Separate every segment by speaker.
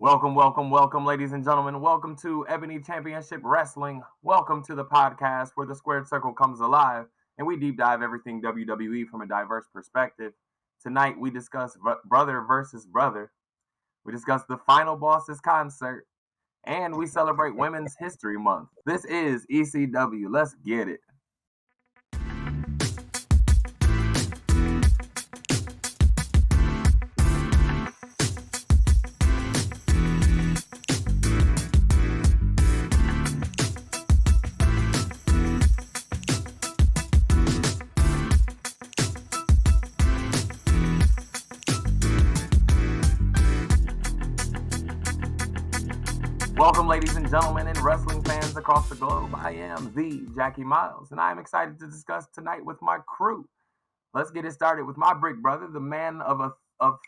Speaker 1: Welcome, ladies and gentlemen. Welcome to Ebony Championship Wrestling. Welcome to the podcast where the squared circle comes alive and we deep dive everything WWE from a diverse perspective. Tonight, we discuss brother versus brother. We discuss the Final Bosses concert, and we celebrate Women's History Month. This is ECW. Let's get it. Welcome, ladies and gentlemen, and wrestling fans across the globe. I am the Jackie Miles, and I am excited to discuss tonight with my crew. Let's get it started with my brick brother, the man of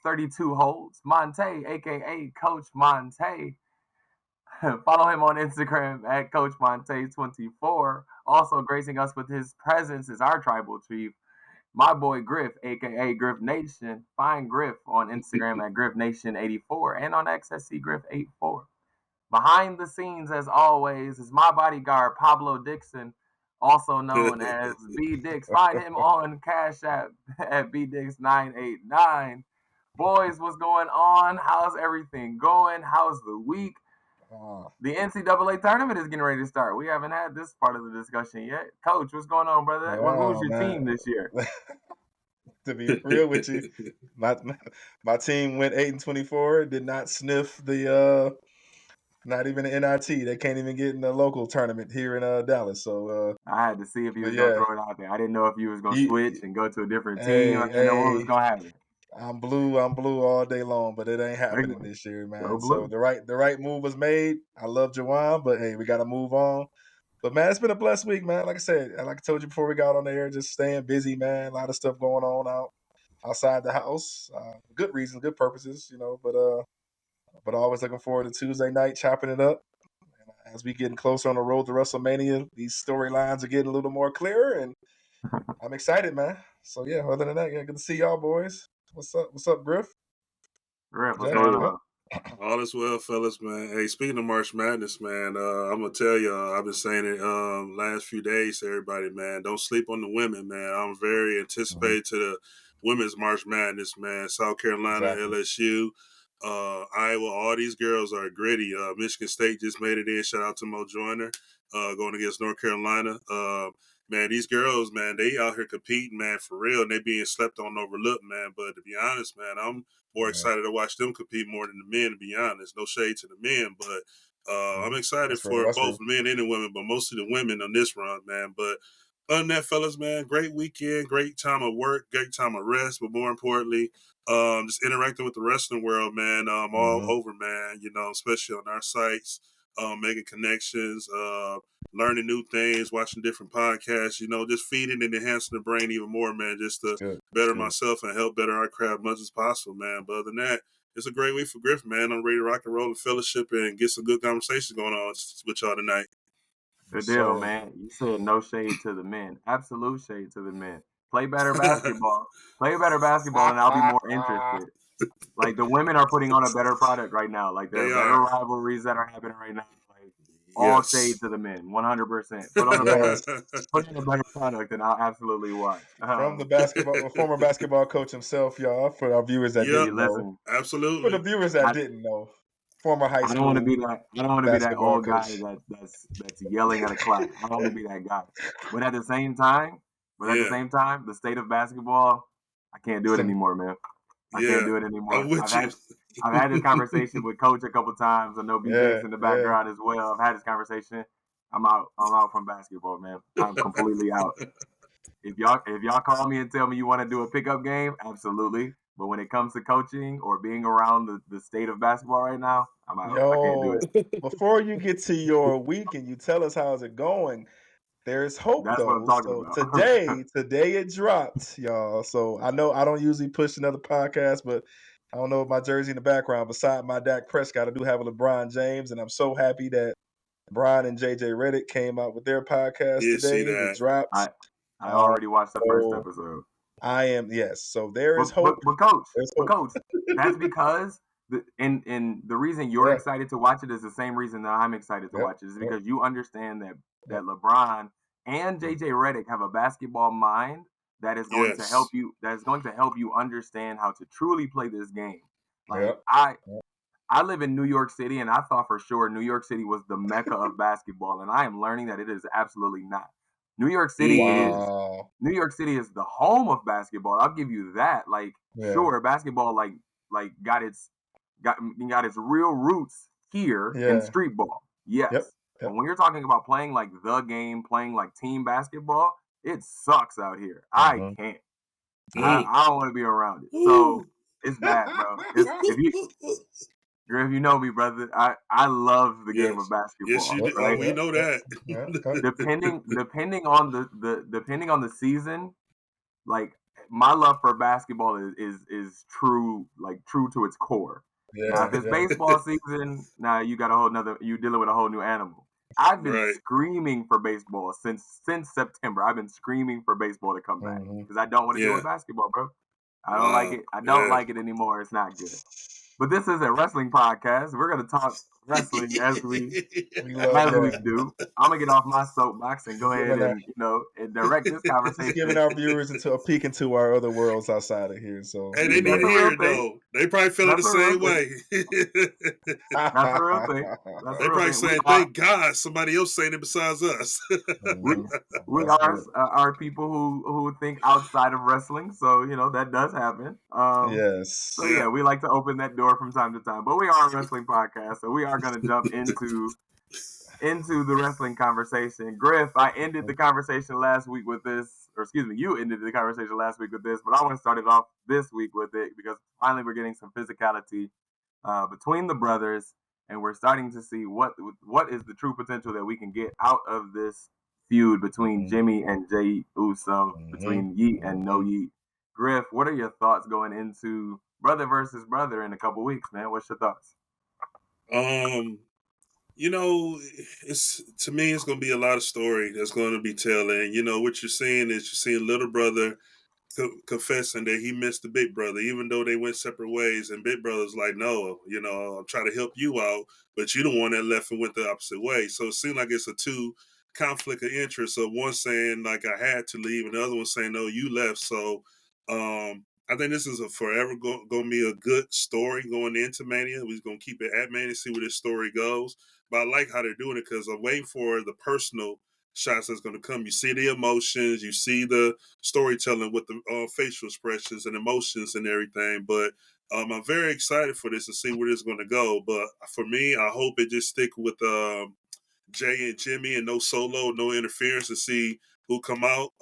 Speaker 1: 32 holds, Montay, aka Coach Montay. Follow him on Instagram at Coach Montay24. Also gracing us with his presence is our tribal chief, my boy Griff, aka Griff Nation. Find Griff on Instagram at Griff Nation84 and on XSC Griff84. Behind the scenes, as always, is my bodyguard, Pablo Dixon, also known as B Dix. Find him on Cash App at BDix989. Boys, what's going on? How's everything going? How's the week? The NCAA tournament is getting ready to start. We haven't had this part of the discussion yet. Coach, what's going on, brother? Who's your team this year?
Speaker 2: To be real with you, my team went 8-24. Did not sniff the not even the NIT. They can't even get in the local tournament here in Dallas. So
Speaker 1: I had to see if you was gonna throw it out there. I didn't know if you was gonna switch and go to a different team. I didn't know what was gonna happen.
Speaker 2: I'm blue all day long, but it ain't happening this year, man. So the right move was made. I love Jawan, but hey, we gotta move on. But man, it's been a blessed week, man. Like I said, like I told you before we got on the air, just staying busy, man. A lot of stuff going on outside the house. Good reasons, good purposes, but always looking forward to Tuesday night, chopping it up. And as we getting closer on the road to WrestleMania, these storylines are getting a little more clear, and I'm excited, man. So yeah, other than that, good to see y'all boys. What's up, Griff?
Speaker 1: Griff, what's going on?
Speaker 3: All is well, fellas, man. Hey, speaking of March Madness, man, I'm gonna tell y'all, I've been saying it last few days to everybody, man. Don't sleep on the women, man. I'm very anticipated to the women's March Madness, man. South Carolina, LSU, Iowa, all these girls are gritty. Michigan State just made it in. Shout out to Mo Joyner, going against North Carolina. Man, these girls, man, they out here competing, man, for real, and they being slept on, overlooked, man. But to be honest, man, I'm more excited to watch them compete more than the men, to be honest. No shade to the men, but I'm excited for both men and the women, but mostly the women on this run, man. But other than that, fellas, man, great weekend, great time of work, great time of rest, but more importantly, just interacting with the wrestling world, man, all over, man, especially on our sites, making connections, learning new things, watching different podcasts, just feeding and enhancing the brain even more, man, just to better myself and help better our craft as much as possible, man. But other than that, it's a great week for Griff, man. I'm ready to rock and roll and fellowship and get some good conversations going on with y'all tonight.
Speaker 1: Good deal, man. You said no shade to the men. Absolute shade to the men. Play better basketball. Play better basketball, and I'll be more interested. Like, the women are putting on a better product right now. Like, there are better rivalries that are happening right now. All shade to the men, 100%. Put on a better product, and I'll absolutely watch.
Speaker 2: From the former basketball coach himself, y'all. For our viewers that didn't know,
Speaker 3: absolutely.
Speaker 2: For the viewers that didn't know, former high school.
Speaker 1: I don't want to be that old guy that's yelling at a clock. I don't want to be that guy. But at the same time, the state of basketball, I can't do it anymore, man. I can't do it anymore. I've had this conversation with Coach a couple times. I know BJ's in the background as well. I've had this conversation. I'm out from basketball, man. I'm completely out. If y'all call me and tell me you want to do a pickup game, absolutely. But when it comes to coaching or being around the state of basketball right now, I'm out. I can't do it.
Speaker 2: Before you get to your week and you tell us how's it going, there's hope.
Speaker 1: That's
Speaker 2: though.
Speaker 1: What I'm talking
Speaker 2: about. Today it dropped, y'all. So I know I don't usually push another podcast, but I don't know if my jersey in the background. Beside my Dak Prescott, I do have a LeBron James, and I'm so happy that Brian and JJ Reddick came out with their podcast today. It dropped.
Speaker 1: I already watched the first episode.
Speaker 2: I am, yes. So there is hope.
Speaker 1: But Coach, that's because and the reason you're excited to watch it is the same reason that I'm excited to watch it, is because you understand that LeBron and JJ Redick have a basketball mind that is going to help you. That is going to help you understand how to truly play this game. Like I live in New York City, and I thought for sure New York City was the mecca of basketball, and I am learning that it is absolutely not. New York City is the home of basketball. I'll give you that. Like, sure, basketball got its real roots here in street ball. Yes. But when you're talking about playing like the game, playing like team basketball, it sucks out here. I can't. I don't want to be around it. So it's bad, bro. Griff, you know me, brother. I love the game of basketball.
Speaker 3: Yes, you do. Right? We know that.
Speaker 1: Depending on the season, like my love for basketball is true, like true to its core. Now, if it's baseball season, now you dealing with a whole new animal. I've been screaming for baseball since September. I've been screaming for baseball to come back because I don't want to deal with basketball, bro. I don't like it. I don't like it anymore. It's not good. But this is a wrestling podcast. We're gonna talk wrestling as we do. I'm gonna get off my soapbox and go ahead and direct this conversation.
Speaker 2: Just giving our viewers a peek into our other worlds outside of here. So
Speaker 3: they need to hear it though. They probably feel it the same way.
Speaker 1: That's the real thing.
Speaker 3: They probably saying, "Thank God somebody else saying it besides us."
Speaker 1: we are people who think outside of wrestling, so that does happen. So yeah, we like to open that door from time to time. But we are a wrestling podcast, so we are going to jump into the wrestling conversation. Griff, I ended the conversation last week with this, or excuse me, you ended the conversation last week with this, but I want to start it off this week with it because finally we're getting some physicality between the brothers, and we're starting to see what is the true potential that we can get out of this feud between Jimmy and Jey Uso, between Yeet and No Yeet. Griff, what are your thoughts going into brother versus brother in a couple weeks, man? What's your thoughts?
Speaker 3: To me, it's going to be a lot of story that's going to be telling. What you're seeing little brother confessing that he missed the big brother, even though they went separate ways. And big brother's like, no, I'm trying to help you out, but you're the one that left and went the opposite way. So it seems like it's a two conflict of interest of one saying like I had to leave and the other one saying no, you left. So I think this is a forever going to be a good story going into Mania. We're going to keep it at Mania, see where this story goes. But I like how they're doing it because I'm waiting for the personal shots that's going to come. You see the emotions, you see the storytelling with the facial expressions and emotions and everything. But I'm very excited for this to see where this is going to go. But for me, I hope it just stick with Jay and Jimmy and no solo, no interference, to see who come out.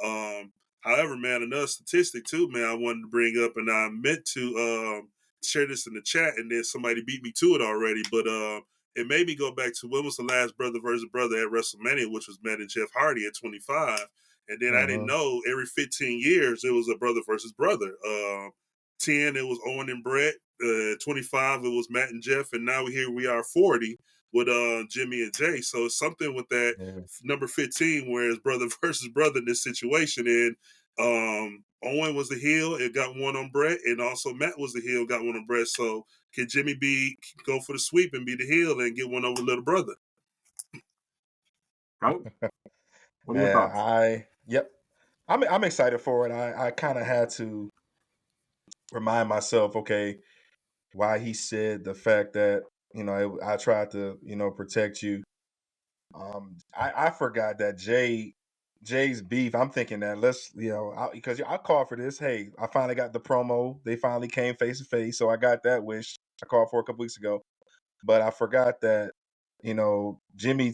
Speaker 3: However, man, another statistic too, man, I wanted to bring up, and I meant to share this in the chat, and then somebody beat me to it already. But it made me go back to when was the last brother versus brother at WrestleMania, which was Matt and Jeff Hardy at 25. And then I didn't know every 15 years it was a brother versus brother. 10, it was Owen and Brett. 25, it was Matt and Jeff. And now here we are 40 with Jimmy and Jay. So it's something with that number 15 where it's brother versus brother in this situation. And Owen was the heel, it got one on Brett, and also Matt was the heel, got one on Brett. So can Jimmy go for the sweep and be the heel and get one over little brother?
Speaker 1: Right. What are your thoughts?
Speaker 2: I'm excited for it. I kind of had to remind myself, okay, why he said the fact that I tried to protect you. I forgot that Jay's beef. I'm thinking that because I called for this. Hey, I finally got the promo. They finally came face to face, so I got that wish I called for a couple weeks ago. But I forgot that Jimmy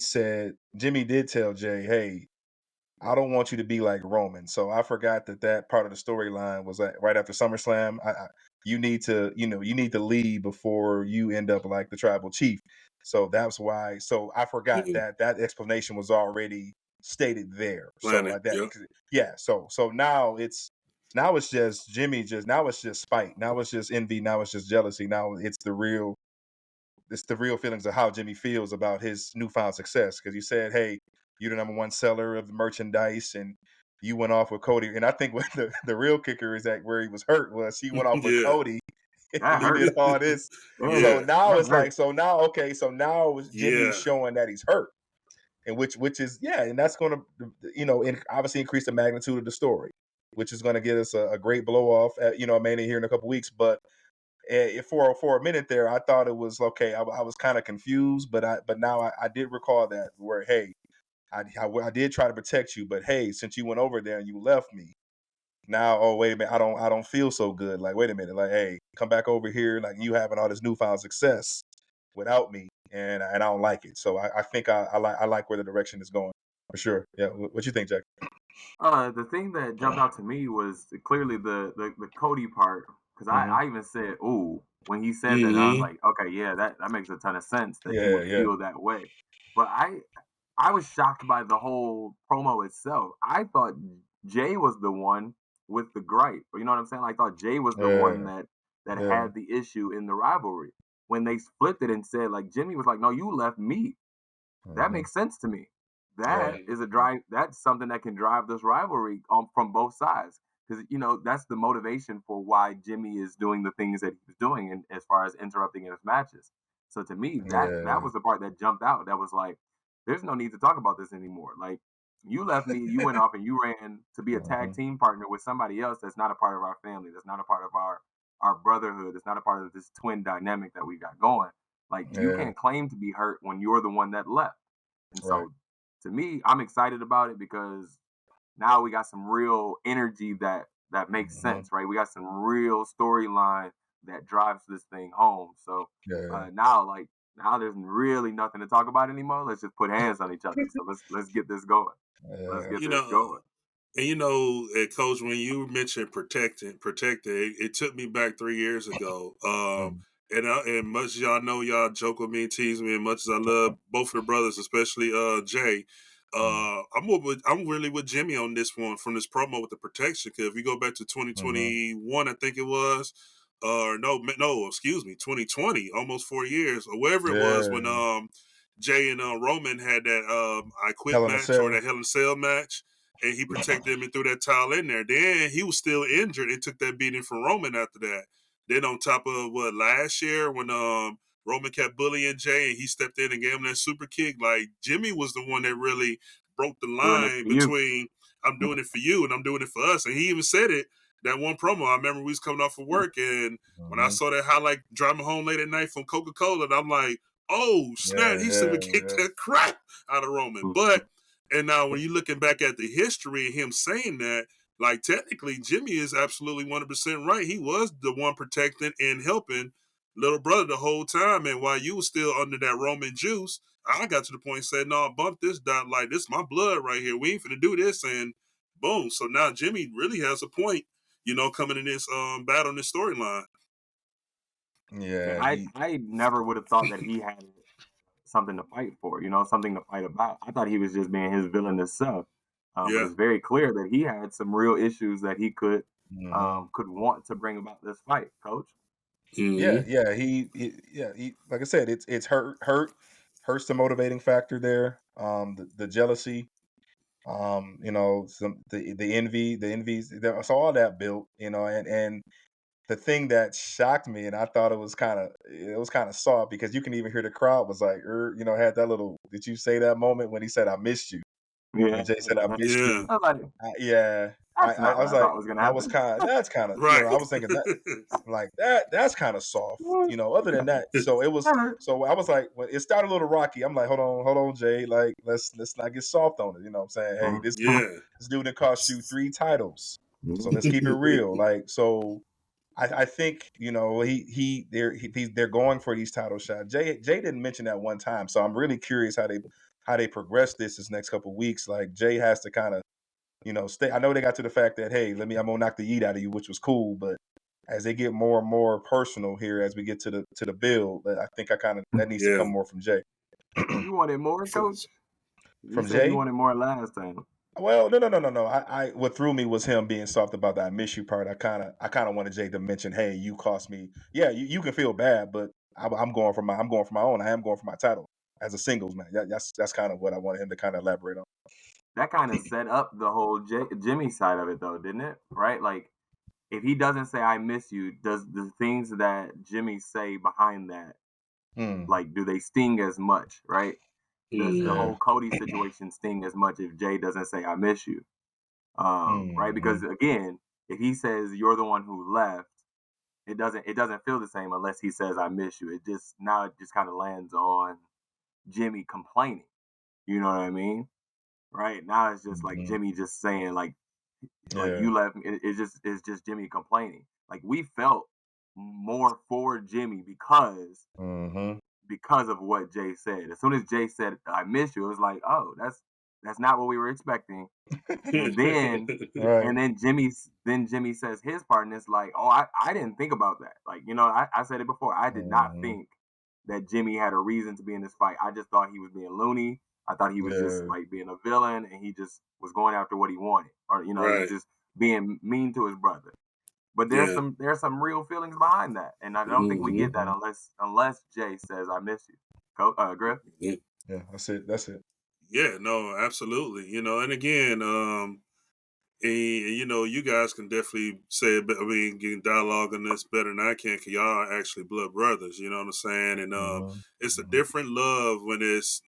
Speaker 2: did tell Jay, hey, I don't want you to be like Roman. So I forgot that part of the storyline was right after SummerSlam. You need to leave before you end up like the tribal chief. So that's why. So I forgot that explanation was already stated there.
Speaker 3: Planet,
Speaker 2: so like that, So now it's just Jimmy. Now it's just spite. Now it's just envy. Now it's just jealousy. Now it's the real feelings of how Jimmy feels about his newfound success. Because you said, hey, you're the number one seller of the merchandise, and you went off with Cody. And I think what the real kicker is that where he was hurt was he went off with Cody
Speaker 1: That
Speaker 2: and he
Speaker 1: hurt.
Speaker 2: did all this.
Speaker 1: Yeah.
Speaker 2: So now
Speaker 1: That
Speaker 2: it's
Speaker 1: hurt.
Speaker 2: like, so now Jimmy
Speaker 3: Yeah.
Speaker 2: is showing that he's hurt. And which is, and that's going to, obviously increase the magnitude of the story, which is going to get us a great blow off at, Mania here in a couple weeks. But for a minute there, I thought it was okay. I was kind of confused, but now I did recall that where, hey, I did try to protect you, but hey, since you went over there and you left me, now, oh wait a minute, I don't feel so good. Like, wait a minute, like, hey, come back over here, like you having all this newfound success without me, and I don't like it. So I think I like where the direction is going for sure. Yeah, what you think, Jack?
Speaker 1: The thing that jumped out to me was clearly the Cody part, because I even said, "Ooh," when he said that. I was like, "Okay, yeah, that makes a ton of sense that you would
Speaker 2: Yeah.
Speaker 1: feel that way." But I was shocked by the whole promo itself. I thought Jay was the one with the gripe. You know what I'm saying? I thought Jay was the one
Speaker 2: Yeah.
Speaker 1: that
Speaker 2: Yeah.
Speaker 1: had the issue in the rivalry. When they flipped it and said, like, Jimmy was like, "No, you left me." That makes sense to me. That is a drive. That's something that can drive this rivalry from both sides, because that's the motivation for why Jimmy is doing the things that he's doing, and as far as interrupting his matches. So to me, that was the part that jumped out. That was like, there's no need to talk about this anymore. Like, you left me, you went off, and you ran to be a tag team partner with somebody else that's not a part of our family, that's not a part of our brotherhood, that's not a part of this twin dynamic that we got going. Like, you
Speaker 2: Yeah.
Speaker 1: can't claim to be hurt when you're the one that left. And
Speaker 2: Right.
Speaker 1: so, to me, I'm excited about it because now we got some real energy that makes sense, right? We got some real storyline that drives this thing home. So
Speaker 2: Yeah.
Speaker 1: now there's really nothing to talk about anymore. Let's just put hands on each other. So let's get this going. Let's
Speaker 2: Yeah.
Speaker 1: get
Speaker 3: You
Speaker 1: this
Speaker 3: know,
Speaker 1: going.
Speaker 3: and Coach, when you mentioned protected, it took me back 3 years ago. And much as y'all know, y'all joke with me and tease me, and much as I love both of the brothers, especially Jay, I'm really with Jimmy on this one from this promo with the protection. Because if we go back to 2021, I think it was, or no, excuse me, 2020, almost 4 years or wherever it was when Jay and Roman had that I Quit
Speaker 2: Hell in a
Speaker 3: match or
Speaker 2: Cell.
Speaker 3: that Hell in a Cell match. And he protected him and threw that towel in there. Then he was still injured and took that beating from Roman after that. Then on top of last year when Roman kept bullying Jay and he stepped in and gave him that super kick, like Jimmy was the one that really broke the
Speaker 1: Doing it
Speaker 3: line
Speaker 1: for you.
Speaker 3: between I'm doing it for you and I'm doing it for us. And he even said it that one promo. I remember we was coming off of work and when I saw that highlight driving home late at night from Coca-Cola, and I'm like, oh snap, he super kicked that crap out of Roman. But and now when you're looking back at the history of him saying that, like technically Jimmy is absolutely 100% right. He was the one protecting and helping little brother the whole time. And while you were still under that Roman juice, I got to the point and said, no, bump this dot, like this is my blood right here. We ain't finna do this. And boom. So now Jimmy really has a point, coming in this battle in this storyline.
Speaker 2: Yeah.
Speaker 1: I never would have thought that he had something to fight for, something to fight about. I thought he was just being his villainous self. But it's very clear that he had some real issues that he could want to bring about this fight, Coach.
Speaker 2: Yeah. He like I said, it's hurts the motivating factor there. The jealousy, the envies, so all that built, and the thing that shocked me, and I thought it was kind of soft because you can even hear the crowd was like, had that little. Did you say that moment when he said, "I missed you"?
Speaker 1: Yeah.
Speaker 2: When Jay said, "I missed you,"
Speaker 1: I was like,
Speaker 2: yeah.
Speaker 1: that's not
Speaker 2: I
Speaker 1: what
Speaker 2: was
Speaker 1: I
Speaker 2: like,
Speaker 1: thought was gonna
Speaker 2: that was
Speaker 1: happen.
Speaker 2: that's kind of,
Speaker 3: Right.
Speaker 2: I was thinking that, like that's kind of soft, other than that. So I was like, when it started a little rocky, I'm like, hold on, Jay, like let's not get soft on it. You know what I'm saying? Hey, this dude that cost you 3 titles. So let's keep it real. Like, so I think, they're going for these title shots. Jay didn't mention that one time. So I'm really curious how they progress this next couple of weeks. Like Jay has to kind of, stay. I know they got to the fact that, hey, I'm gonna knock the yeet out of you, which was cool, but as they get more and more personal here, as we get to the build, I think that needs to come more from Jay.
Speaker 1: You wanted more, Coach? You
Speaker 2: From
Speaker 1: said you
Speaker 2: Jay?
Speaker 1: wanted more last time.
Speaker 2: Well, no. I what threw me was him being soft about that "I miss you" part. I kind of wanted Jay to mention, "Hey, you cost me." Yeah, you can feel bad, but I'm going for my own. I am going for my title as a singles man. That's kind of what I wanted him to kind of elaborate on.
Speaker 1: That kind of set up the whole Jimmy side of it, though, didn't it? Right? Like, if he doesn't say I miss you, does the things that Jimmy say behind that, like, do they sting as much, right? Does the whole Cody situation sting as much if Jay doesn't say I miss you? Right? Because again, if he says you're the one who left, it doesn't feel the same unless he says I miss you. It just kind of lands on Jimmy complaining. You know what I mean? Right? Now it's just like Jimmy just saying like you left me. It's just Jimmy complaining. Like we felt more for Jimmy because of what Jay said. As soon as Jay said I miss you, it was like, oh, that's not what we were expecting. And then Jimmy says his part, and it's like, oh, I didn't think about that. Like, you know, I said it before. I did not think that Jimmy had a reason to be in this fight. I just thought he was being loony. I thought he was just like being a villain, and he just was going after what he wanted, or you know, he was just being mean to his brother. But there's some real feelings behind that, and I don't think we get that unless Jay says I miss you, Griff.
Speaker 2: Yeah, that's it.
Speaker 3: Yeah, no, absolutely. You know, and again, and you know, you guys can definitely say, I mean, getting dialogue on this better than I can, because y'all are actually blood brothers. You know what I'm saying? And it's a different love when it's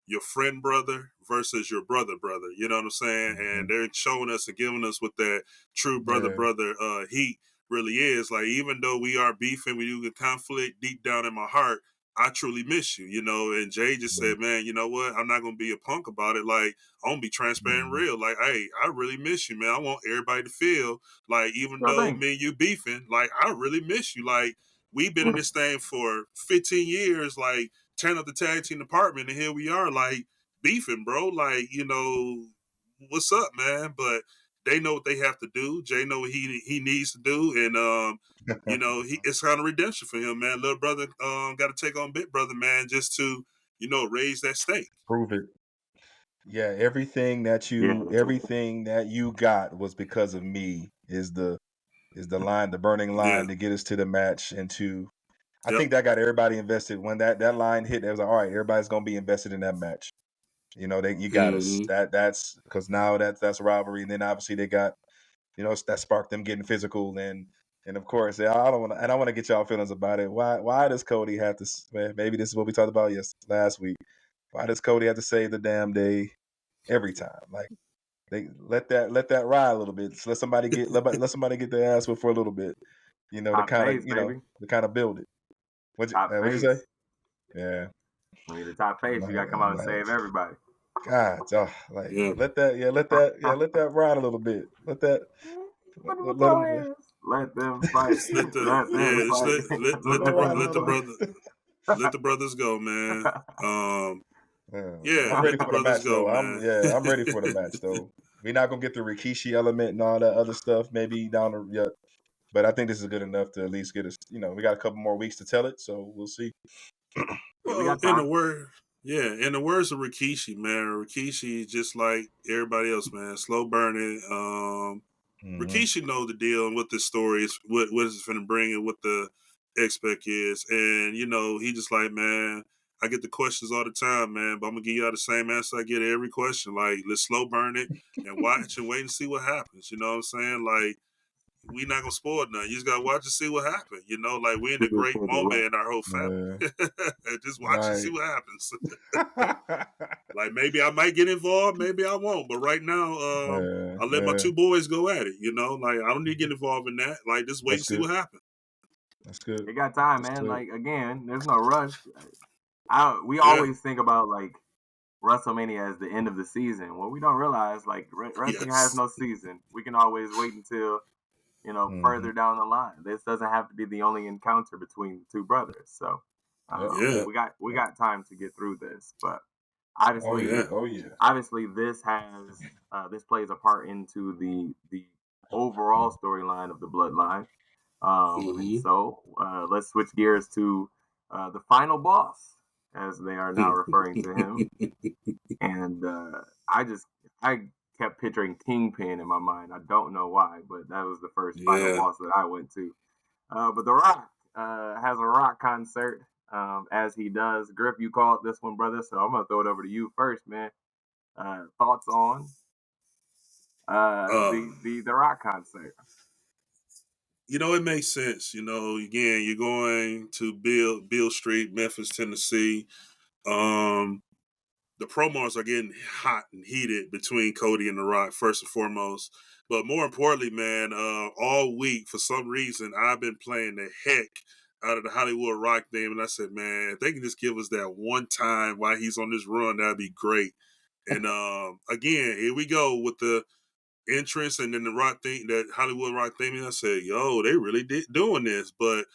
Speaker 3: your friend brother versus your brother. You know what I'm saying? And they're showing us and giving us what that true brother heat really is. Like, even though we are beefing, we do get conflict deep down in my heart, I truly miss you, you know. And Jay just said, man, you know what? I'm not going to be a punk about it. Like, I'm going to be transparent and real. Like, hey, I really miss you, man. I want everybody to feel like, even though me and you beefing, like, I really miss you. Like, we've been in this thing for 15 years, like, tearing up the tag team department, and here we are, like, beefing, bro. Like, you know, what's up, man? But they know what they have to do. Jay know what he needs to do, and you know, it's kind of redemption for him, man. Little brother got to take on big brother, man, just to, you know, raise that stake.
Speaker 2: Prove it. Yeah, everything that you got was because of me is the line, the burning line to get us to the match, and I think that got everybody invested. When that line hit, it was like, all right, everybody's gonna be invested in that match. You know, you got us. That's because now that's rivalry, and then obviously they got, you know, that sparked them getting physical, and of course, I want to get y'all feelings about it. Why does Cody have to? Maybe this is what we talked about last week. Why does Cody have to save the damn day every time? Like, they let that ride a little bit. So let somebody get their ass whipped for a little bit. You know, to kind of build it. What'd you say? Yeah.
Speaker 1: When you're the top face, you gotta come out and save everybody.
Speaker 2: God, let that ride a little bit. Let them
Speaker 1: fight.
Speaker 3: Let the brothers go, man.
Speaker 2: I'm ready for the match though. I'm ready for the match though. We're not gonna get the Rikishi element and all that other stuff maybe but I think this is good enough to at least get us. You know, we got a couple more weeks to tell it, so we'll see.
Speaker 3: Well, in the words of Rikishi, man, Rikishi just like everybody else, man, slow burning. Rikishi know the deal and what this story is, what it's going to bring, and what the expect is, and you know, he just like, man, I get the questions all the time, man, but I'm gonna give y'all the same answer I get at every question. Like, let's slow burn it and watch and wait and see what happens. You know what I'm saying? Like, we not gonna spoil nothing. You just gotta watch and see what happens. You know, like, we're in a great moment in our whole family. Just watch and see what happens. Like, maybe I might get involved, maybe I won't. But right now, I'll let my two boys go at it. You know, like, I don't need to get involved in that. Like, just wait and see what happens.
Speaker 2: That's good.
Speaker 1: You got time, man. Good. Like, again, there's no rush. We always think about like WrestleMania as the end of the season. Well, we don't realize like wrestling has no season. We can always wait until, you know, further down the line. This doesn't have to be the only encounter between the two brothers. So we got time to get through this. But obviously, obviously this has this plays a part into the overall storyline of the bloodline. And so let's switch gears to the final boss, as they are now referring to him. And I kept picturing Kingpin in my mind. I don't know why, but that was the first final boss that I went to. But The Rock has a rock concert, as he does. Griff, you called this one, brother, so I'm going to throw it over to you first, man. Thoughts on the Rock concert?
Speaker 3: It makes sense. Again, you're going to Beale Street, Memphis, Tennessee. The promos are getting hot and heated between Cody and The Rock, first and foremost. But more importantly, man, all week, for some reason, I've been playing the heck out of the Hollywood Rock theme. And I said, man, if they can just give us that one time while he's on this run, that'd be great. And again, here we go with the entrance and then the Rock thing, that Hollywood Rock theme. And I said, yo, they really did doing this. But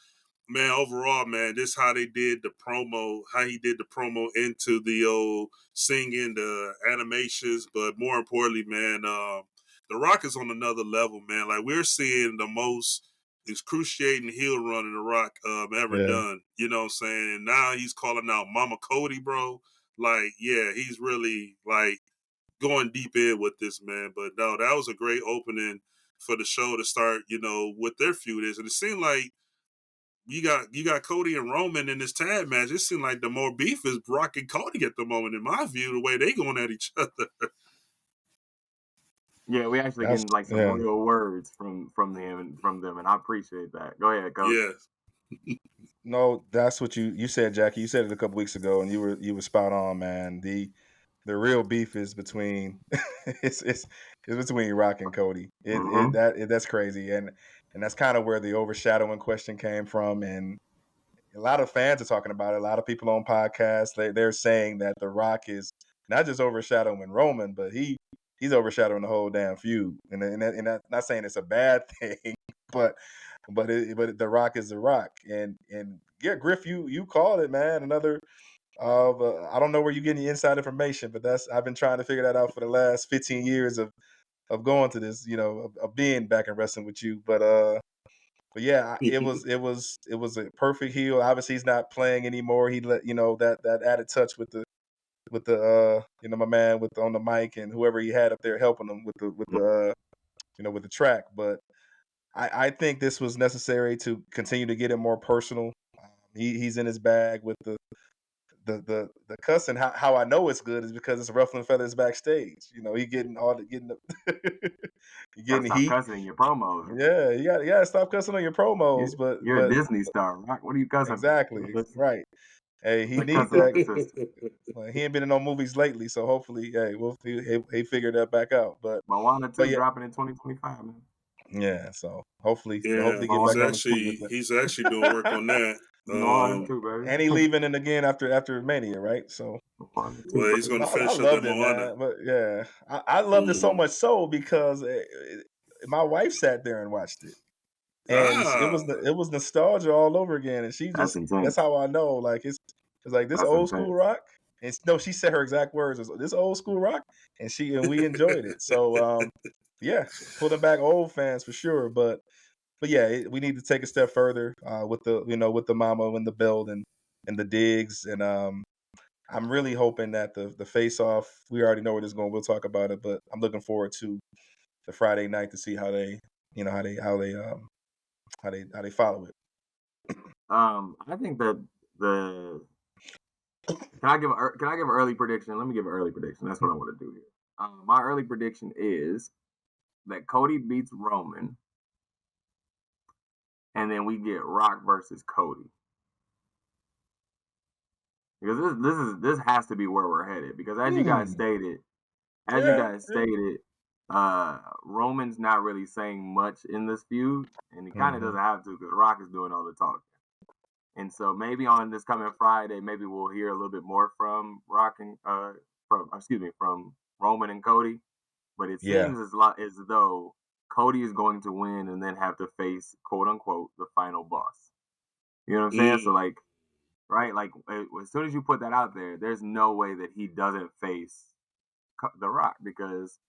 Speaker 3: man, overall, man, this how they did the promo, how he did the promo into the old singing, the animations, but more importantly, man, The Rock is on another level, man. Like, we're seeing the most excruciating heel run in The Rock ever done. You know what I'm saying? And now he's calling out Mama Cody, bro. Like, yeah, he's really like going deep in with this, man. But no, that was a great opening for the show to start, what their feud is. And it seemed like you got Cody and Roman in this tag match. It seems like the more beef is Brock and Cody at the moment, in my view, the way they going at each other.
Speaker 1: Yeah, we actually getting like some real words from them, and I appreciate that. Go ahead, Coach.
Speaker 3: Yeah.
Speaker 2: No, that's what you said, Jackie. You said it a couple weeks ago, and you were spot on, man. The real beef is between it's between Rock and Cody. That's crazy, and that's kind of where the overshadowing question came from. And a lot of fans are talking about it. A lot of people on podcasts they're saying that The Rock is not just overshadowing Roman, but he's overshadowing the whole damn feud. And I'm not saying it's a bad thing, but The Rock is The Rock. And yeah, Griff, you called it, man. Another I don't know where you're getting the inside information, but I've been trying to figure that out for the last 15 years of going to this, of being back in wrestling with you. But yeah, it was a perfect heel. Obviously, he's not playing anymore. He let that added touch with the my man with on the mic and whoever he had up there helping him with the track. But I think this was necessary to continue to get him more personal. He's in his bag with the cussing. How I know it's good is because it's ruffling feathers backstage. He getting getting
Speaker 1: Stop
Speaker 2: heat.
Speaker 1: cussing in your promos.
Speaker 2: Yeah, you gotta stop cussing on your promos.
Speaker 1: You're a Disney star, Rock. What are you cussing?
Speaker 2: Exactly, right. Hey, he needs that. Like, he ain't been in no movies lately, so hopefully, hey, he figured that back out. But
Speaker 1: Moana 2
Speaker 2: yeah,
Speaker 1: dropping in 2025, man.
Speaker 2: Yeah, so hopefully
Speaker 3: Yeah,
Speaker 2: get back on the feet with it.
Speaker 3: he's actually doing work on that.
Speaker 1: Moana 2, baby.
Speaker 2: And he leaving it again after Mania, right? So
Speaker 3: well, he's going to finish
Speaker 2: I
Speaker 3: up
Speaker 2: loved
Speaker 3: that
Speaker 2: it,
Speaker 3: Moana.
Speaker 2: man. But yeah, I loved it so much so because my wife sat there and watched it, and it was nostalgia all over again. And that's how I know, like it's like this old school Rock. And no, she said her exact words was this old school Rock, and we enjoyed it. So yeah, pulling back old fans for sure, but yeah, we need to take a step further with the Mama and the belt and the digs, and I'm really hoping that the face off. We already know where this is going. We'll talk about it, but I'm looking forward to the Friday night to see how they follow it.
Speaker 1: I think that can I give an early prediction? Let me give an early prediction. That's what I want to do here. My early prediction is that Cody beats Roman, and then we get Rock versus Cody. Because this has to be where we're headed. Because as you guys stated, Roman's not really saying much in this feud, and he kind of doesn't have to because Rock is doing all the talking. And so maybe on this coming Friday, maybe we'll hear a little bit more from from Roman and Cody. But it seems as though Cody is going to win and then have to face, quote unquote, the final boss. You know what I'm saying? So like, right? Like as soon as you put that out there, there's no way that he doesn't face The Rock, because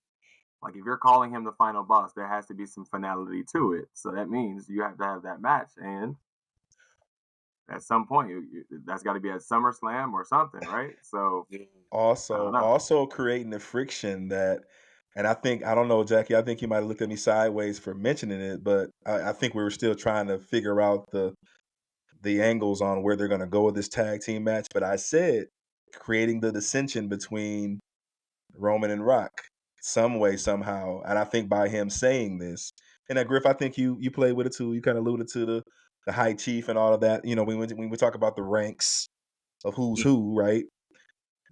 Speaker 1: like if you're calling him the final boss, there has to be some finality to it. So that means you have to have that match, and at some point that's got to be at SummerSlam or something, right? So
Speaker 2: also creating the friction that, and I don't know, Jackie, I think you might have looked at me sideways for mentioning it, but I think we were still trying to figure out the angles on where they're going to go with this tag team match. But I said creating the dissension between Roman and Rock some way, somehow. And I think by him saying this, And Griff, I think you played with it too. You kind of alluded to the high chief and all of that. When we talk about the ranks of who's who, right?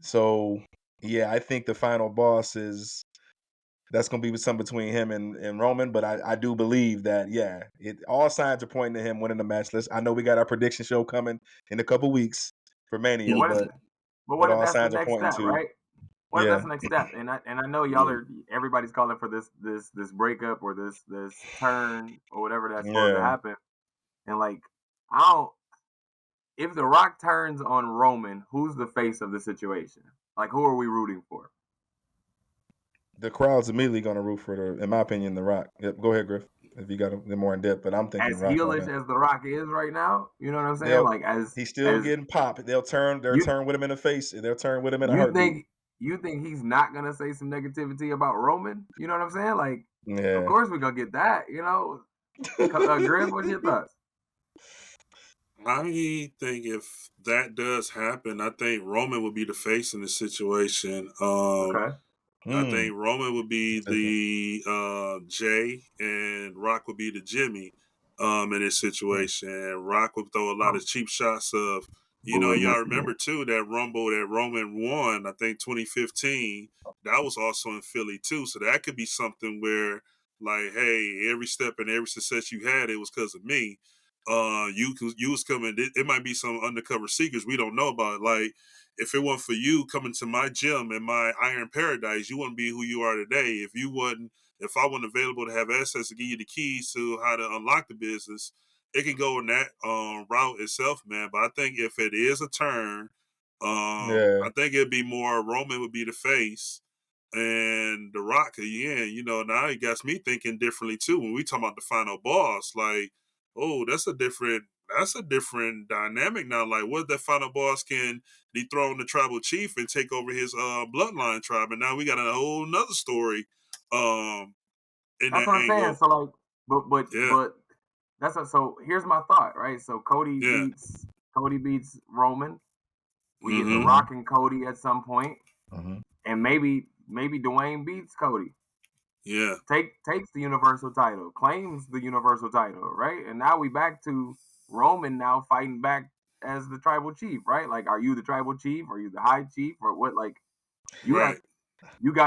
Speaker 2: So yeah, I think the final boss that's going to be something between him and Roman. But I do believe that, all signs are pointing to him winning the match. I know we got our prediction show coming in a couple weeks for Mania,
Speaker 1: What if, but what if
Speaker 2: all
Speaker 1: that's the
Speaker 2: signs are
Speaker 1: next
Speaker 2: pointing
Speaker 1: step,
Speaker 2: to,
Speaker 1: right? What if that's the next step? And I know y'all are, everybody's calling for this breakup or this turn or whatever that's supposed to happen. And like, if The Rock turns on Roman, who's the face of the situation? Like, who are we rooting for?
Speaker 2: The crowd's immediately going to root for in my opinion, The Rock. Yep, go ahead, Griff, if you got a more in depth. But I'm thinking
Speaker 1: As
Speaker 2: Rock
Speaker 1: heelish as The Rock is right now, you know what I'm saying? Like,
Speaker 2: he's still getting popped. They'll turn with him in the face. They'll turn with him in a heartbeat.
Speaker 1: You think he's not gonna say some negativity about Roman? You know what I'm saying? Like,
Speaker 2: yeah.
Speaker 1: Of course we're gonna get that. You know, Griff, what's your thoughts?
Speaker 3: I think if that does happen, I think Roman would be the face in the situation.
Speaker 1: Okay.
Speaker 3: I think Roman would be the Jay and Rock would be the Jimmy in this situation. And Rock would throw a lot of cheap shots of, y'all remember too that Rumble that Roman won, I think 2015, that was also in Philly too. So that could be something where, like, hey, every step and every success you had, it was because of me. You was coming. It might be some undercover secrets we don't know about. Like, if it wasn't for you coming to my gym in my Iron Paradise, you wouldn't be who you are today. If I wasn't available to have access to give you the keys to how to unlock the business, it can go in that route itself, man. But I think if it is a turn, I think it'd be more Roman would be the face. And The Rock again, now it got me thinking differently too. When we talk about the final boss, like, oh, that's a different dynamic now. Like, what if that final boss can dethrone the tribal chief and take over his bloodline tribe? And now we got a whole nother story in
Speaker 1: that's
Speaker 3: that
Speaker 1: what I'm saying.
Speaker 3: angle.
Speaker 1: So like, but so here's my thought, right? So Cody beats Roman. We get The Rock and Cody at some point. And maybe Dwayne beats Cody.
Speaker 3: Yeah.
Speaker 1: Takes the Universal title, claims the Universal title, right? And now we back to Roman now fighting back as the tribal chief, right? Like, are you the tribal chief? Are you the high chief? Or what? Like, you got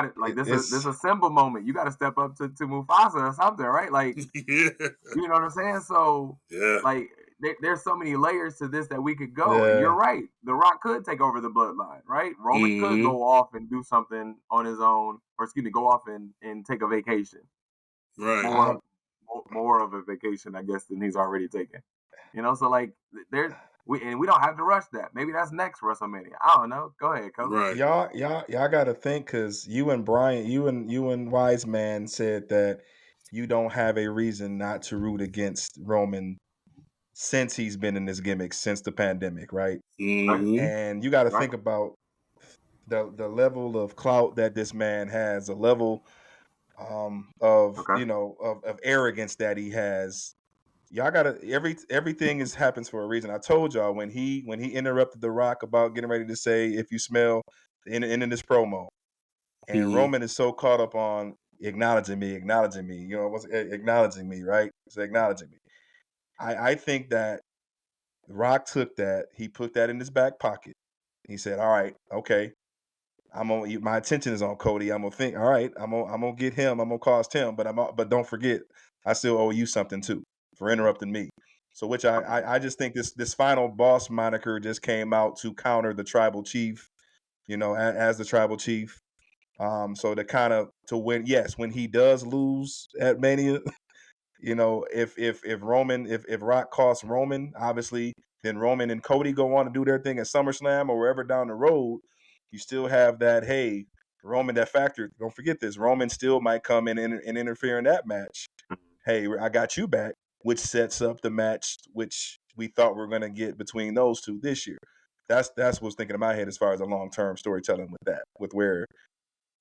Speaker 1: it. Like, this is a symbol moment. You got to step up to Mufasa or something, right? Like, you know what I'm saying? So, like, there's so many layers to this that we could go. And you're right. The Rock could take over the bloodline, right? Roman could go off and do something on his own, or go off and take a vacation.
Speaker 3: Right.
Speaker 1: More of a vacation, I guess, than he's already taken. So like we don't have to rush that. Maybe that's next WrestleMania. I don't know. Go ahead, Coach.
Speaker 3: Right.
Speaker 2: Y'all got to think, because you and Brian, you and Wise Man said that you don't have a reason not to root against Roman since he's been in this gimmick since the pandemic, right? And you got to think about the level of clout that this man has, a level of arrogance that he has. Y'all gotta everything happens for a reason. I told y'all when he interrupted The Rock about getting ready to say, if you smell in this promo, and Roman is so caught up on acknowledging me, what's acknowledging me, right? It's acknowledging me. I think that Rock took that, he put that in his back pocket. He said, all right, okay, my attention is on Cody. I'm gonna think, all right, I'm gonna get him, I'm gonna cost him, but don't forget, I still owe you something too for interrupting me. So which I just think this final boss moniker just came out to counter the tribal chief, as the tribal chief. So to win, yes, when he does lose at Mania, if Rock costs Roman, obviously, then Roman and Cody go on to do their thing at SummerSlam or wherever down the road. You still have that, hey, Roman, that factor. Don't forget this. Roman still might come in and interfere in that match. Hey, I got you back, which sets up the match which we thought we were going to get between those two this year. That's what's thinking in my head as far as a long-term storytelling with where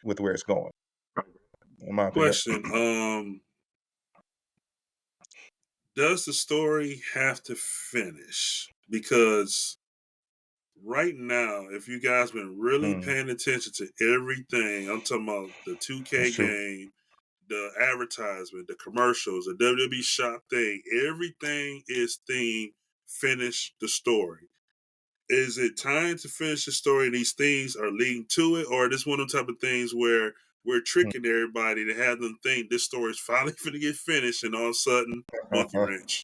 Speaker 2: it's going.
Speaker 3: Question. Does the story have to finish? Because right now, if you guys been really paying attention to everything, I'm talking about the 2K game, the advertisement, the commercials, the WWE shop thing, everything is themed, finish the story. Is it time to finish the story and these things are leading to it? Or is this one of the type of things where we're tricking everybody to have them think this story is finally going to get finished and all of a sudden, monkey wrench?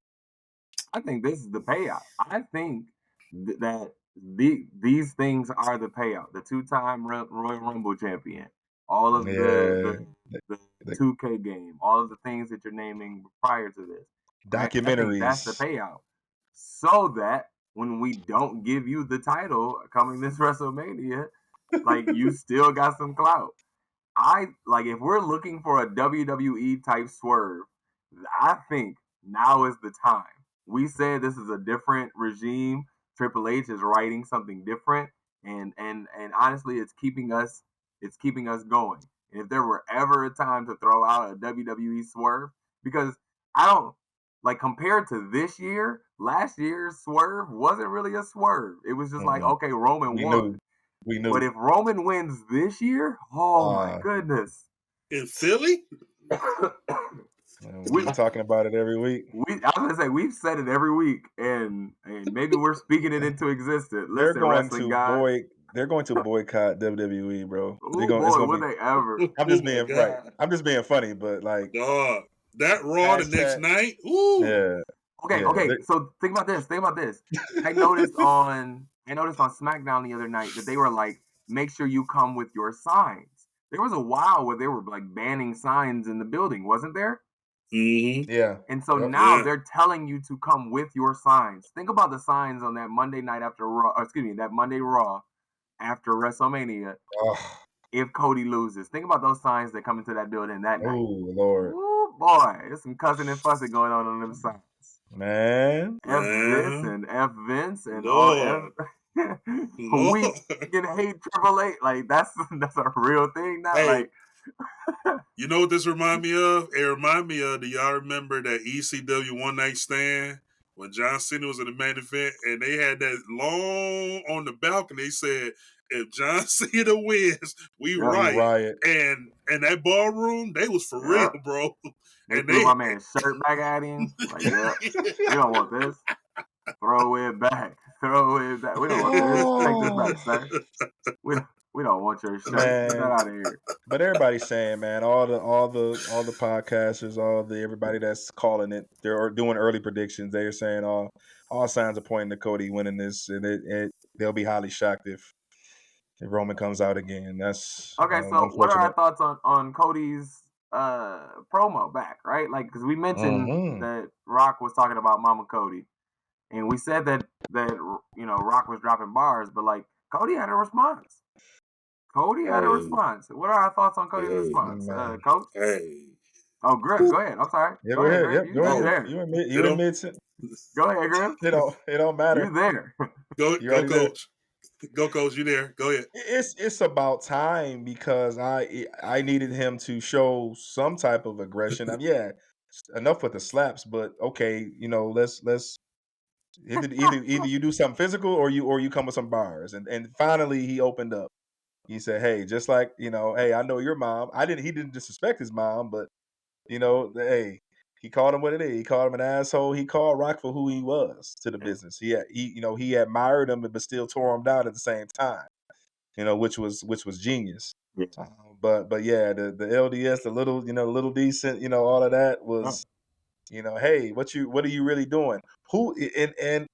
Speaker 1: I think this is the payout. I think that these things are the payout. The two-time Royal Rumble champion, all of the 2K game, all of the things that you're naming prior to this.
Speaker 2: Documentaries.
Speaker 1: I think that's the payout. So that when we don't give you the title coming this WrestleMania, like you still got some clout. If we're looking for a WWE type swerve, I think now is the time. We said this is a different regime. Triple H is writing something different, and honestly, it's keeping us going. And if there were ever a time to throw out a WWE swerve, because I don't compared to this year, last year's swerve wasn't really a swerve. It was just okay, Roman won.
Speaker 2: We knew.
Speaker 1: But if Roman wins this year, oh my goodness.
Speaker 3: In Philly?
Speaker 2: We're talking about it every week.
Speaker 1: I was gonna say we've said it every week, and maybe we're speaking it into existence.
Speaker 2: They're going to boycott WWE, bro.
Speaker 1: Would they ever?
Speaker 2: I'm just being right. I'm just being funny, but
Speaker 3: that Raw the next night. Ooh.
Speaker 2: Yeah.
Speaker 1: Okay. So think about this. I noticed on SmackDown the other night that they were like, make sure you come with your signs. There was a while where they were like banning signs in the building, wasn't there?
Speaker 3: Mm-hmm.
Speaker 2: Yeah.
Speaker 1: And so now they're telling you to come with your signs. Think about the signs on that Monday night after Raw, that Monday Raw after WrestleMania. If Cody loses, think about those signs that come into that building that night.
Speaker 2: Oh Lord.
Speaker 1: Oh boy, there's some cussing and fussing going on them signs.
Speaker 2: Man.
Speaker 1: F this and F Vince and all F. We can hate Triple H. Like that's a real thing now.
Speaker 3: Hey, you know what this remind me of? It remind me of, do y'all remember that ECW One Night Stand when John Cena was in the main event and they had that long on the balcony? They said, if John Cena wins, we riot. And that ballroom, they was for real, bro.
Speaker 1: They threw my man's shirt back at him. Like, we don't want this. Throw it back. We don't want this. Take this back, sir. We don't want your shirt. Get that out of here.
Speaker 2: But everybody's saying, man, all the podcasters, everybody that's calling it, they're doing early predictions. They're saying all signs are pointing to Cody winning this, and they'll be highly shocked if Roman comes out again. That's
Speaker 1: okay. So, what are our thoughts on Cody's promo back? Right, like because we mentioned that Rock was talking about Mama Cody, and we said that Rock was dropping bars, but like Cody had a response. What are our thoughts on Cody's response, Coach? Oh, Griff, go ahead. I'm sorry.
Speaker 2: Yeah, go ahead. Yep,
Speaker 1: go ahead.
Speaker 2: You admit it.
Speaker 1: Go ahead, Griff.
Speaker 2: It don't matter.
Speaker 1: You there?
Speaker 3: Go, Coach. Go, Coach. You there? Go ahead.
Speaker 2: It's about time because I needed him to show some type of aggression. Enough with the slaps, but okay, let's either you do something physical or you come with some bars. And finally he opened up. He said, hey, just like, hey, I know your mom. He didn't disrespect his mom, but hey, he called him what it is. He called him an asshole. He called Rock for who he was to the business. He admired him, but still tore him down at the same time. Which was genius.
Speaker 1: Yeah.
Speaker 2: But yeah, the LDS, the little decent, all of that was, hey, what are you really doing? And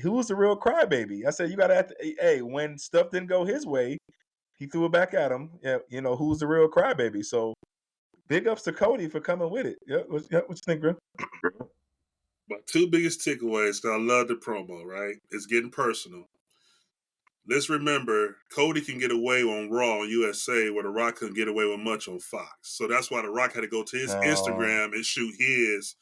Speaker 2: who was the real crybaby? I said, you gotta hey, when stuff didn't go his way, he threw it back at him. Yeah, who's the real crybaby? So big ups to Cody for coming with it. What you think, Griff?
Speaker 3: My two biggest takeaways, because I love the promo, right? It's getting personal. Let's remember, Cody can get away on Raw on USA where The Rock couldn't get away with much on Fox. So that's why The Rock had to go to his Instagram and shoot his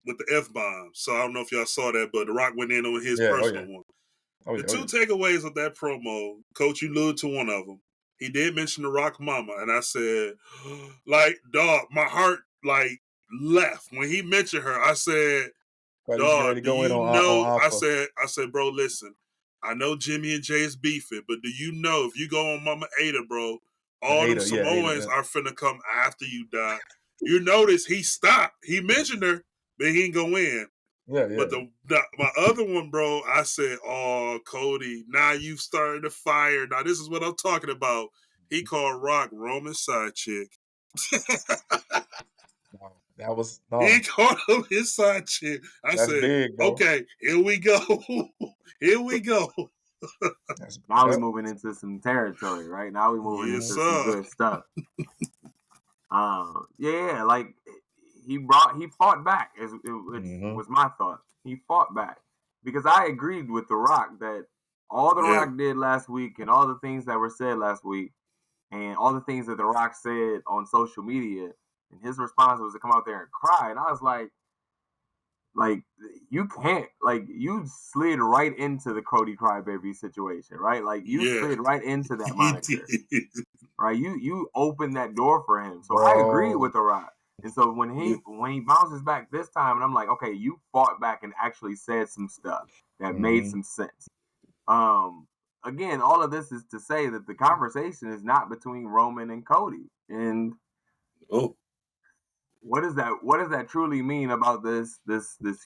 Speaker 3: with the F-bomb. So I don't know if y'all saw that, but The Rock went in on his personal one. The two takeaways of that promo, Coach, you alluded to one of them. He did mention The Rock Mama, and I said, like, dog, my heart, like, left. When he mentioned her, I said, dog, do you know? I said, bro, listen, I know Jimmy and Jay is beefing, but do you know if you go on Mama Ada, bro, all the Samoans are finna come after you, Doc. you notice he stopped. He mentioned her, but he didn't go in.
Speaker 2: Yeah.
Speaker 3: But my other one, bro, I said, "Oh, Cody, now you've started the fire. Now this is what I'm talking about." He called Rock Roman's side chick.
Speaker 2: That was
Speaker 3: He called him his side chick. I
Speaker 2: That's
Speaker 3: said,
Speaker 2: big, bro.
Speaker 3: "Okay, here we go. Here we go."
Speaker 1: Now we're moving into some territory, right? Now we're moving into some good stuff. Yeah, like he fought back. It was my thought. He fought back because I agreed with The Rock that all The Rock did last week and all the things that were said last week and all the things that The Rock said on social media, and his response was to come out there and cry, and I was like, you can't, you slid right into the Cody Crybaby situation, right? Like you slid right into that moniker, right? You opened that door for him, so I agree with The Rock. And so when he bounces back this time, and I'm like, okay, you fought back and actually said some stuff that made some sense. Again, all of this is to say that the conversation is not between Roman and Cody. And what does that truly mean about this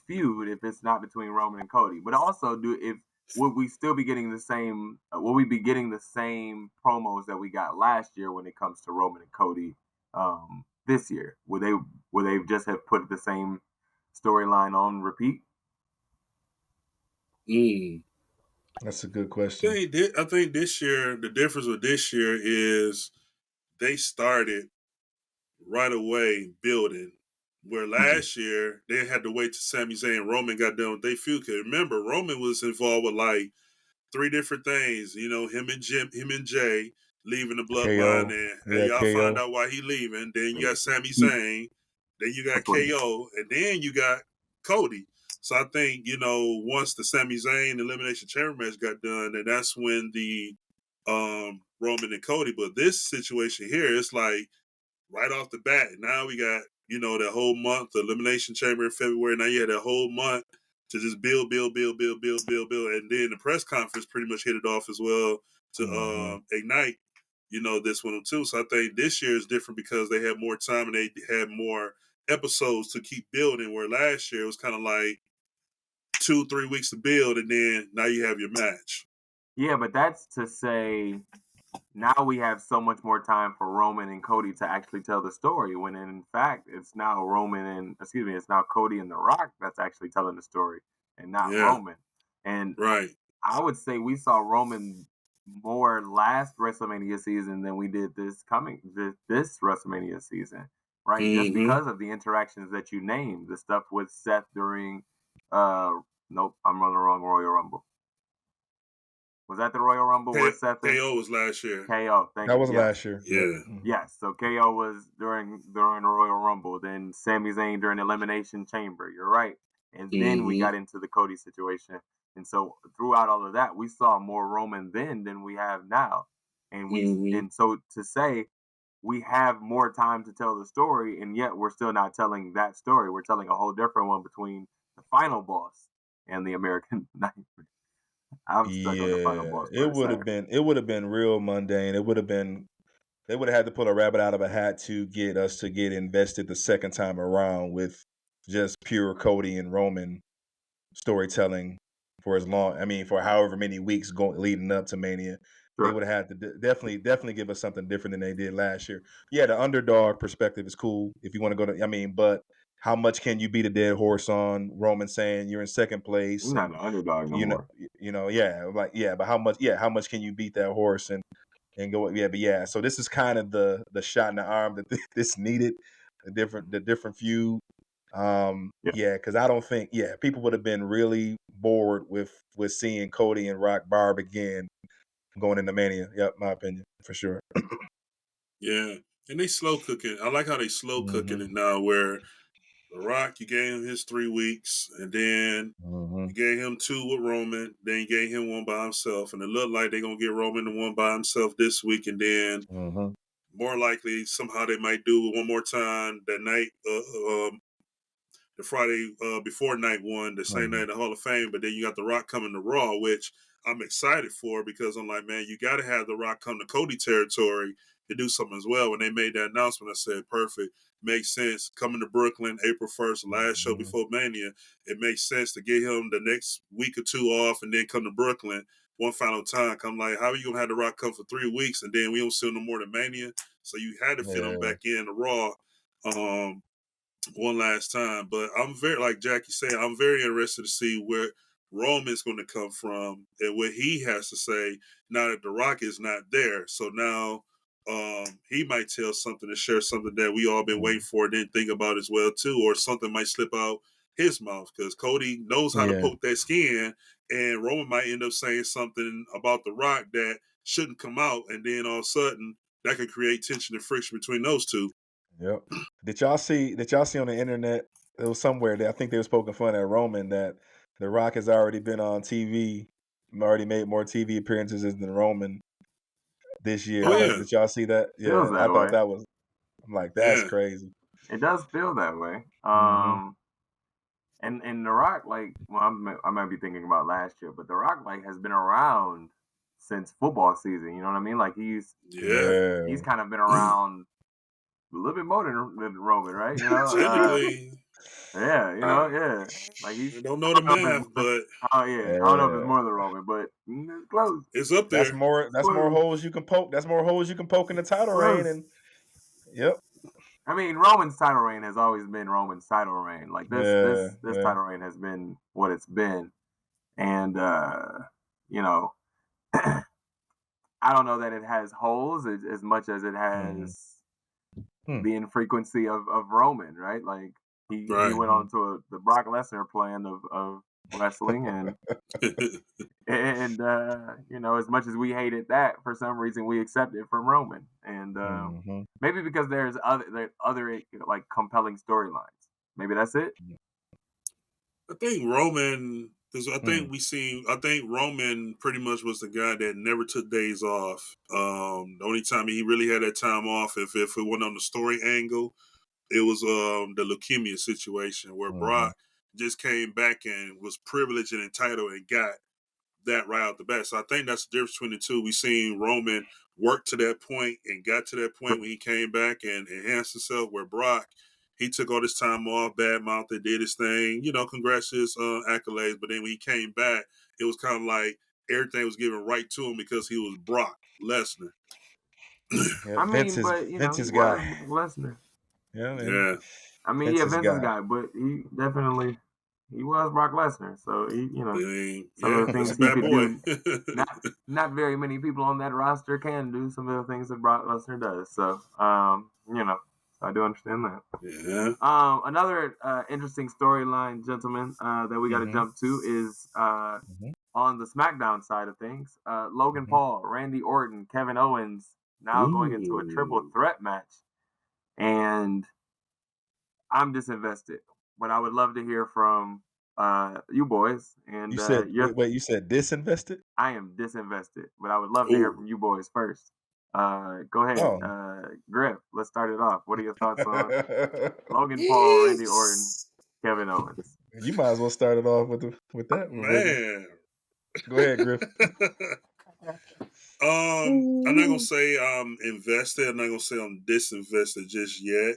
Speaker 1: feud if it's not between Roman and Cody? But also, would we still be getting the same? Will we be getting the same promos that we got last year when it comes to Roman and Cody this year? Would they just have put the same storyline on repeat?
Speaker 2: That's a good question.
Speaker 3: I think this year, the difference with this year is they started right away building. Where last year they had to wait till Sami Zayn and Roman got done with their feud. Cause remember, Roman was involved with like 3 different things. You know, him and Jay leaving the bloodline, and y'all find out why he leaving. Then you got Sami Zayn, then you got KO, and then you got Cody. So I think, you know, once the Sami Zayn Elimination Chamber match got done, and that's when the Roman and Cody. But this situation here, it's like right off the bat. Now we got, you know, that whole month, the Elimination Chamber in February. Now you had that whole month to just build. And then the press conference pretty much hit it off as well to ignite, you know, this one too. So I think this year is different because they had more time and they had more episodes to keep building, where last year it was kind of like 2-3 weeks to build and then now you have your match.
Speaker 1: Yeah, but that's to say now we have so much more time for Roman and Cody to actually tell the story, when in fact it's now Cody and The Rock that's actually telling the story and not Roman. And I would say we saw Roman more last WrestleMania season than we did this WrestleMania season, right? Just because of the interactions that you named, the stuff with Seth during nope, I'm on the wrong Royal Rumble. Was that the Royal Rumble where Seth?
Speaker 3: KO was last year.
Speaker 1: KO, thank you.
Speaker 2: That was last year.
Speaker 3: Yeah.
Speaker 1: Yes, so KO was during the Royal Rumble. Then Sami Zayn during Elimination Chamber. You're right. And then we got into the Cody situation. And so throughout all of that, we saw more Roman then than we have now. And and so to say we have more time to tell the story, and yet we're still not telling that story. We're telling a whole different one between the final boss and the American Nightmare. I'm stuck on the final boss.
Speaker 2: It would have been real mundane. They would have had to pull a rabbit out of a hat to get us to get invested the second time around with just pure Cody and Roman storytelling for however many weeks leading up to Mania. Sure. They would have had to definitely give us something different than they did last year. Yeah, the underdog perspective is cool if you want to go to. But how much can you beat a dead horse on? Roman saying you're in second place.
Speaker 1: You're not an underdog no more.
Speaker 2: But how much can you beat that horse and go? Yeah. So this is kind of the shot in the arm that this needed. The different feud. Because I don't think people would have been really bored with seeing Cody and Rock barb again going into Mania. Yep, my opinion for sure.
Speaker 3: Yeah, and they slow cooking. I like how they slow cooking it now, where The Rock, you gave him his 3 weeks, and then you gave him 2 with Roman, then you gave him 1 by himself, and it looked like they're going to get Roman the 1 by himself this week, and then more likely somehow they might do it one more time that night, the Friday before night 1, the same night of the Hall of Fame, but then you got The Rock coming to Raw, which I'm excited for because I'm like, man, you got to have The Rock come to Cody territory to do something as well. When they made that announcement, I said, perfect. Makes sense. Coming to Brooklyn April 1st, last show before Mania, it makes sense to get him the next week or two off and then come to Brooklyn one final time. I'm like, how are you going to have The Rock come for 3 weeks and then we don't see him no more than Mania? So you had to fit him back in the Raw one last time. But I'm very, like Jackie said, I'm very interested to see where Roman's going to come from and what he has to say now that The Rock is not there. So now he might tell something to share something that we all been waiting for, didn't think about as well too, or something might slip out his mouth because Cody knows how to poke that skin, and Roman might end up saying something about The Rock that shouldn't come out, and then all of a sudden that could create tension and friction between those two.
Speaker 2: Yep. Did y'all see on the internet? It was somewhere that I think they were poking fun at Roman that The Rock has already been on TV, already made more TV appearances than Roman this year.
Speaker 3: Oh, yeah.
Speaker 2: Did y'all see that?
Speaker 1: Feels
Speaker 2: Yeah,
Speaker 1: that
Speaker 2: I thought
Speaker 1: way.
Speaker 2: that was. I'm like, that's crazy.
Speaker 1: It does feel that way. And The Rock, like, well, I might be thinking about last year, but The Rock, like, has been around since football season. You know what I mean? Like, he's kind of been around a little bit more than Roman, right? You know,
Speaker 3: technically.
Speaker 1: Yeah, you know, like
Speaker 3: I don't know the math, but
Speaker 1: I don't know if it's more than Roman, but it's close.
Speaker 3: It's up there.
Speaker 2: That's more holes you can poke. That's more holes you can poke in the title reign. And
Speaker 1: I mean, Roman's title reign has always been Roman's title reign. Like this title reign has been what it's been, and you know, I don't know that it has holes as much as it has the infrequency of Roman, right? Like he went on to the Brock Lesnar plan of wrestling, and you know, as much as we hated that, for some reason we accept it from Roman, and maybe because there's other like compelling storylines. Maybe that's it.
Speaker 3: I think Roman, because I think Roman pretty much was the guy that never took days off. The only time he really had that time off, if it went on the story angle, it was the leukemia situation where Brock just came back and was privileged and entitled and got that right out the bat. So I think that's the difference between the two. We seen Roman work to that point and got to that point when he came back and enhanced himself, where Brock, he took all this time off, bad mouthed, did his thing, you know, congrats to his accolades. But then when he came back, it was kind of like everything was given right to him because he was Brock Lesnar.
Speaker 1: I mean, but you know,
Speaker 2: Vince's guy.
Speaker 1: Lesnar.
Speaker 2: Yeah.
Speaker 1: I mean, Vince's guy, but he definitely he was Brock Lesnar. So he, you know, some of the things he could do. Not very many people on that roster can do some of the things that Brock Lesnar does. So you know, so I do understand that.
Speaker 3: Yeah.
Speaker 1: Another interesting storyline, gentlemen, that we got to jump to is on the SmackDown side of things. Logan Paul, Randy Orton, Kevin Owens now going into a triple threat match. And I'm disinvested, but I would love to hear from you boys. And
Speaker 2: you said, wait, you said disinvested?
Speaker 1: I am disinvested, but I would love to hear from you boys first. Go ahead, Griff. Let's start it off. What are your thoughts on Logan Paul, Randy Orton, Kevin Owens?
Speaker 2: You might as well start it off with that,
Speaker 3: man.
Speaker 2: Go ahead, Griff.
Speaker 3: I'm not gonna say I'm invested. I'm not gonna say I'm disinvested just yet.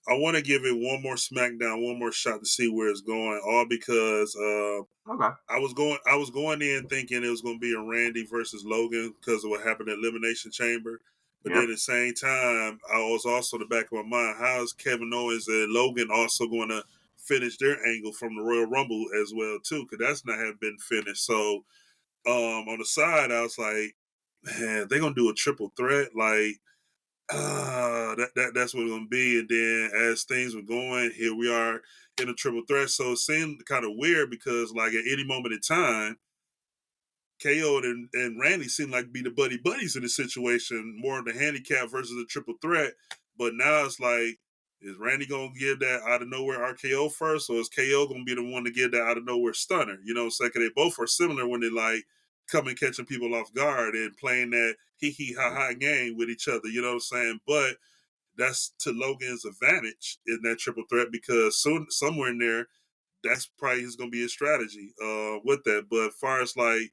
Speaker 3: I want to give it one more SmackDown, one more shot to see where it's going. All because I was going in thinking it was going to be a Randy versus Logan because of what happened at Elimination Chamber. But then at the same time, I was also in the back of my mind, how is Kevin Owens and Logan also going to finish their angle from the Royal Rumble as well too? Because that's not have been finished. So on the side, I was like, man, they're gonna do a triple threat, like that's what it's gonna be. And then as things were going, here we are in a triple threat. So it seemed kind of weird because like at any moment in time, KO and Randy seemed like be the buddies in the situation, more of the handicap versus the triple threat. But now it's like, is Randy gonna give that out of nowhere RKO first, or is KO gonna be the one to give that out of nowhere stunner? You know what I'm saying? 'Cause they both are similar when they like coming catching people off guard and playing that hee ha ha game with each other. You know what I'm saying? But that's to Logan's advantage in that triple threat because somewhere in there, that's probably going to be his strategy with that. But as far as like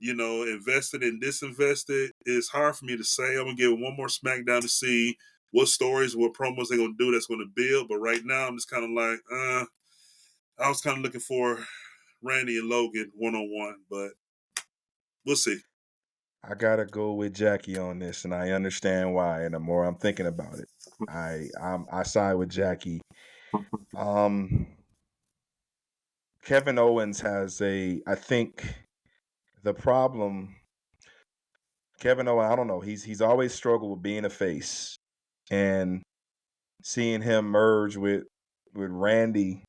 Speaker 3: invested and disinvested. It's hard for me to say. I'm gonna give one more SmackDown to see what stories, what promos they're gonna do that's gonna build. But right now, I'm just kind of like, I was kind of looking for Randy and Logan 1-on-1, but we'll see.
Speaker 2: I gotta go with Jackie on this, and I understand why. And the more I'm thinking about it, I side with Jackie. Kevin Owens has I think the problem. Kevin Owens, I don't know. He's always struggled with being a face, and seeing him merge with Randy.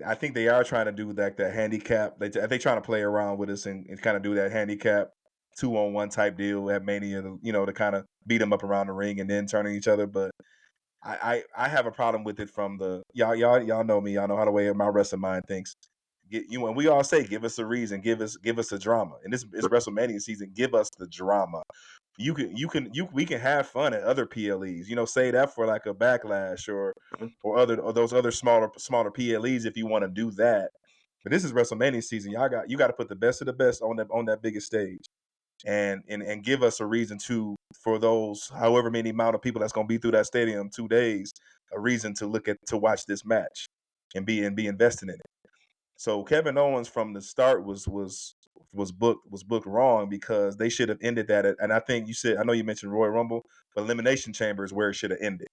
Speaker 2: I think they are trying to do that handicap. They trying to play around with us and kind of do that handicap 2-on-1 type deal at Mania, to kind of beat them up around the ring and then turning each other. But I have a problem with it from the y'all know me. Y'all know how the way my wrestling mind thinks. And we all say, give us a reason, give us a drama. And it's WrestleMania season. Give us the drama. We can have fun at other PLEs. Say that for like a Backlash or those other smaller PLEs if you want to do that. But this is WrestleMania season. You got to put the best of the best on that biggest stage, and give us a reason for those however many amount of people that's going to be through that stadium 2 days, a reason to watch this match and be invested in it. So Kevin Owens from the start was booked wrong, because they should have ended that and I think I know you mentioned Royal Rumble, but Elimination Chamber is where it should have ended.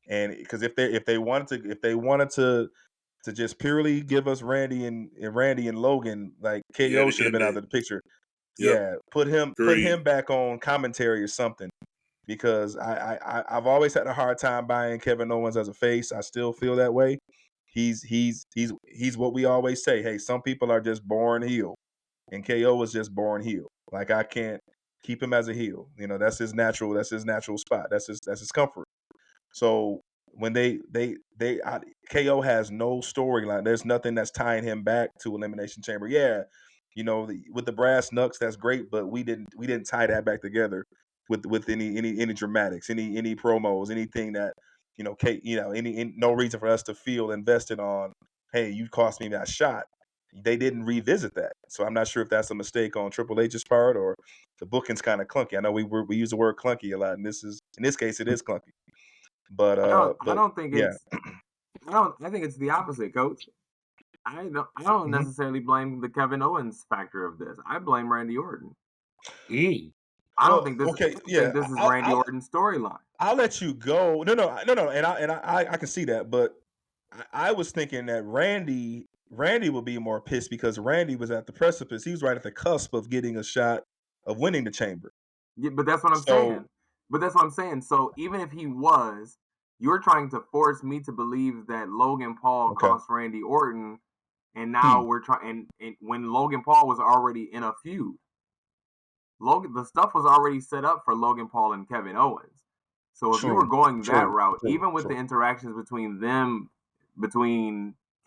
Speaker 2: And because if they wanted to just purely give us Randy and Logan, like KO should have been out of the picture.
Speaker 3: Yep.
Speaker 2: Yeah, put him back on commentary or something, because I've always had a hard time buying Kevin Owens as a face. I still feel that way. He's what we always say. Hey, some people are just born heel, and KO was just born heel. Like, I can't keep him as a heel. That's his natural spot. That's his comfort. So when KO has no storyline. There's nothing that's tying him back to Elimination Chamber. Yeah, with the brass knucks, that's great, but we didn't tie that back together with any dramatics, any promos, anything that no reason for us to feel invested on. Hey, you cost me that shot. They didn't revisit that, so I'm not sure if that's a mistake on Triple H's part or the booking's kind of clunky. I know we use the word clunky a lot, and in this case it is clunky. But
Speaker 1: I don't think
Speaker 2: yeah.
Speaker 1: I think it's the opposite, Coach. I don't necessarily blame the Kevin Owens factor of this. I blame Randy Orton. I don't think this.
Speaker 2: Okay,
Speaker 1: think this is Randy Orton's storyline.
Speaker 2: I'll let you go. No, and I can see that, but I was thinking that Randy would be more pissed because Randy was at the precipice. He was right at the cusp of getting a shot of winning the chamber.
Speaker 1: Yeah, but that's what I'm saying. But that's what I'm saying. So even if he was, you're trying to force me to believe that Logan Paul cost Randy Orton, and now we're trying. And when Logan Paul was already in a feud, the stuff was already set up for Logan Paul and Kevin Owens. So if you were going that route, even with the interactions between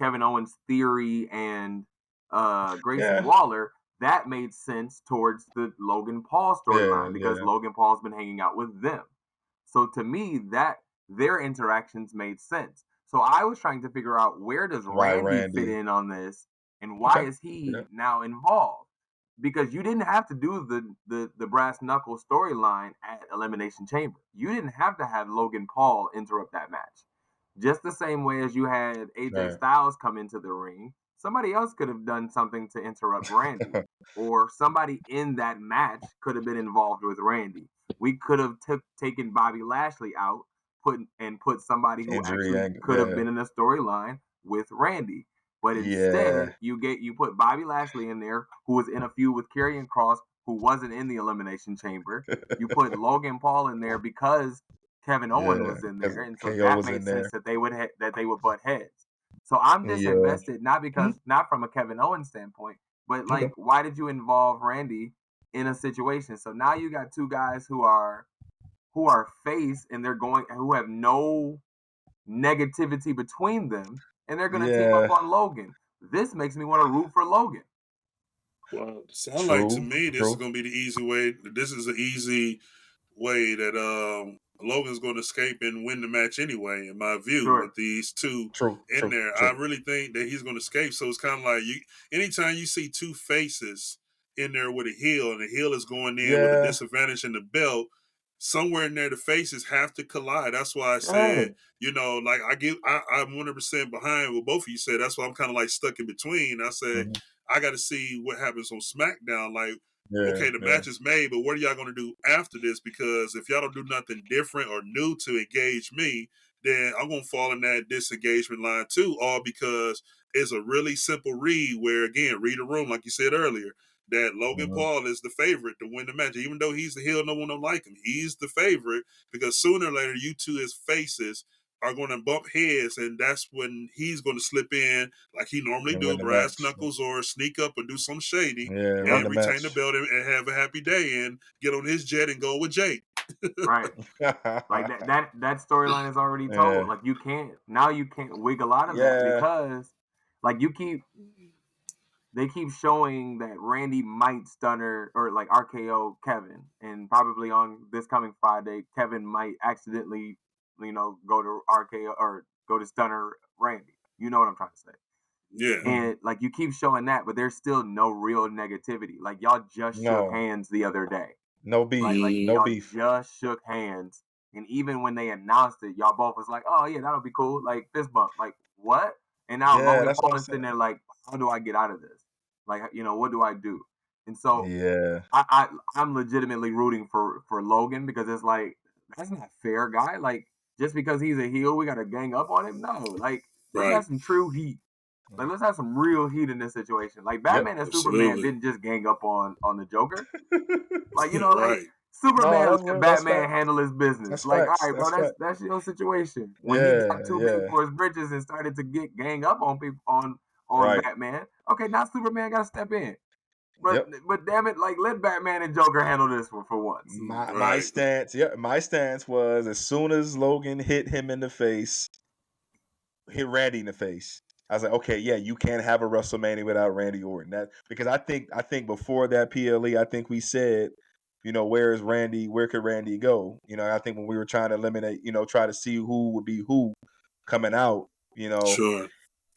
Speaker 1: Kevin Owens' Theory and Grayson Waller, that made sense towards the Logan Paul storyline because Logan Paul's been hanging out with them. So to me, that their interactions made sense. So I was trying to figure out, where does Randy fit in on this, and why is he now involved? Because you didn't have to do the brass knuckle storyline at Elimination Chamber. You didn't have to have Logan Paul interrupt that match. Just the same way as you had AJ Styles come into the ring, somebody else could have done something to interrupt Randy. Or somebody in that match could have been involved with Randy. We could have taken Bobby Lashley out, put somebody who actually could have been in the storyline with Randy. But instead, you put Bobby Lashley in there, who was in a feud with Karrion Kross, who wasn't in the Elimination Chamber. You put Logan Paul in there because Kevin Owens was in there, and so that made sense that they would butt heads. So I'm disinvested, not from a Kevin Owens standpoint, but like, why did you involve Randy in a situation? So now you got two guys who are face, and who have no negativity between them, and they're going to team up on Logan. This makes me want to root for Logan.
Speaker 3: Well, it sounds like to me this is going to be the easy way. This is the easy way that Logan's going to escape and win the match anyway, in my view, with these two in there. I really think that he's going to escape. So it's kind of like anytime you see two faces in there with a heel, and the heel is going in with a disadvantage in the belt, somewhere in there the faces have to collide. That's why I said, like I'm 100% behind what both of you said. That's why I'm kind of like stuck in between. I said I got to see what happens on SmackDown. Like, okay, the match is made, but what are y'all going to do after this? Because if y'all don't do nothing different or new to engage me, then I'm going to fall in that disengagement line too, all because it's a really simple read where, again, read the room, like you said earlier, that Logan Paul is the favorite to win the match. Even though he's the heel, no one don't like him. He's the favorite because sooner or later, you two as faces are going to bump heads, and that's when he's going to slip in like he normally do, brass knuckles or sneak up or do some shady and retain the belt and have a happy day and get on his jet and go with Jake.
Speaker 1: Right. Like that storyline is already told. Like you can't wiggle out of that because like they keep showing that Randy might stunner or like RKO Kevin, and probably on this coming Friday, Kevin might accidentally, go to RKO or go to stunner Randy. You know what I'm trying to say?
Speaker 3: Yeah.
Speaker 1: And like you keep showing that, but there's still no real negativity. Like y'all just shook hands the other day.
Speaker 2: No beef.
Speaker 1: Like
Speaker 2: no beef.
Speaker 1: Just shook hands, and even when they announced it, y'all both was like, "Oh yeah, that'll be cool." Like fist bump. Like what? And now Logan Paul is sitting there like, "How do I get out of this? Like, what do I do?" And so I'm legitimately rooting for Logan because it's like that's not fair, guy. Like just because he's a heel, we got to gang up on him. No, like let's have some true heat. Like let's have some real heat in this situation. Like Batman and Superman didn't just gang up on the Joker. Like like Superman let Batman handle his business.
Speaker 2: That's
Speaker 1: like
Speaker 2: facts.
Speaker 1: all right, bro, that's your situation. When he got too big for his britches and started to get gang up on people on Batman, okay, now Superman got to step in. But damn it, like let Batman and Joker handle this one for once.
Speaker 2: My stance was as soon as Logan hit him in the face, hit Randy in the face, I was like, okay, yeah, you can't have a WrestleMania without Randy Orton. That because I think before that PLE, I think we said, where is Randy? Where could Randy go? I think when we were trying to eliminate, try to see who would be who coming out,
Speaker 3: Sure.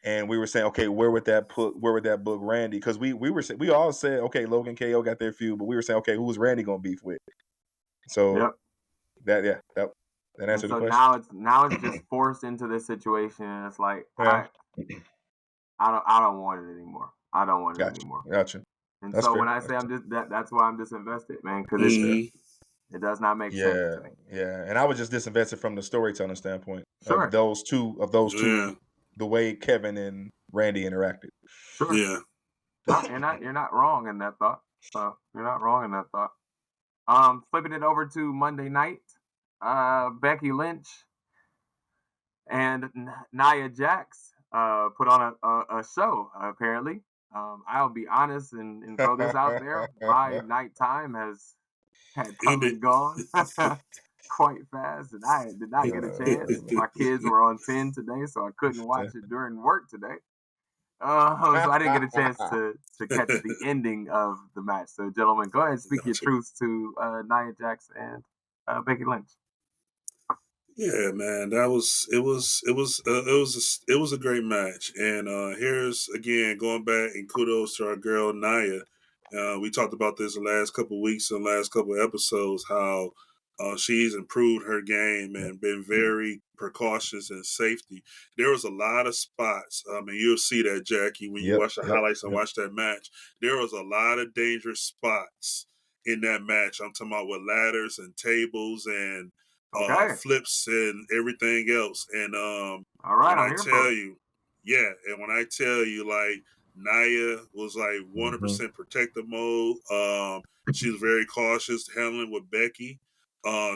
Speaker 2: And we were saying, okay, where would that book Randy? Because we all said, okay, Logan KO got their feud, but we were saying, okay, who's Randy gonna beef with? So that answered the question.
Speaker 1: So now it's just forced into this situation, and it's like I don't want it anymore. I don't want it anymore.
Speaker 2: Gotcha.
Speaker 1: And that's so fair. When I say I'm just that's why I'm disinvested, man, because it does not make sense to me.
Speaker 2: Yeah, and I was just disinvested from the storytelling standpoint of those two, the way Kevin and Randy interacted.
Speaker 1: Sure.
Speaker 3: Yeah.
Speaker 1: You're not wrong in that thought. You're not wrong in that thought. Flipping it over to Monday night, Becky Lynch and Nia Jax put on a show, apparently. I'll be honest and throw this out there. My nighttime had come and gone quite fast, and I did not get a chance. My kids were on 10 today, so I couldn't watch it during work today. So I didn't get a chance to catch the ending of the match. So, gentlemen, go ahead and speak your truths to Nia Jax and Becky Lynch.
Speaker 3: Yeah, man, it was a great match, and here's again going back and kudos to our girl Nia. We talked about this the last couple of weeks and last couple of episodes how she's improved her game and been very precautious in safety. There was a lot of spots. I mean, you'll see that, Jackie, when you watch the highlights and watch that match. There was a lot of dangerous spots in that match. I'm talking about with ladders and tables and flips and everything else. And
Speaker 1: all right,
Speaker 3: when I tell you, and when I tell you, like, Nia was like 100% protective mode. She was very cautious handling with Becky.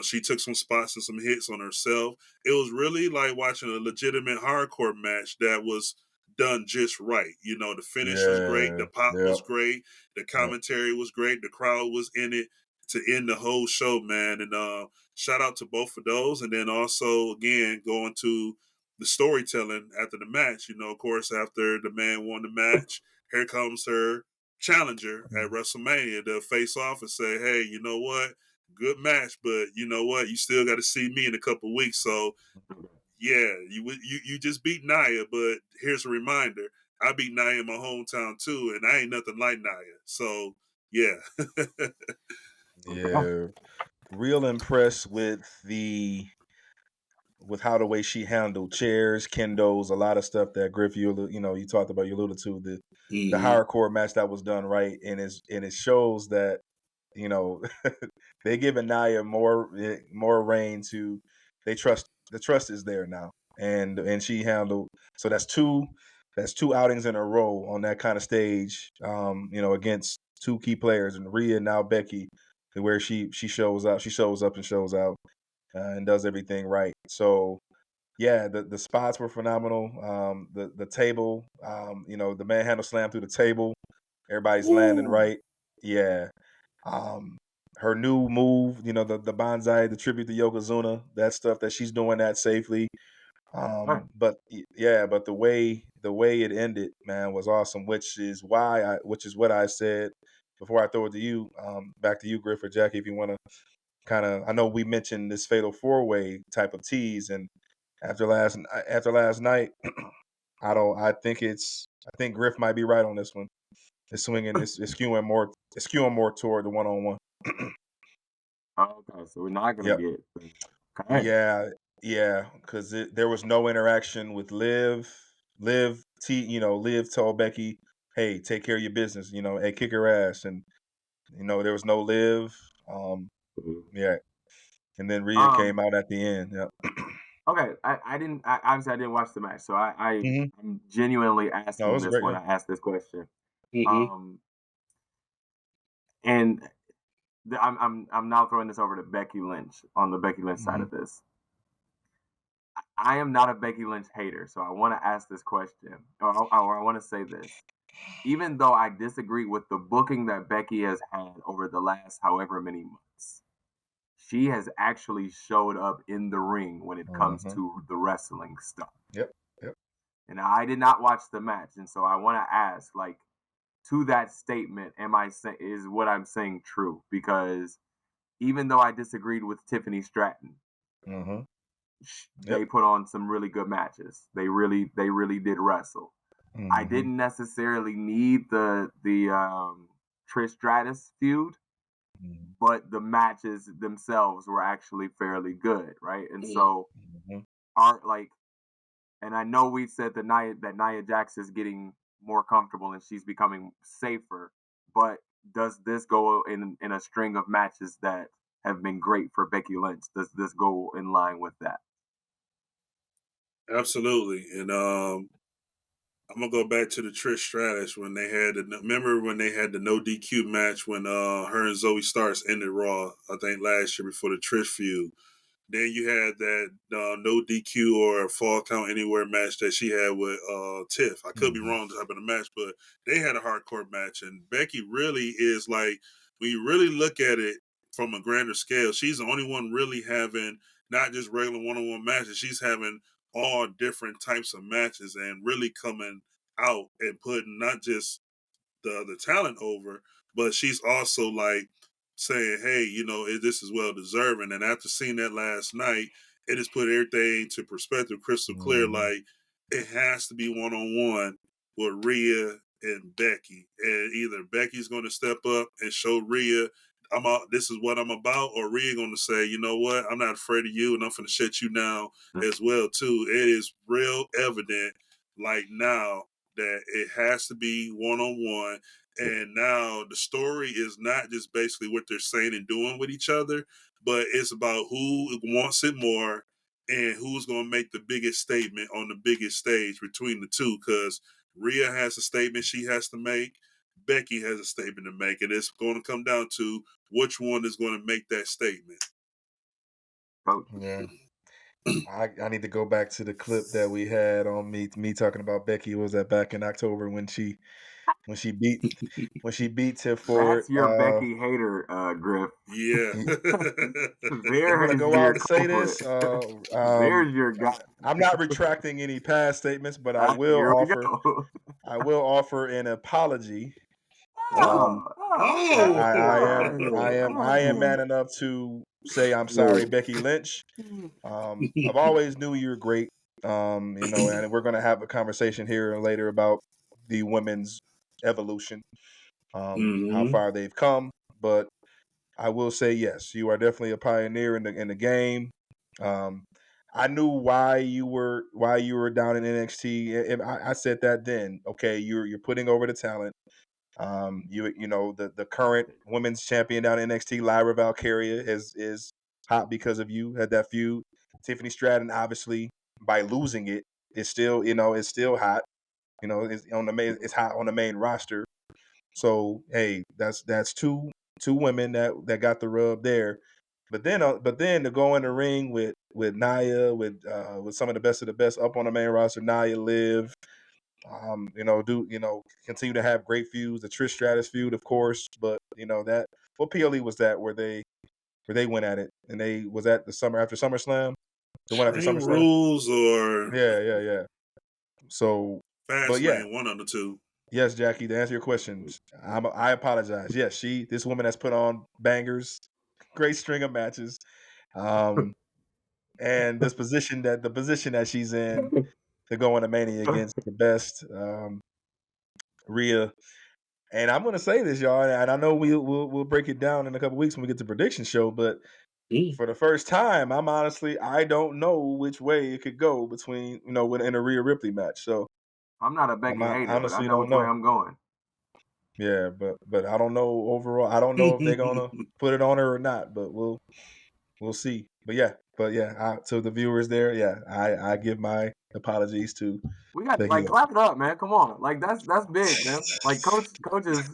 Speaker 3: She took some spots and some hits on herself. It was really like watching a legitimate hardcore match that was done just right. The finish was great. The pop was great. The commentary was great. The crowd was in it to end the whole show, man. And shout out to both of those. And then also, again, going to the storytelling after the match. Of course, after the man won the match, here comes her challenger at WrestleMania to face off and say, hey, you know what? Good match, but you know what? You still got to see me in a couple of weeks. So, yeah, you just beat Nia, but here's a reminder. I beat Nia in my hometown, too, and I ain't nothing like Nia. So, yeah.
Speaker 2: Yeah, real impressed with how the way she handled chairs, kendos, a lot of stuff that Griff, you talked about, you alluded to the
Speaker 3: Mm-hmm.
Speaker 2: hardcore match that was done right, and it shows that they giving Nia more reign to. They trust the trust is there now, and she handled, so that's two outings in a row on that kind of stage, against two key players, and Rhea and now Becky, where she shows up and shows out, and does everything right. So yeah, the spots were phenomenal. The table, the manhandle slam through the table. Everybody's landing right. Yeah. Her new move, the bonsai, the tribute to Yokozuna, that stuff that she's doing that safely. But but the way it ended, man, was awesome. Which is what I said before I throw it to you. Back to you, Griff or Jackie, if you want to kind of. I know we mentioned this fatal 4-way type of tease, and after last night, I think Griff might be right on this one. It's swinging. It's skewing more. It's skewing more toward the 1-on-1.
Speaker 1: Okay, so we're not gonna
Speaker 2: Yep.
Speaker 1: get. Okay.
Speaker 2: Yeah. Because there was no interaction with Liv. Liv told Becky, "Hey, take care of your business. Hey, kick her ass." And there was no Liv. Yeah. And then Rhea came out at the end. Yep.
Speaker 1: Okay, I didn't. Obviously, I didn't watch the match, so
Speaker 2: Mhm.
Speaker 1: I'm genuinely
Speaker 2: No, it
Speaker 1: asking
Speaker 2: was
Speaker 1: this
Speaker 2: great.
Speaker 1: when
Speaker 2: Yeah.
Speaker 1: I ask this question.
Speaker 3: Mm-hmm.
Speaker 1: And I'm now throwing this over to Becky Lynch on the Becky Lynch side
Speaker 2: Mhm.
Speaker 1: of this. I am not a Becky Lynch hater, so I want to ask this question, or I want to say this. Even though I disagree with the booking that Becky has had over the last however many months, she has actually showed up in the ring when it comes
Speaker 2: Mhm.
Speaker 1: to the wrestling stuff.
Speaker 2: Yep. Yep.
Speaker 1: And I did not watch the match, and so I want to ask, like, to that statement, is what I'm saying true? Because even though I disagreed with Tiffany Stratton,
Speaker 2: Mhm.
Speaker 1: they
Speaker 2: Yep.
Speaker 1: put on some really good matches. They really did wrestle. I
Speaker 2: Mhm.
Speaker 1: didn't necessarily need the Trish Stratus feud,
Speaker 2: Mhm.
Speaker 1: but the matches themselves were actually fairly good, right? And so
Speaker 2: Mhm.
Speaker 1: are like, and I know we've said that Nia Jax is getting more comfortable and she's becoming safer, but does this go in a string of matches that have been great for Becky Lynch? Does this go in line with that?
Speaker 3: Absolutely. And I'm gonna go back to the Trish Stratus when they had remember when they had the no DQ match when her and Zoe Starks ended Raw, I think last year before the Trish feud. Then you had that no DQ or fall count anywhere match that she had with Tiff. I could be
Speaker 2: Mhm.
Speaker 3: wrong the type of the match, but they had a hardcore match. And Becky really is like, when you really look at it from a grander scale, she's the only one really having not just regular one-on-one matches. She's having all different types of matches and really coming out and putting not just the talent over, but she's also like saying, "Hey, this is well deserving." And after seeing that last night, it has put everything to perspective, crystal clear.
Speaker 2: Mhm.
Speaker 3: Like it has to be 1-on-1 with Rhea and Becky, and either Becky's going to step up and show Rhea, "I'm out. This is what I'm about," or Rhea going to say, "You know what? I'm not afraid of you, and I'm going to shut you down as well too." It is real evident, like now, that it has to be 1-on-1. And now the story is not just basically what they're saying and doing with each other, but it's about who wants it more and who's going to make the biggest statement on the biggest stage between the two. Because Rhea has a statement she has to make, Becky has a statement to make, and it's going to come down to which one is going to make that statement.
Speaker 1: Coach.
Speaker 2: Yeah. I need to go back to the clip that we had on me talking about Becky. Was that back in October when she beat Tiff Ford?
Speaker 1: That's your Becky hater, Griff.
Speaker 3: Yeah.
Speaker 2: I'm
Speaker 1: There
Speaker 2: gonna
Speaker 1: is
Speaker 2: go out
Speaker 1: your
Speaker 2: and say
Speaker 1: culprit.
Speaker 2: this.
Speaker 1: There's your guy.
Speaker 2: I'm not retracting any past statements, but
Speaker 1: Here we go.
Speaker 2: I will offer an apology.
Speaker 3: Oh.
Speaker 2: I am man enough to say I'm sorry, Becky Lynch. I've always knew you're great. And we're gonna have a conversation here later about the women's evolution. how far they've come. But I will say, yes, you are definitely a pioneer in the game. I knew why you were down in NXT, and I said that then. Okay, you're putting over the talent. The current women's champion down in NXT, Lyra Valkyria, is hot because of you. Had that feud. Tiffany Stratton, obviously, by losing it, is still it's still hot. It's hot on the main roster. So hey, that's two women that got the rub there. But then to go in the ring with Nia, with some of the best up on the main roster, Nia, Liv, continue to have great feuds. The Trish Stratus feud, of course, but that what PLE was that where they went at it, and they was at the summer after SummerSlam, the one after SummerSlam.
Speaker 3: Rules or
Speaker 2: yeah. So, but yeah,
Speaker 3: Fastlane, one of the two.
Speaker 2: Yes, Jackie. To answer your questions, I apologize. Yes, this woman has put on bangers, great string of matches, and the position that she's in to go into Mania against the best, Rhea. And I'm going to say this, y'all, and I know we'll break it down in a couple weeks when we get to prediction show. But for the first time, I don't know which way it could go between in a Rhea Ripley match. So
Speaker 1: I'm not a Becky hater, but I
Speaker 2: honestly
Speaker 1: know
Speaker 2: don't
Speaker 1: which
Speaker 2: know.
Speaker 1: way I'm going.
Speaker 2: Yeah, but I don't know overall. I don't know if they're gonna put it on her or not. But we'll see. But yeah. To the viewers there, yeah, I give my apologies to.
Speaker 1: We got
Speaker 2: Becky
Speaker 1: clap it up, man. Come on, that's big, man. Like coach is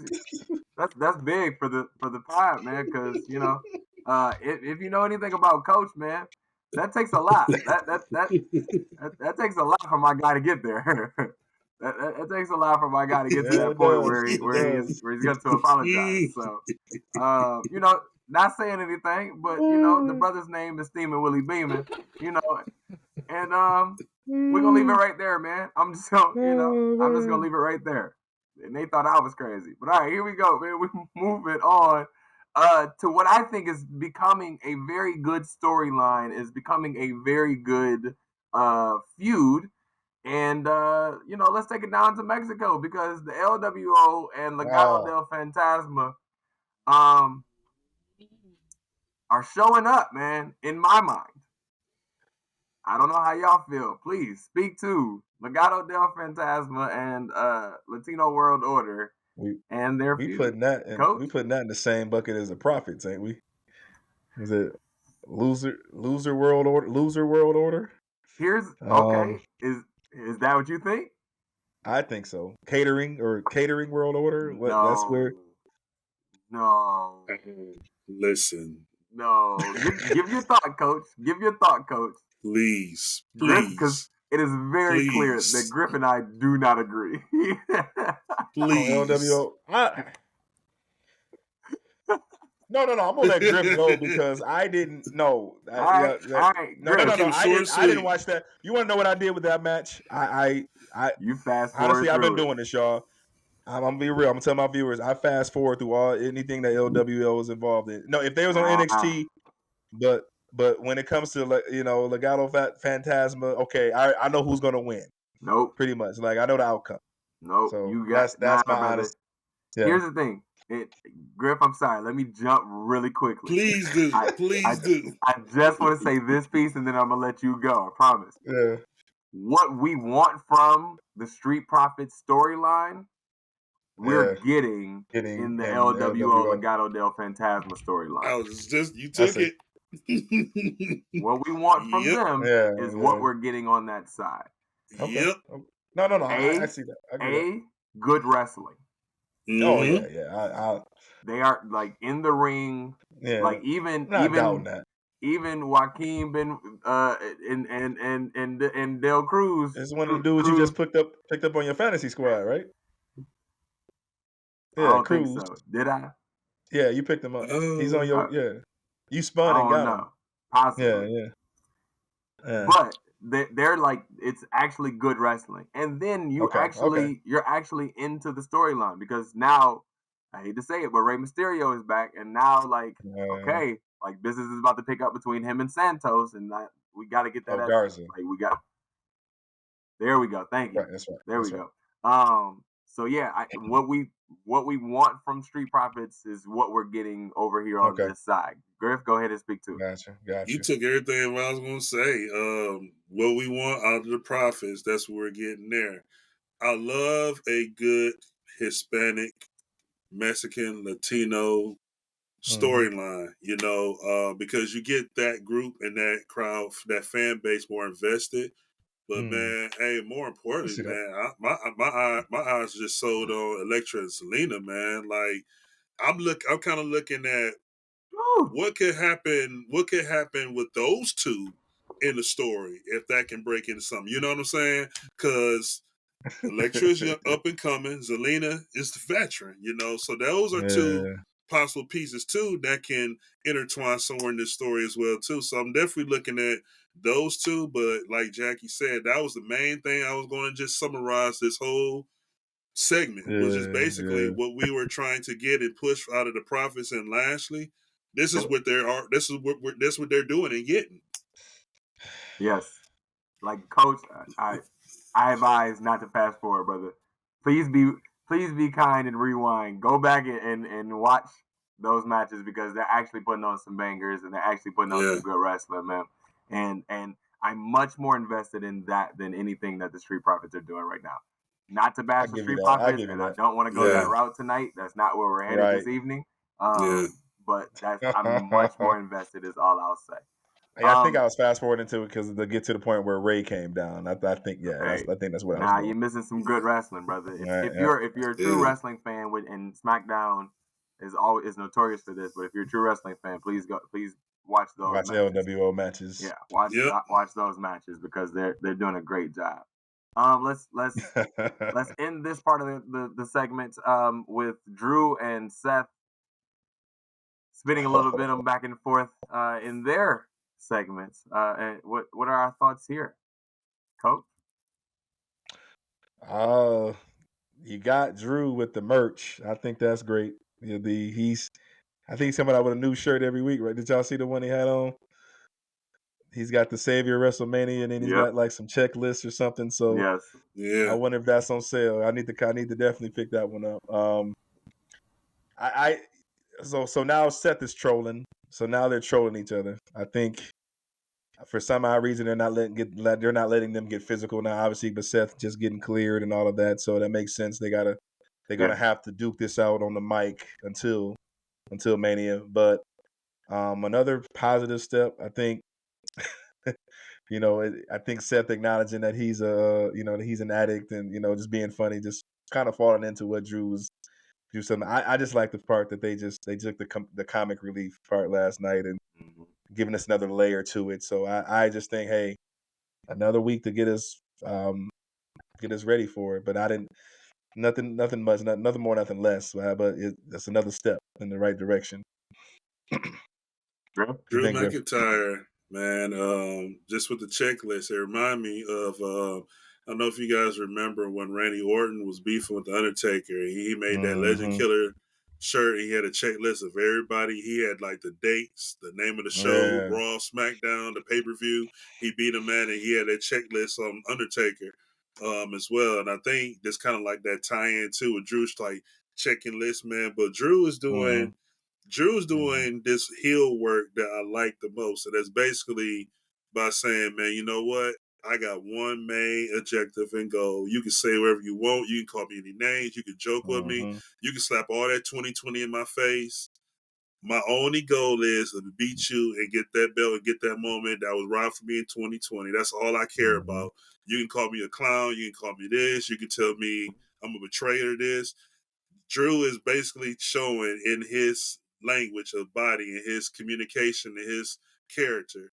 Speaker 1: that's big for the pod, man. Because if you know anything about Coach, man, that takes a lot. That takes a lot for my guy to get there. that takes a lot for my guy to get to that point where he's got to apologize. So, not saying anything, but the brother's name is Steamin' Willie Beeman, and we're gonna leave it right there, man. I'm just gonna leave it right there. And they thought I was crazy, but all right, here we go, man. We move it on to what I think is becoming a very good storyline, is becoming a very good feud. And let's take it down to Mexico, because the LWO and Legado del Fantasma are showing up, man, in my mind. I don't know how y'all feel. Please speak to Legado del Fantasma and Latino World Order and their feud.
Speaker 2: Putting that in the same bucket as the Profits, ain't we? Is it loser world order?
Speaker 1: Here's okay. Is that what you think?
Speaker 2: I think so. Catering world order. That's where.
Speaker 1: No.
Speaker 3: Listen.
Speaker 1: No. Give your thought, Coach. Give your thought, Coach.
Speaker 3: Please.
Speaker 1: Because it is very clear that Griff and I do not agree.
Speaker 3: Please.
Speaker 2: LWO. No. I'm gonna let Griff go because I didn't know.
Speaker 1: All right.
Speaker 2: No. I didn't watch that. You want to know what I did with that match?
Speaker 1: You fast forward.
Speaker 2: Honestly, I've been doing this, y'all. I'm gonna be real. I'm gonna tell my viewers. I fast forward through anything that LWO is involved in. No, if they was on NXT, but when it comes to Legado Fantasma, okay, I know who's gonna win.
Speaker 1: Nope.
Speaker 2: Pretty much, like I know the outcome.
Speaker 1: Nope.
Speaker 2: So
Speaker 1: you got
Speaker 2: that's my honest.
Speaker 1: Yeah. Here's the thing, Griff. I'm sorry. Let me jump really quickly.
Speaker 3: Please do. Please do.
Speaker 1: I just want to say this piece, and then I'm gonna let you go. I promise.
Speaker 2: Yeah.
Speaker 1: What we want from the Street Profits storyline, we're getting in the LWO Legado del Fantasma storyline.
Speaker 3: I was just you took it.
Speaker 1: What we want from them is what we're getting on that side.
Speaker 2: Okay. Yep. No. I see that.
Speaker 1: Good wrestling.
Speaker 3: Mm-hmm.
Speaker 2: Oh yeah.
Speaker 1: They are like in the ring.
Speaker 2: Yeah.
Speaker 1: Like even Joaquin and Del Cruz.
Speaker 2: It's one of the dudes you just picked up on your fantasy squad, right?
Speaker 1: Yeah, I don't think so. Did I?
Speaker 2: Yeah, you picked him up. He's on your You spun and got him.
Speaker 1: Possibly. Yeah. But they're like, it's actually good wrestling, and then you're actually into the storyline, because now, I hate to say it, but Rey Mysterio is back, and now okay, like business is about to pick up between him and Santos, and we got to get that.
Speaker 2: Garza.
Speaker 1: There we go. Thank you.
Speaker 2: Right, that's right.
Speaker 1: There we go. So yeah, what we want from Street Profits is what we're getting over here on this side. Griff, go ahead and speak to it.
Speaker 2: Gotcha.
Speaker 3: You took everything I was gonna say. What we want out of the Profits, that's what we're getting there. I love a good Hispanic, Mexican, Latino storyline, because you get that group and that crowd, that fan base more invested. But man, hey, more importantly, man, my eyes just sold on Elektra and Selena, man. Like I'm kind of looking at what could happen with those two in the story if that can break into something. You know what I'm saying? Because Elektra is up and coming. Zelina is the veteran, So those are two possible pieces too that can intertwine somewhere in this story as well too. So I'm definitely looking at those two. But like Jackie said, that was the main thing I was going to just summarize this whole segment, which is basically what we were trying to get and push out of the Profits and Lashley. This is what this is what they're doing and getting.
Speaker 1: Yes, like Coach, I advise not to fast forward, brother. Please be kind and rewind. Go back and watch those matches because they're actually putting on some bangers and they're actually putting on some good wrestling, man. And I'm much more invested in that than anything that the Street Profits are doing right now. Not to bash the Street Profits, and I don't want to go that route tonight. That's not where we're headed this evening. But I'm much more invested. Is all I'll say.
Speaker 2: I think I was fast forwarding to it because to get to the point where Ray came down. I think I think that's what I was doing.
Speaker 1: You're missing some good wrestling, brother. If you're a true wrestling fan, and SmackDown is notorious for this, but if you're a true wrestling fan, please watch those.
Speaker 2: Watch LWO matches.
Speaker 1: Yeah, watch those matches because they're doing a great job. Let's end this part of the segment with Drew and Seth spinning a little bit back and forth in their segments. And what are our thoughts here, Coach?
Speaker 2: You got Drew with the merch. I think that's great. I think he's coming out with a new shirt every week, right? Did y'all see the one he had on? He's got the Savior WrestleMania, and then he's got like some checklists or something. So I wonder if that's on sale. I need to definitely pick that one up. So now Seth is trolling. So now they're trolling each other. I think for some odd reason they're not letting them get physical now. Obviously, but Seth just getting cleared and all of that, so that makes sense. They're gonna have to duke this out on the mic until Mania. But another positive step, I think. I think Seth acknowledging that he's he's an addict and just being funny, just kind of falling into what Drew something. I just like the part that they took the comic relief part last night and giving us another layer to it. So I just think, hey, another week to get us ready for it. But I didn't nothing much, nothing more, nothing less. But it's another step in the right direction.
Speaker 3: Drew McIntyre, man, just with the checklist, it reminded me of I don't know if you guys remember when Randy Orton was beefing with The Undertaker. He made that Legend Killer shirt. He had a checklist of everybody. He had like the dates, the name of the show, Raw, SmackDown, the pay-per-view. He beat him, man, and he had that checklist on Undertaker as well. And I think that's kind of like that tie-in too with Drew's like checking list, man. But Drew is doing this heel work that I like the most. And that's basically by saying, man, you know what? I got one main objective and goal. You can say whatever you want. You can call me any names. You can joke with me. You can slap all that 2020 in my face. My only goal is to beat you and get that belt and get that moment that was right for me in 2020. That's all I care about. You can call me a clown. You can call me this. You can tell me I'm a betrayer of this. Drew is basically showing in his language of body and his communication and his character.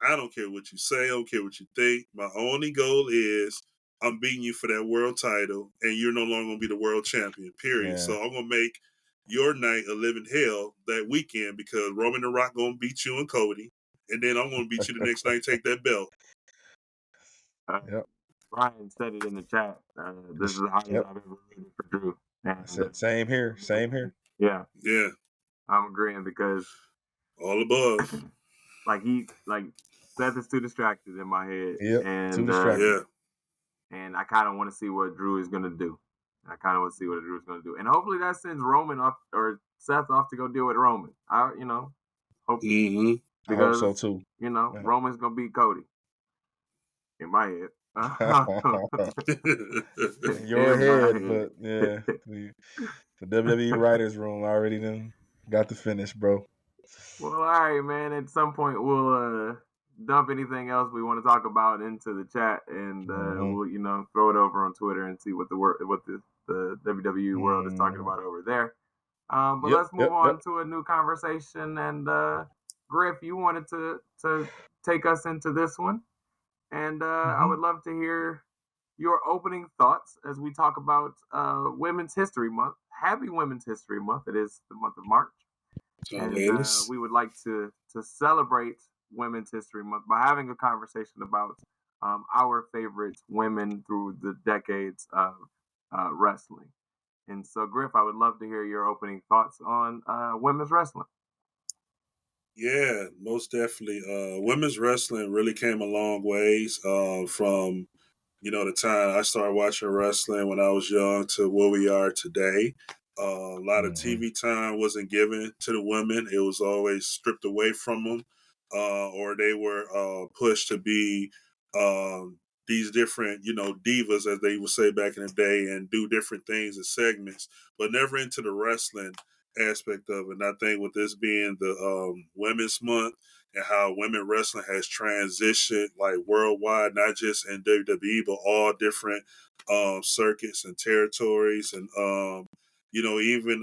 Speaker 3: I don't care what you say. I don't care what you think. My only goal is I'm beating you for that world title and you're no longer going to be the world champion, period. Yeah. So I'm going to make your night a living hell that weekend because Roman the Rock going to beat you and Cody. And then I'm going to beat you the next night and take that belt.
Speaker 1: Brian said it in the chat. This is the hardest I've ever rooted for Drew.
Speaker 2: Same here.
Speaker 1: Yeah.
Speaker 3: Yeah.
Speaker 1: I'm agreeing because
Speaker 3: all above.
Speaker 1: Seth is too distracted in my head.
Speaker 2: Yep.
Speaker 1: And
Speaker 2: too distracted.
Speaker 1: And I kind of want to see what Drew is gonna do. I kind of want to see what Drew's going to do, and hopefully that sends Roman off or Seth off to go deal with Roman. Hope
Speaker 3: Mm-hmm.
Speaker 2: I hope so
Speaker 1: because
Speaker 2: too.
Speaker 1: Roman's going to beat Cody. In my head.
Speaker 2: In your head, but yeah, the WWE writers room already done got the finish, bro.
Speaker 1: Well, all right, man. At some point, we'll dump anything else we want to talk about into the chat, and we'll throw it over on Twitter and see what the WWE world is talking about over there. But let's move on to a new conversation. And Griff, you wanted to take us into this one, and I would love to hear your opening thoughts as we talk about Women's History Month. Happy Women's History Month! It is the month of March. And we would like to celebrate Women's History Month by having a conversation about our favorite women through the decades of wrestling. And so, Griff, I would love to hear your opening thoughts on women's wrestling.
Speaker 3: Yeah, most definitely. Women's wrestling really came a long ways from the time I started watching wrestling when I was young to where we are today. A lot of TV time wasn't given to the women. It was always stripped away from them, or they were pushed to be these different, divas, as they would say back in the day, and do different things and segments, but never into the wrestling aspect of it. And I think with this being the Women's Month, and how women wrestling has transitioned like worldwide, not just in WWE, but all different circuits and territories, and even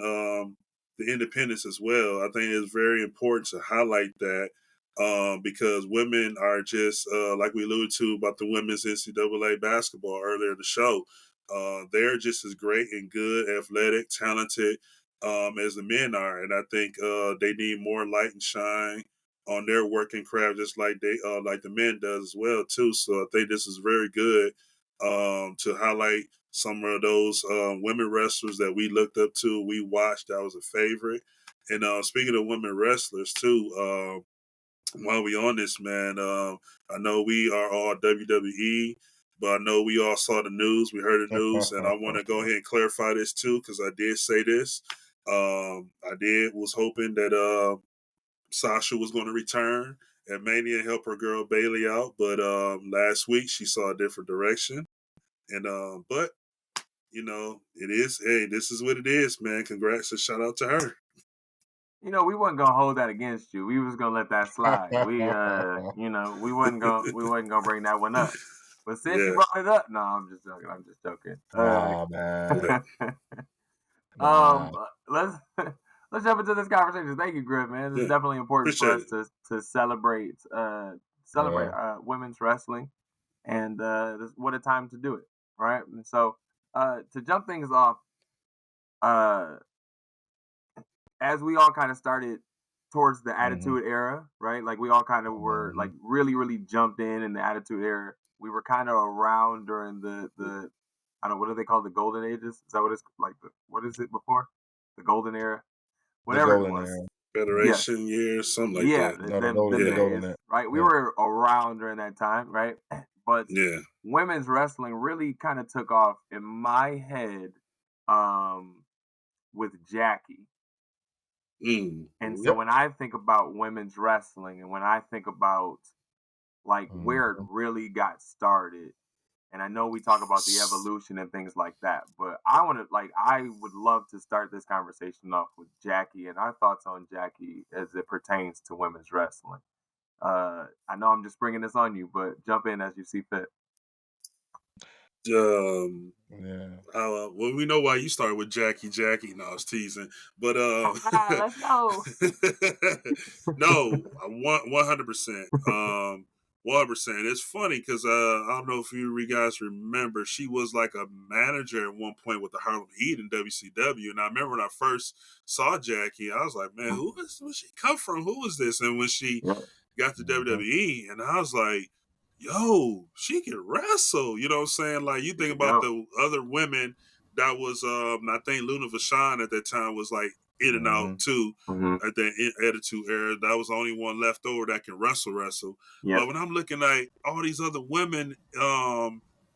Speaker 3: the independents as well. I think it's very important to highlight that because women are just like we alluded to about the women's NCAA basketball earlier in the show. They're just as great and good, athletic, talented as the men are, and I think they need more light and shine on their working craft, just like the men does as well too. So I think this is very good to highlight some of those women wrestlers that we looked up to, we watched. That was a favorite. And speaking of women wrestlers too, while we on this, man, I know we are all WWE, but I know we all saw the news. We heard the news, and I want to go ahead and clarify this too, because I did say this. Was hoping that Sasha was going to return at Mania and help her girl Bailey out, but last week she saw a different direction, and but it is. Hey, this is what it is, man. Congrats and shout out to her.
Speaker 1: We wasn't gonna hold that against you. We was gonna let that slide. We wasn't gonna bring that one up. But since you brought it up, no, I'm just joking.
Speaker 2: Man.
Speaker 1: Let's jump into this conversation. Thank you, Griff, man. It's definitely important for us to celebrate women's wrestling, and what a time to do it, right? And so to jump things off, as we all kind of started towards the Attitude Era, right? Like we all kind of were like really, really jumped in the Attitude Era. We were kind of around during the I don't know, what do they call the Golden Ages? Is that what it's like? What is it before? The Golden Era? Whatever it was.
Speaker 3: Federation years, something like that.
Speaker 1: The golden days, right? We were around during that time, right? But women's wrestling really kind of took off in my head with Jackie. And so when I think about women's wrestling, and when I think about like where it really got started, and I know we talk about the evolution and things like that, but I would love to start this conversation off with Jackie and our thoughts on Jackie as it pertains to women's wrestling. I know I'm just bringing this on you, but jump in as you see fit.
Speaker 3: Well, we know why you started with Jackie. No, I was teasing, but
Speaker 1: let's go.
Speaker 3: No, 100%. 100%. It's funny because I don't know if you guys remember, she was like a manager at one point with the Harlem Heat in WCW, and I remember when I first saw Jackie, I was like, man, where she come from? Who is this? And when she got to WWE, and I was like, yo, she can wrestle. You know what I'm saying? Like, you think about the other women that was, I think Luna Vachon at that time was like in and out too at that Attitude Era. That was the only one left over that can wrestle. But when I'm looking at all these other women,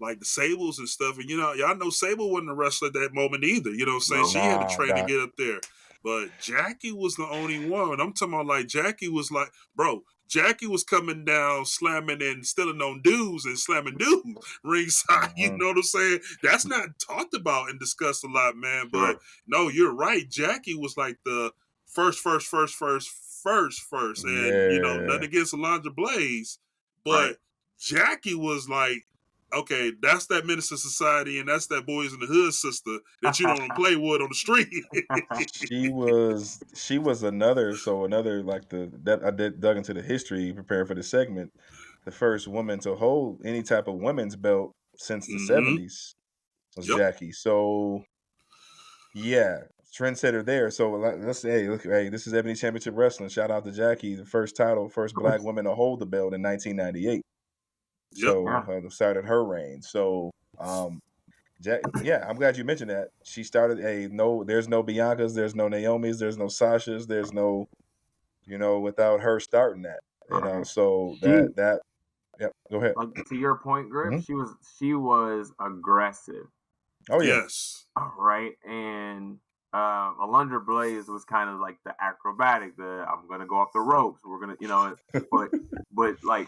Speaker 3: like the Sables and stuff. And y'all know Sable wasn't a wrestler at that moment either. You know what I'm saying? She had to train to get up there. But Jackie was the only one. I'm talking about like Jackie was like, bro, Jackie was coming down, slamming and stealing on dudes and slamming dudes ringside. You know what I'm saying? That's not talked about and discussed a lot, man. But no, you're right. Jackie was like the first. And, nothing against Alondra Blaze. But Jackie was like, okay, that's that Minister Society and that's that Boys in the Hood sister that you don't play with on the street.
Speaker 2: she was another like I dug into the history preparing for the segment. The first woman to hold any type of women's belt since the 70s was Jackie. So yeah, trendsetter there. So let's say, hey, this is Ebony Championship Wrestling. Shout out to Jackie, the first black woman to hold the belt in 1998. So started her reign. So I'm glad you mentioned that. She started there's no Biancas, there's no Naomi's, there's no Sasha's, there's no, without her starting that. So that go ahead.
Speaker 1: Like, to your point, Griff, she was aggressive.
Speaker 2: Oh yeah.
Speaker 3: Yes.
Speaker 1: Right. And Alundra Blaze was kind of like the acrobatic, I'm gonna go off the ropes. We're gonna but like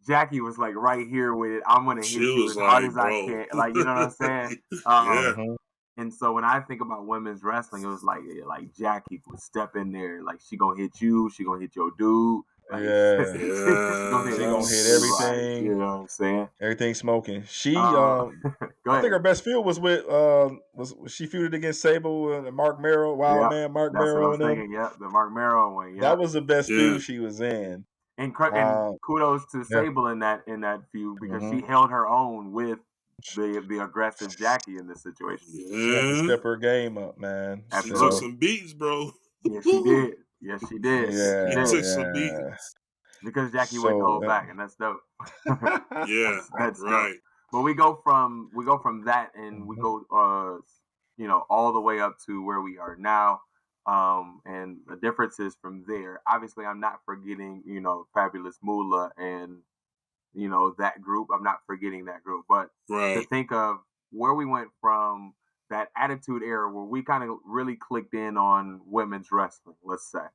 Speaker 1: Jackie was like right here with it. I'm gonna hit you as hard as I can. Like, you know what I'm saying? And so when I think about women's wrestling, it was like Jackie would step in there, like she gonna hit you, she gonna hit your dude. Like,
Speaker 2: she gonna hit everything.
Speaker 1: You know what I'm saying?
Speaker 2: Everything smoking. She I think her best feud was with was she feuded against Sable and Mark Merrill, Man, Mark Merrill and them.
Speaker 1: Yeah, the Mark Merrill one. Yeah.
Speaker 2: That was the best feud she was in.
Speaker 1: And kudos to Sable in that feud, because she held her own with the aggressive Jackie in this situation.
Speaker 2: She had to step her game up, man.
Speaker 3: She took some beats, bro.
Speaker 1: Yeah, she did. Yes, she did.
Speaker 2: Yeah,
Speaker 3: she took some beats.
Speaker 1: Because Jackie wouldn't hold back, and that's dope.
Speaker 3: that's right.
Speaker 1: Dope. But we go from that, and we go all the way up to where we are now. And the differences from there. Obviously, I'm not forgetting, Fabulous Moolah and, that group. I'm not forgetting that group. But to think of where we went from that Attitude Era, where we kind of really clicked in on women's wrestling, let's say,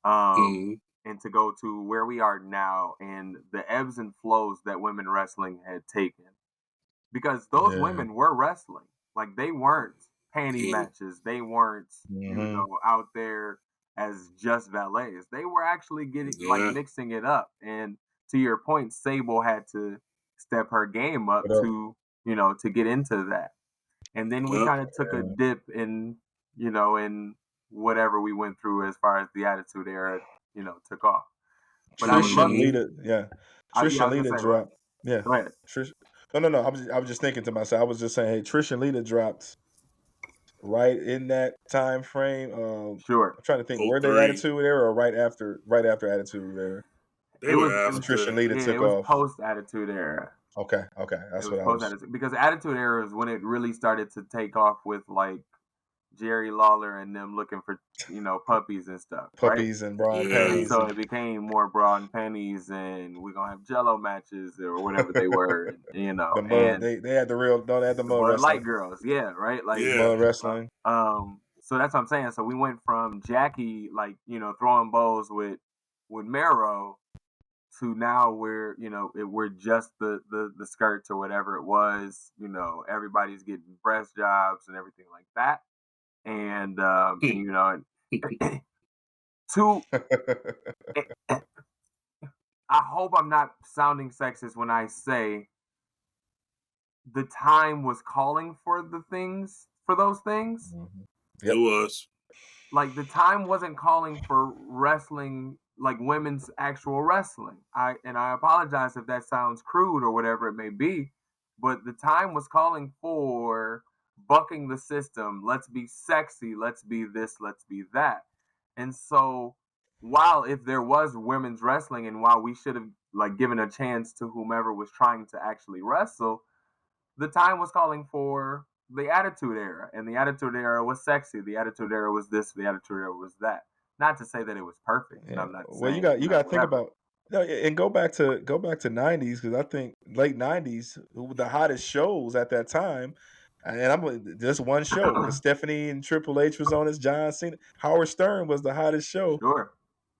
Speaker 1: and to go to where we are now and the ebbs and flows that women wrestling had taken. Because those women were wrestling. Like, they weren't panty matches. They weren't, out there as just valets. They were actually getting mixing it up. And to your point, Sable had to step her game up to get into that. And then we kind of took a dip in, in whatever we went through as far as the Attitude Era, took off. But
Speaker 2: Trish and Lita, Trish and Lita dropped. Yeah.
Speaker 1: Go ahead.
Speaker 2: Trish. No. I was just thinking to myself. I was just saying, hey, Trish and Lita dropped right in that time frame.
Speaker 1: Sure.
Speaker 2: I'm trying to think, were they Attitude Era or right after Attitude Era?
Speaker 3: It was
Speaker 2: Trish and Lita took
Speaker 1: it was
Speaker 2: off.
Speaker 1: Post Attitude Era.
Speaker 2: Okay, that's what I was.
Speaker 1: Because Attitude Era is when it really started to take off with like Jerry Lawler and them looking for puppies and stuff.
Speaker 2: Puppies and bra and panties.
Speaker 1: And so it became more bra and panties, and we're gonna have Jello matches or whatever they were.
Speaker 2: They had the mud
Speaker 1: light girls, right? Like
Speaker 2: mud wrestling.
Speaker 1: So that's what I'm saying. So we went from Jackie throwing bows with Marrow to now we're we're just the skirts or whatever it was. Everybody's getting breast jobs and everything like that. And I hope I'm not sounding sexist when I say the time was calling for those things.
Speaker 3: It was.
Speaker 1: Like, the time wasn't calling for wrestling, like women's actual wrestling. I apologize if that sounds crude or whatever it may be, but the time was calling for bucking the system. Let's be sexy. Let's be this. Let's be that. And so, while if there was women's wrestling, and while we should have given a chance to whomever was trying to actually wrestle, the time was calling for the Attitude Era, and the Attitude Era was sexy. The Attitude Era was this. The Attitude Era was that. Not to say that it was perfect.
Speaker 2: Yeah.
Speaker 1: I'm not
Speaker 2: well, you got to think about No, and go back to '90s because I think late '90s the hottest shows at that time, and just one show because Stephanie and Triple H was on as John Cena. Howard Stern was the hottest show.
Speaker 1: Sure.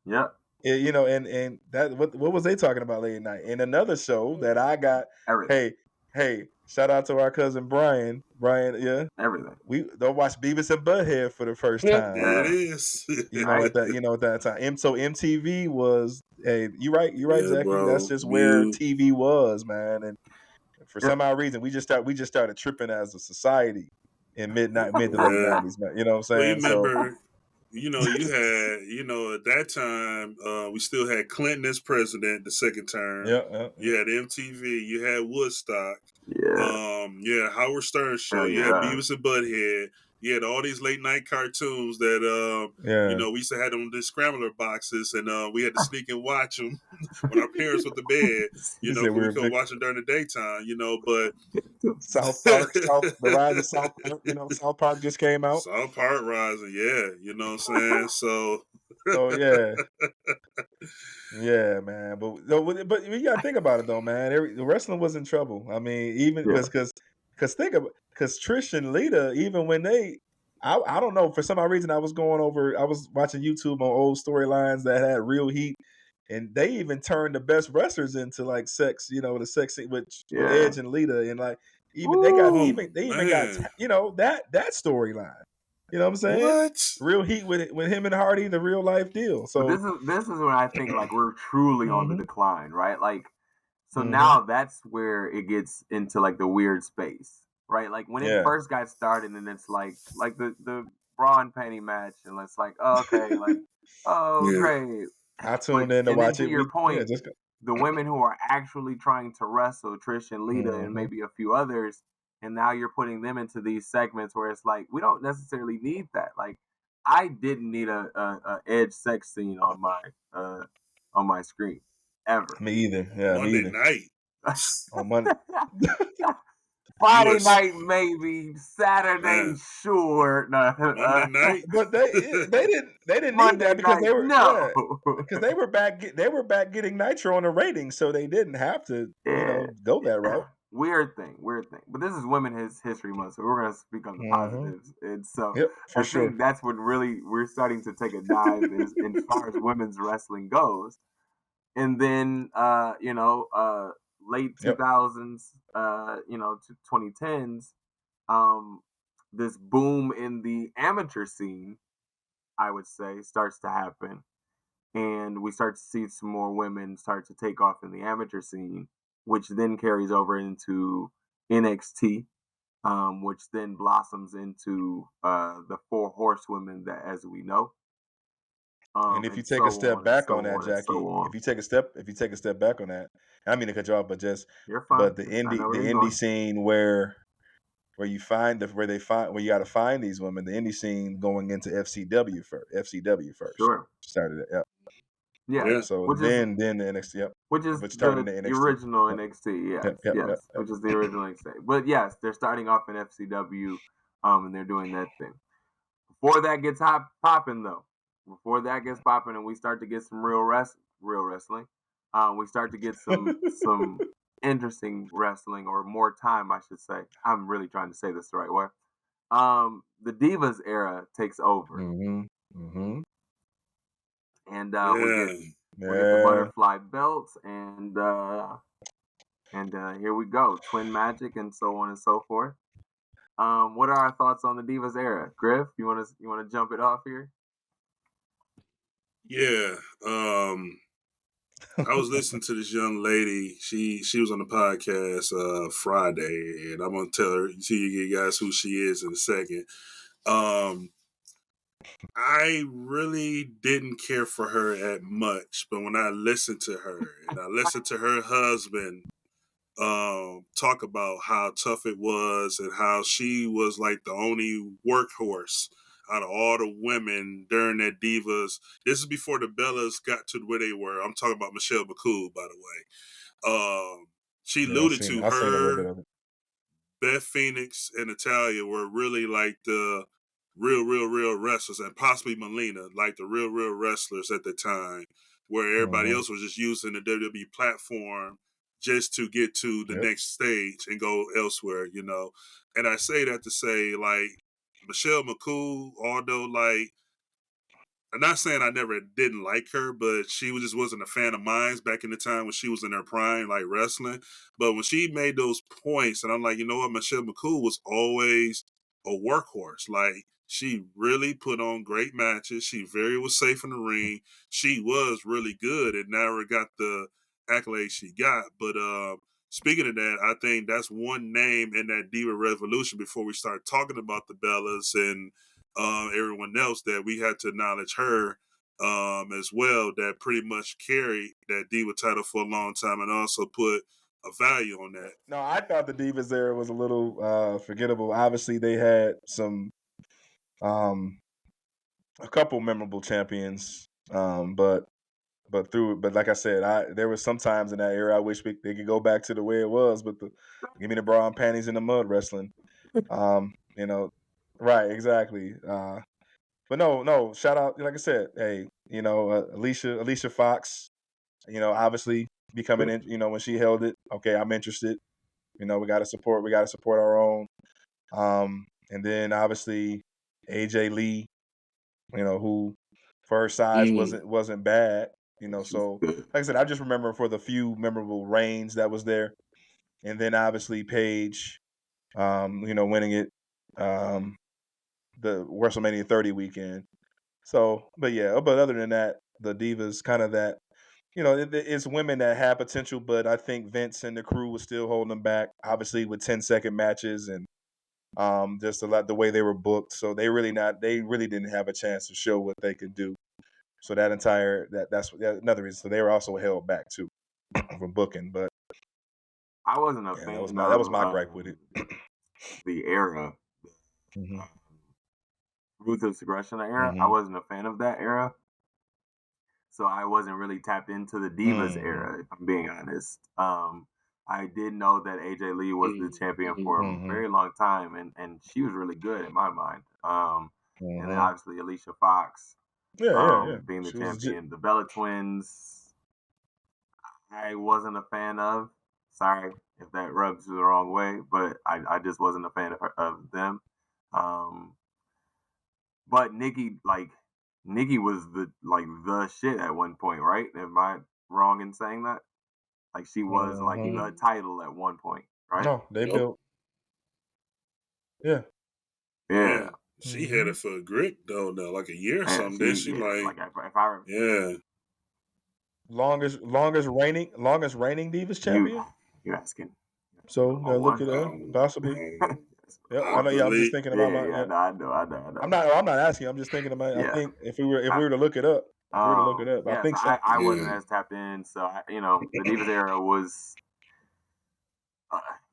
Speaker 1: Yep.
Speaker 2: You know, and that what was they talking about late at night? And another show that I got.
Speaker 1: Everything.
Speaker 2: Hey, shout out to our cousin Brian. Brian, yeah,
Speaker 1: everything.
Speaker 2: We don't watch Beavis and Butthead for the first time.
Speaker 3: There it is.
Speaker 2: You know, at that time. So MTV was you're right,
Speaker 3: Yeah,
Speaker 2: Jackie.
Speaker 3: bro.
Speaker 2: That's just where TV was, man. And for some odd reason, we just started tripping as a society in mid to late '90s, man. You know what I'm saying?
Speaker 3: Well, you remember, you had, at that time, we still had Clinton as president the second term.
Speaker 2: Yeah.
Speaker 3: You had MTV. You had Woodstock.
Speaker 1: Yeah.
Speaker 3: Howard Stern show. You had Beavis and Butthead. You had all these late night cartoons that, we used to have them in the scrambler boxes, and we had to sneak and watch them when our parents went to bed. We couldn't watch them during the daytime. But
Speaker 2: South Park, the rise of South Park. South Park just came out.
Speaker 3: South Park rising, yeah. You know what I'm saying? So
Speaker 2: yeah. Yeah, man. But you gotta think about it though, man. The wrestling was in trouble. I mean, even because Trish and Lita, even when I don't know, for some odd reason I was watching YouTube on old storylines that had real heat, and they even turned the best wrestlers into like sex, the sex with Edge and Lita, and like even they got that storyline. You know what I'm saying?
Speaker 3: What?
Speaker 2: Real heat with him and Hardy, the real life deal. So
Speaker 1: this is when I think like we're truly on the decline, right? Like, so now that's where it gets into like the weird space, right? Like when it first got started, and it's like the bra and panty match, and it's like, okay, like, great.
Speaker 2: I tuned in to watch it.
Speaker 1: To your point, the women who are actually trying to wrestle, Trish and Lita, and maybe a few others. And now you're putting them into these segments where it's like, we don't necessarily need that. Like, I didn't need a Edge sex scene on my screen ever.
Speaker 2: Me either. Yeah,
Speaker 3: Monday night.
Speaker 2: On Monday.
Speaker 1: Friday night, maybe. Saturday, sure. No,
Speaker 3: Monday night.
Speaker 2: But they didn't need that because they were because they were back getting Nitro on the ratings, so they didn't have to go that route.
Speaker 1: Weird thing. But this is Women's History Month, so we're going to speak on the positives. And so
Speaker 2: I think
Speaker 1: that's when really we're starting to take a dive as far as women's wrestling goes. And then, late 2000s, to 2010s, this boom in the amateur scene, I would say, starts to happen. And we start to see some more women start to take off in the amateur scene, which then carries over into NXT, which then blossoms into the Four Horsewomen that, as we know.
Speaker 2: And if you take a step back on that, Jackie, if you take a step back on that, I don't mean to cut you off, but just but the indie scene where you find where you got to find these women, the indie scene going into FCW first.
Speaker 1: Sure.
Speaker 2: Started it.
Speaker 1: Yeah.
Speaker 2: So then the NXT.
Speaker 1: Which is the original NXT. Yes. Which is the original NXT. But yes, they're starting off in FCW, and they're doing that thing. Before that gets popping, though, and we start to get some real wrestling, we start to get some interesting wrestling, or more time, I should say. I'm really trying to say this the right way. The Divas era takes over. And we get the butterfly belts, and here we go, Twin Magic, and so on and so forth. What are our thoughts on the Divas era, Griff? You want to jump it off here?
Speaker 3: Yeah, I was listening to this young lady. She was on the podcast Friday, and I'm gonna tell you guys who she is in a second. I really didn't care for her at much, but when I listened to her and I listened to her husband talk about how tough it was and how she was like the only workhorse out of all the women during that Divas. This is before the Bellas got to where they were. I'm talking about Michelle McCool, by the way. She alluded to her, Beth Phoenix, and Natalya were really like the real wrestlers, and possibly Melina, like the real wrestlers at the time. where everybody else was just using the WWE platform just to get to the next stage and go elsewhere, you know. And I say that to say, like, Michelle McCool, although, like, I'm not saying I never didn't like her, but she just wasn't a fan of mine back in the time when she was in her prime, like wrestling. But when she made those points, and I'm like, you know what, Michelle McCool was always a workhorse. Like, she really put on great matches. She was safe in the ring. She was really good and never got the accolades she got. But speaking of that, I think that's one name in that Diva Revolution before we start talking about the Bellas and everyone else, that we had to acknowledge her as well, that pretty much carried that Diva title for a long time and also put a value on that.
Speaker 2: No, I thought the Divas era was a little forgettable. Obviously, they had some a couple memorable champions, but like I said, there was some times in that era I wish they could go back to the way it was, but give me the bra and panties in the mud wrestling. You know, right, exactly. But no, shout out, like I said, hey, you know, Alicia Fox, you know, obviously becoming in, you know, when she held it, okay, I'm interested. You know, we got to support our own. And then obviously AJ Lee, you know, who for her size wasn't bad, you know. So like I said, I just remember for the few memorable reigns that was there, and then obviously Paige, you know, winning it, the WrestleMania 30 weekend. So, but other than that, the Divas kind of that, you know, it's women that have potential, but I think Vince and the crew was still holding them back, obviously with 10-second matches and just a lot the way they were booked. So they really didn't have a chance to show what they could do. So that's another reason. So they were also held back too from booking. But
Speaker 1: I wasn't a fan.
Speaker 2: That was my gripe with it.
Speaker 1: The era,
Speaker 2: Mm-hmm.
Speaker 1: Ruthless Aggression era. I wasn't a fan of that era, so I wasn't really tapped into the Divas era, if I'm being honest. I did know that AJ Lee was the champion for a very long time, and she was really good in my mind. And then obviously Alicia Fox, being the champion. The Bella Twins, I wasn't a fan of. Sorry if that rubs you the wrong way, but I just wasn't a fan of them. But Nikki was the shit at one point, right? Am I wrong in saying that? Like, she was like the title at one point, right?
Speaker 2: No, they built. Yeah.
Speaker 1: Yeah.
Speaker 3: She had it for a grip though, like a year or something. Then she
Speaker 1: if I
Speaker 2: longest reigning Divas champion.
Speaker 1: You asking?
Speaker 2: So look at that, possibly. Yep, I know. Yeah, I'm just thinking about my.
Speaker 1: I know.
Speaker 2: I'm not asking. I'm just thinking about. I think if we were to look it up, I think so.
Speaker 1: I wasn't as tapped in, so the Divas era was,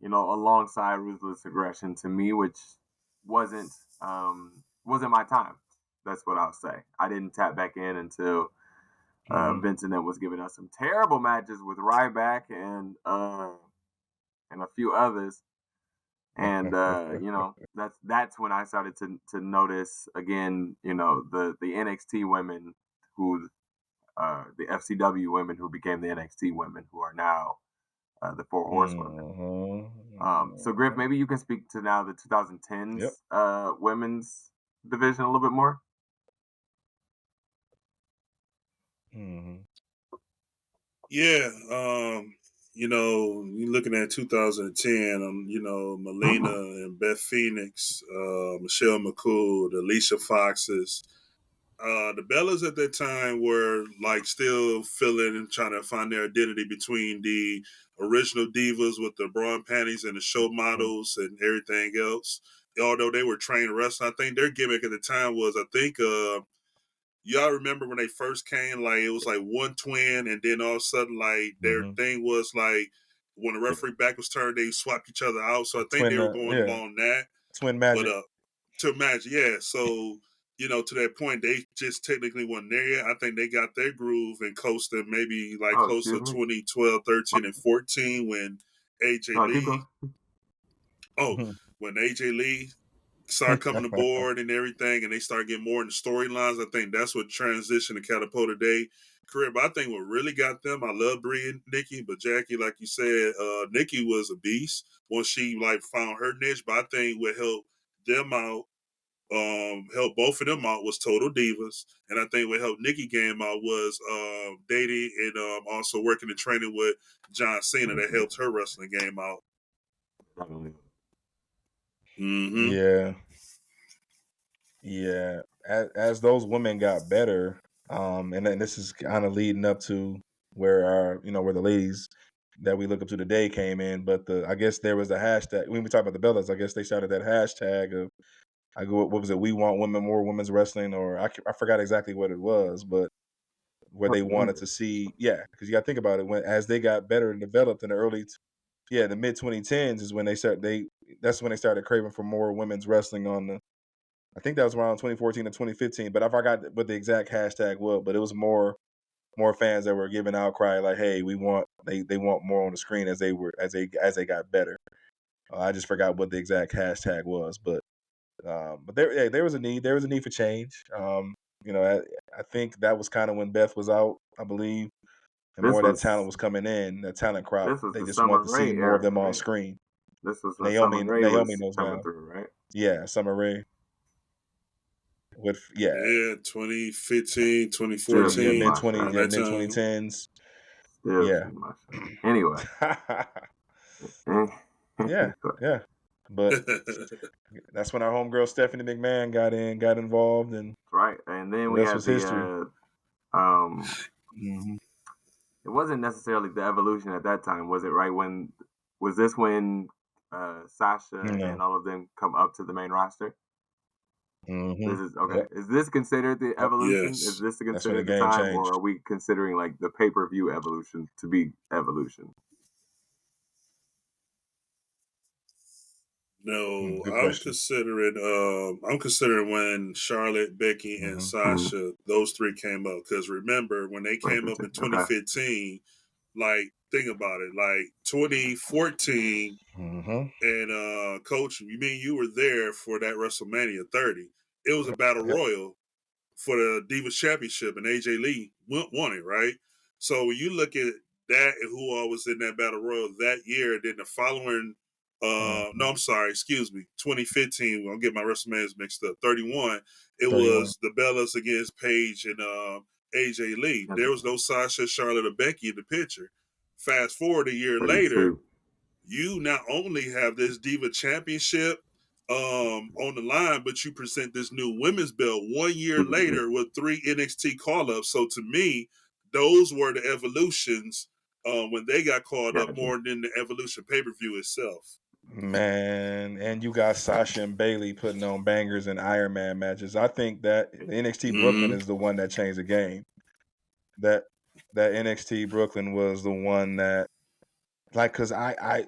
Speaker 1: alongside Ruthless Aggression to me, which wasn't my time. That's what I'll say. I didn't tap back in until Vincent was giving us some terrible matches with Ryback and a few others. And that's when I started to notice again, the NXT women who the FCW women who became the NXT women who are now the Four Horsewomen. So Griff, maybe you can speak to now the 2010s women's division a little bit more.
Speaker 3: Yeah, you're looking at 2010, Melina and Beth Phoenix, Michelle McCool, the Alicia Foxes. The Bellas at that time were like still feeling and trying to find their identity between the original divas with the bra and panties and the show models and everything else. Although they were trained wrestlers, I think their gimmick at the time was, y'all remember when they first came, like it was like one twin, and then all of a sudden, like their thing was like when the referee back was turned, they swapped each other out. So I think they were going along that
Speaker 2: twin magic.
Speaker 3: But to magic, yeah. So to that point, they just technically weren't there yet. I think they got their groove and coasted maybe like close to 2012, 13, and 14 when AJ Lee. When AJ Lee started coming aboard and everything, and they started getting more into storylines. I think that's what transitioned to Catapult today. career. But I think what really got them, I love Brie and Nikki, but Jackie, like you said, Nikki was a beast once she like found her niche. But I think what helped them out, helped both of them out was Total Divas, and I think what helped Nikki game out was dating and also working and training with John Cena. That helped her wrestling game out.
Speaker 2: Yeah. As those women got better, and then this is kind of leading up to where where the ladies that we look up to today came in. But I guess there was a hashtag when we talk about the Bellas. I guess they started that hashtag of what was it? We want women, more women's wrestling, or I forgot exactly what it was, but where they wanted to see, because you got to think about it. As they got better and developed in the mid 2010s is when that's when they started craving for more women's wrestling on the. I think that was around 2014 to 2015, but I forgot what the exact hashtag was. But it was more fans that were giving outcry like, "Hey, they want more on the screen as they got better." I just forgot what the exact hashtag was, but there was a need. There was a need for change. I think that was kind of when Beth was out, I believe, and more of that talent was coming in. That talent crop, they just wanted to see more of them on screen.
Speaker 1: This was
Speaker 2: Naomi knows
Speaker 1: coming
Speaker 2: now.
Speaker 1: through, right?
Speaker 2: Yeah, Summer Rae.
Speaker 3: 2015, 2014,
Speaker 2: mid 2010s.
Speaker 1: Anyway.
Speaker 2: yeah. But that's when our homegirl Stephanie McMahon got involved, and
Speaker 1: right. And then we had
Speaker 2: history.
Speaker 1: It wasn't necessarily the evolution at that time, was it? Right? Was this when Sasha and all of them come up to the main roster? This is okay. Yep. Is this considered the evolution?
Speaker 3: Yes.
Speaker 1: Is this considered the time, or are we considering like the pay-per-view evolution to be evolution?
Speaker 3: No, I'm considering when Charlotte, Becky, and Sasha, those three came up. Because remember when they came up in 2015, like think about it, like 2014, and Coach, you were there for that WrestleMania 30. It was a battle royal for the Divas Championship, and AJ Lee won it, right? So when you look at that and who all was in that battle royal that year, then the following. 2015. I'll get my WrestleManias mixed up. 31. It was the Bellas against Paige and AJ Lee. There was no Sasha, Charlotte, or Becky in the picture. Fast forward a year later, you not only have this Diva Championship on the line, but you present this new women's belt 1 year later with 3 NXT call-ups. So to me, those were the evolutions when they got called up more than the Evolution pay-per-view itself.
Speaker 2: Man, and you got Sasha and Bayley putting on bangers and Iron Man matches. I think that the NXT Brooklyn is the one that changed the game. That NXT Brooklyn was the one that, like, because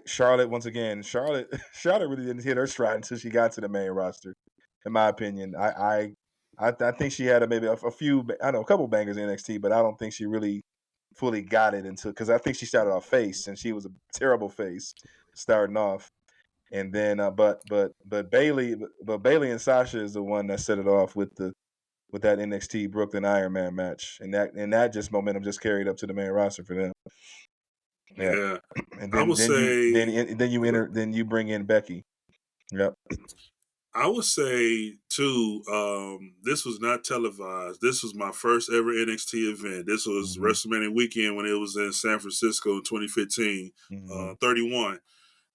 Speaker 2: Charlotte really didn't hit her stride until she got to the main roster. In my opinion, I think she had maybe a couple bangers in NXT, but I don't think she really fully got it until, because I think she started off face and she was a terrible face starting off. And then, but Bayley and Sasha is the one that set it off with that NXT Brooklyn Iron Man match, and that just momentum just carried up to the main roster for them.
Speaker 3: Yeah.
Speaker 2: And then then you bring in Becky. Yep.
Speaker 3: I would say too, this was not televised. This was my first ever NXT event. This was WrestleMania weekend when it was in San Francisco in 2015, 31.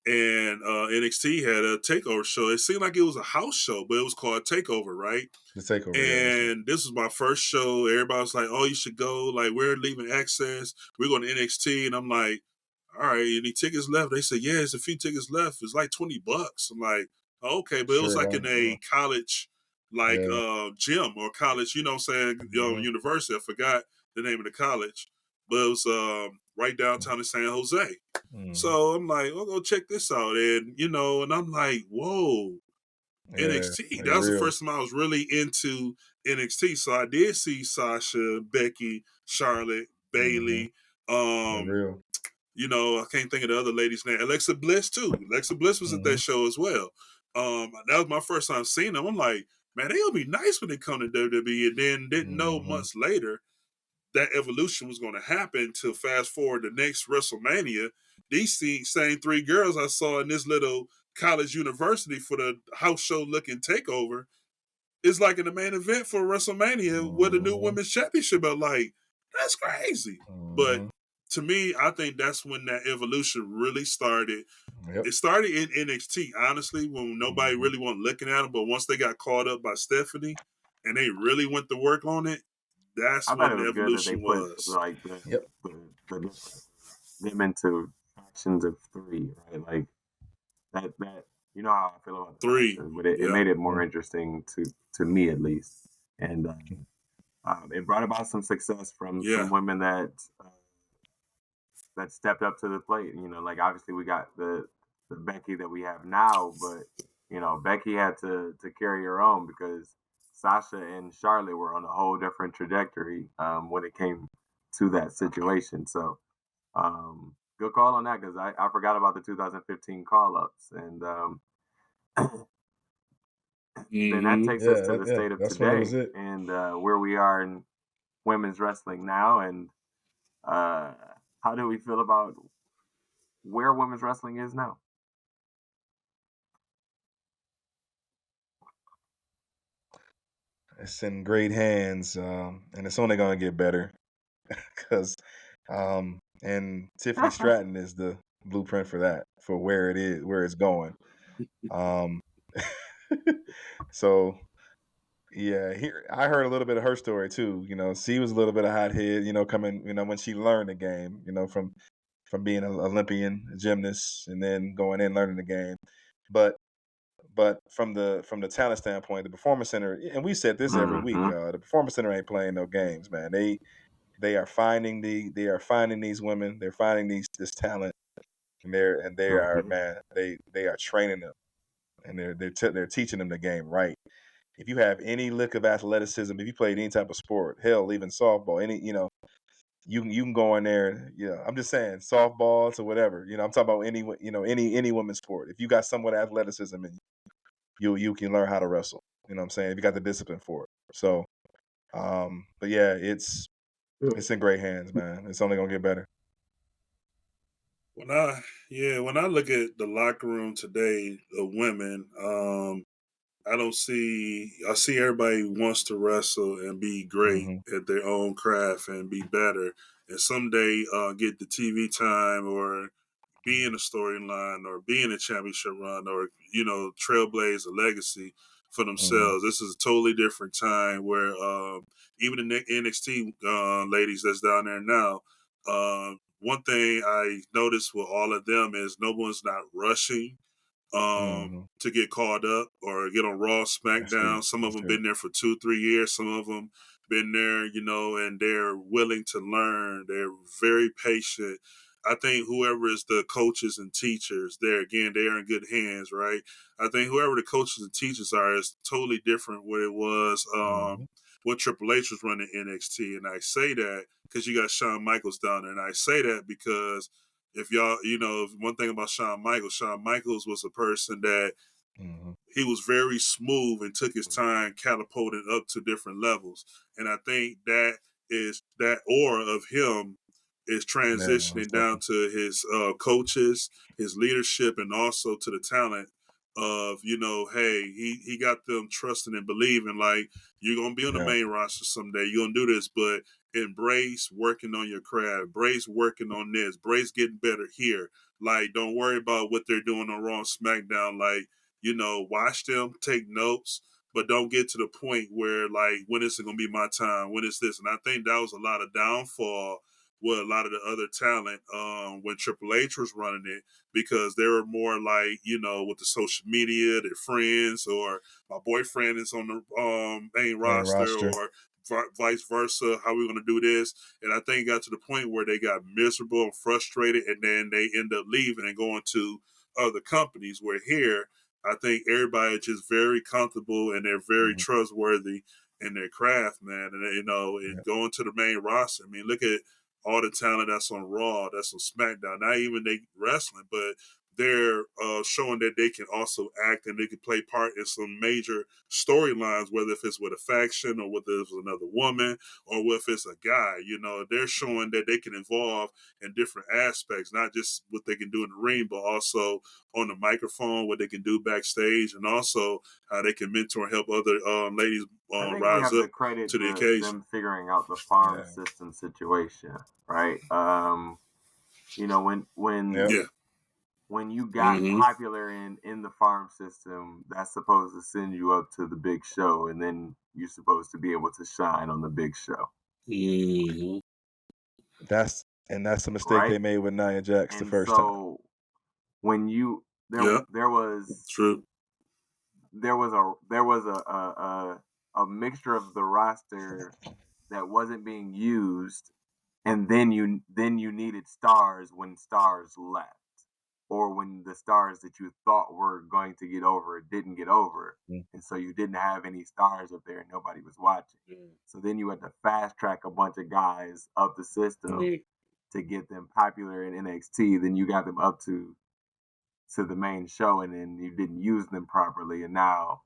Speaker 3: And NXT had a takeover show. It seemed like it was a house show, but it was called Takeover, right?
Speaker 2: The Takeover.
Speaker 3: And this was my first show. Everybody was like, "Oh, you should go. Like, we're leaving Access. We're going to NXT." And I'm like, "All right, any tickets left?" They said, "Yeah, there's a few tickets left. It's like $20." I'm like, oh, "Okay," but it was like in a college, gym or college. You know what I'm saying? University. I forgot the name of the college, but it was right downtown in San Jose. So I'm like, "I'll go check this out." And and I'm like, "Whoa, NXT." That was the first time I was really into NXT. So I did see Sasha, Becky, Charlotte, Bayley. I can't think of the other lady's name. Alexa Bliss too. Alexa Bliss was at that show as well. That was my first time seeing them. I'm like, man, they'll be nice when they come to WWE. And then didn't know months later that evolution was going to happen to fast forward the next WrestleMania. These same 3 girls I saw in this little college university for the house show looking takeover is like in the main event for WrestleMania with a new women's championship belt. Like, that's crazy. But to me, I think that's when that evolution really started. Yep. It started in NXT, honestly, when nobody really wasn't looking at them. But once they got caught up by Stephanie and they really went to work on it, that's when the evolution was.
Speaker 1: Like the them into factions of 3, right? Like that you know how I feel about
Speaker 3: 3,
Speaker 1: but it made it more interesting to me at least, and it brought about some success from some women that stepped up to the plate. You know, like obviously we got the Becky that we have now, but you know Becky had to carry her own because Sasha and Charlotte were on a whole different trajectory when it came to that situation. So good call on that because I forgot about the 2015 call-ups, and then that takes us to the state of today and where we are in women's wrestling now, and how do we feel about where women's wrestling is now?
Speaker 2: It's in great hands, and it's only going to get better because and Tiffany Stratton is the blueprint for that, for where it is, where it's going. So yeah, I heard a little bit of her story too. You know, she was a little bit of hothead, you know, coming, you know, when she learned the game, you know, from being an Olympian gymnast and then going in learning the game. But from the talent standpoint, the Performance Center, and we said this every week, the Performance Center ain't playing no games, man. They are finding these women, they're finding this talent, and they are, man, they are training them, and they're teaching them the game right. If you have any lick of athleticism, if you played any type of sport, hell, even softball, any, you know, you can go in there. Yeah, I'm just saying, softball to whatever. You know, I'm talking about any women's sport. If you got somewhat athleticism, and you can learn how to wrestle. You know what I'm saying? If you got the discipline for it. So, but yeah, it's in great hands, man. It's only gonna get better.
Speaker 3: When I look at the locker room today of women, I see everybody wants to wrestle and be great at their own craft and be better, and someday get the TV time or be in a storyline or be in a championship run or, you know, trailblaze a legacy for themselves. This is a totally different time where even the NXT ladies that's down there now, one thing I noticed with all of them is no one's not rushing to get called up or get on Raw, SmackDown. Some of them been there for 2-3 years. Some of them been there, you know, and they're willing to learn. They're very patient. I think whoever is the coaches and teachers there, again, they are in good hands, right? I think whoever the coaches and teachers are is totally different what it was when Triple H was running NXT. And I say that because you got Shawn Michaels down there. And I say that because if y'all, you know, one thing about Shawn Michaels was a person that he was very smooth and took his time catapulting up to different levels. And I think that aura of him is transitioning down to his coaches, his leadership, and also to the talent of, you know, hey, he got them trusting and believing, like, you're going to be on the main roster someday. You're going to do this, but embrace working on your craft. Embrace working on this. Embrace getting better here. Like, don't worry about what they're doing on Raw and SmackDown. Like, you know, watch them, take notes, but don't get to the point where, like, when is it going to be my time? When is this? And I think that was a lot of downfall with a lot of the other talent when Triple H was running it, because they were more like, you know, with the social media, their friends, or my boyfriend is on the main roster, or vice versa. How we going to do this? And I think it got to the point where they got miserable and frustrated, and then they end up leaving and going to other companies. Where here, I think everybody is just very comfortable and they're very trustworthy in their craft, man. And, you know, and going to the main roster. I mean, look at all the talent that's on Raw, that's on SmackDown, not even they wrestling, but they're showing that they can also act and they can play part in some major storylines, whether if it's with a faction or whether it's with another woman or whether it's a guy. They're showing that they can involve in different aspects, not just what they can do in the ring, but also on the microphone, what they can do backstage, and also how they can mentor and help other ladies
Speaker 1: I think we
Speaker 3: rise
Speaker 1: have
Speaker 3: up
Speaker 1: to credit
Speaker 3: to the occasion.
Speaker 1: them figuring out the farm system situation, right? When
Speaker 2: Yeah.
Speaker 1: when you got popular in the farm system, that's supposed to send you up to the big show, and then you're supposed to be able to shine on the big show.
Speaker 3: Mm-hmm.
Speaker 2: That's the mistake they made with Nia Jax the first time.
Speaker 1: So when there was
Speaker 3: true.
Speaker 1: There was a mixture of the roster that wasn't being used, and then you needed stars when stars left, or when the stars that you thought were going to get over didn't get over, and so you didn't have any stars up there and nobody was watching. So then you had to fast track a bunch of guys up the system to get them popular in NXT. Then you got them up to the main show, and then you didn't use them properly, and now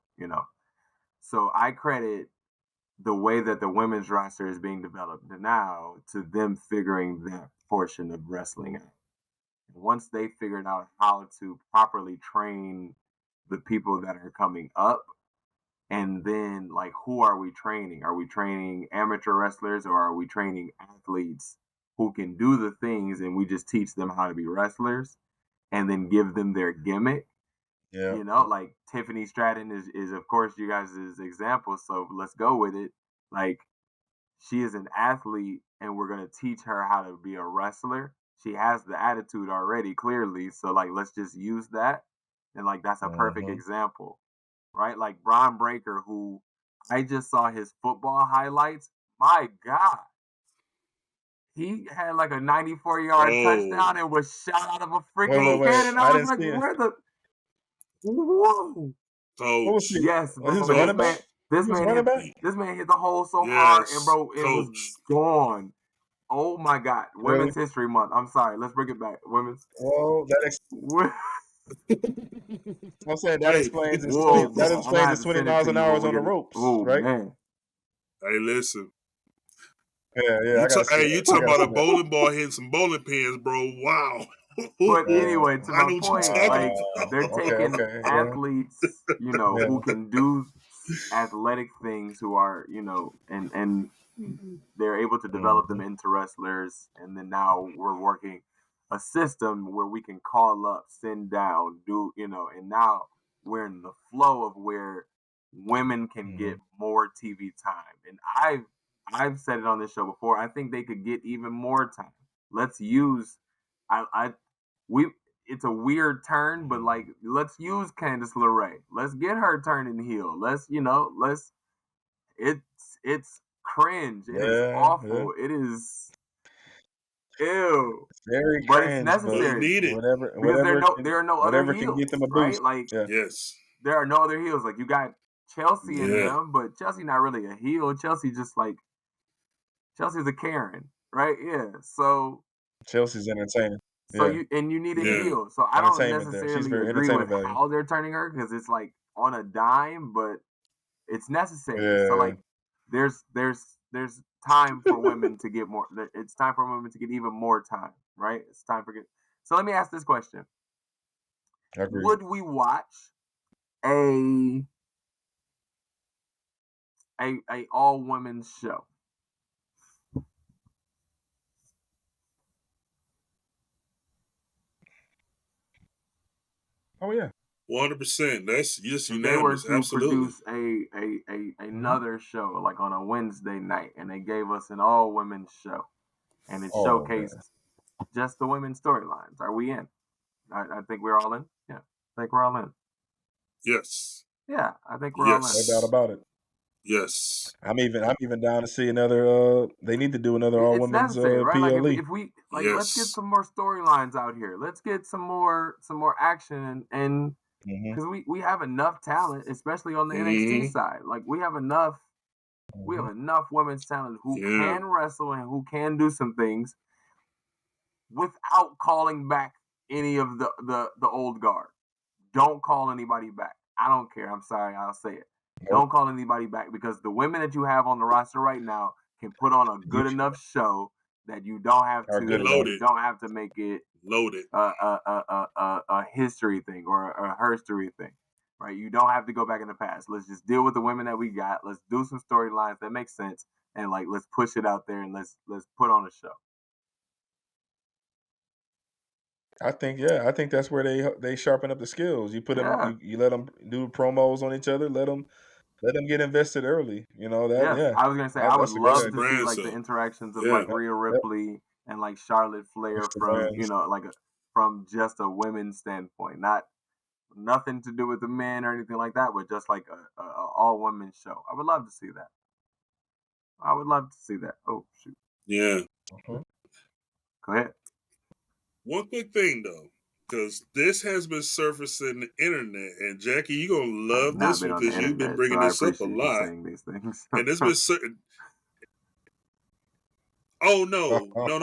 Speaker 1: So I credit the way that the women's roster is being developed now to them figuring that portion of wrestling out. Once they figured out how to properly train the people that are coming up, and then like, who are we training? Are we training amateur wrestlers, or are we training athletes who can do the things and we just teach them how to be wrestlers and then give them their gimmick?
Speaker 2: Yeah.
Speaker 1: Like Tiffany Stratton is of course you guys' example, so let's go with it. Like, she is an athlete and we're going to teach her how to be a wrestler. She has the attitude already, clearly, so like, let's just use that. And like, that's a perfect example, right? Like Braun Breaker, who I just saw his football highlights. My God, he had like a 94-yard touchdown and was shot out of a freaking cannon. I was like, where the... Whoa! Yes, bro. This man hit the hole so hard, and bro, it was gone. Oh my God! Women's History Month. I'm sorry. Let's bring it back. Women's.
Speaker 2: Oh, I'm saying that explains his 20 miles an hour on the ropes.
Speaker 1: Oh
Speaker 2: right?
Speaker 1: Man.
Speaker 3: Hey, listen.
Speaker 2: Yeah.
Speaker 3: You talking about a bowling ball hitting some bowling pins, bro? Wow.
Speaker 1: But anyway, to my point, like, they're taking athletes, who can do athletic things, who are, and they're able to develop them into wrestlers. And then now we're working a system where we can call up, send down, do, and now we're in the flow of where women can get more TV time. And I've said it on this show before. I think they could get even more time. Let's use, it's a weird turn, but like, let's use Candice LeRae. Let's get her turning heel. It's cringe. It is awful. It is ew.
Speaker 2: It's very
Speaker 1: but
Speaker 2: cringe,
Speaker 1: it's necessary.
Speaker 2: Because
Speaker 1: there are no other heels,
Speaker 2: can get them a
Speaker 1: right?
Speaker 2: boost.
Speaker 1: Like, there are no other heels. Like, you got Chelsea in them, but Chelsea not really a heel. Chelsea's a Karen, right? Yeah. So
Speaker 2: Chelsea's entertaining.
Speaker 1: So you need a heel. So I don't necessarily agree with how they're turning her, because it's like on a dime, but it's necessary.
Speaker 2: Yeah.
Speaker 1: So like, there's time for women to get more. It's time for women to get even more time, right? It's time for So let me ask this question: would we watch a all women's show?
Speaker 2: Oh yeah,
Speaker 3: 100%. That's just
Speaker 1: if
Speaker 3: unanimous.
Speaker 1: they were to
Speaker 3: Absolutely.
Speaker 1: produce another show, like on a Wednesday night, and they gave us an all women's show, and it showcased just the women's storylines, are we in? I think we're all in. Yeah, I think we're all in.
Speaker 3: Yes.
Speaker 1: Yeah, I think we're all in.
Speaker 2: No doubt about it.
Speaker 3: Yes.
Speaker 2: I'm even down to see another. They need to do another all women's
Speaker 1: right?
Speaker 2: PLE.
Speaker 1: Like, if we let's get some more storylines out here. Let's get some more action, and because we have enough talent, especially on the NXT side. Like, we have enough women's talent who can wrestle and who can do some things without calling back any of the old guard. Don't call anybody back. I don't care. I'm sorry. I'll say it.
Speaker 2: Nope.
Speaker 1: Don't call anybody back because the women that you have on the roster right now can put on a good enough show that you don't have to make it
Speaker 3: loaded
Speaker 1: a history thing or a herstory thing, right? You don't have to go back in the past. Let's just deal with the women that we got. Let's do some storylines that make sense, and like let's push it out there and let's put on a show.
Speaker 2: I think that's where they sharpen up the skills. You put them, you let them do promos on each other. Let them get invested early. You know that.
Speaker 1: Yes,
Speaker 2: Yeah,
Speaker 1: I was gonna say I would love to see like the interactions of like Rhea Ripley and like Charlotte Flair from from just a women's standpoint, nothing to do with the men or anything like that, but just like a all women show. I would love to see that. Oh shoot.
Speaker 3: Yeah.
Speaker 1: Go ahead.
Speaker 3: One quick thing though, because this has been surfacing the internet, and Jackie, you're gonna love this one because you've been bringing this up a lot.
Speaker 1: These things.
Speaker 3: And there's been certain. Oh no!
Speaker 1: I'm saying,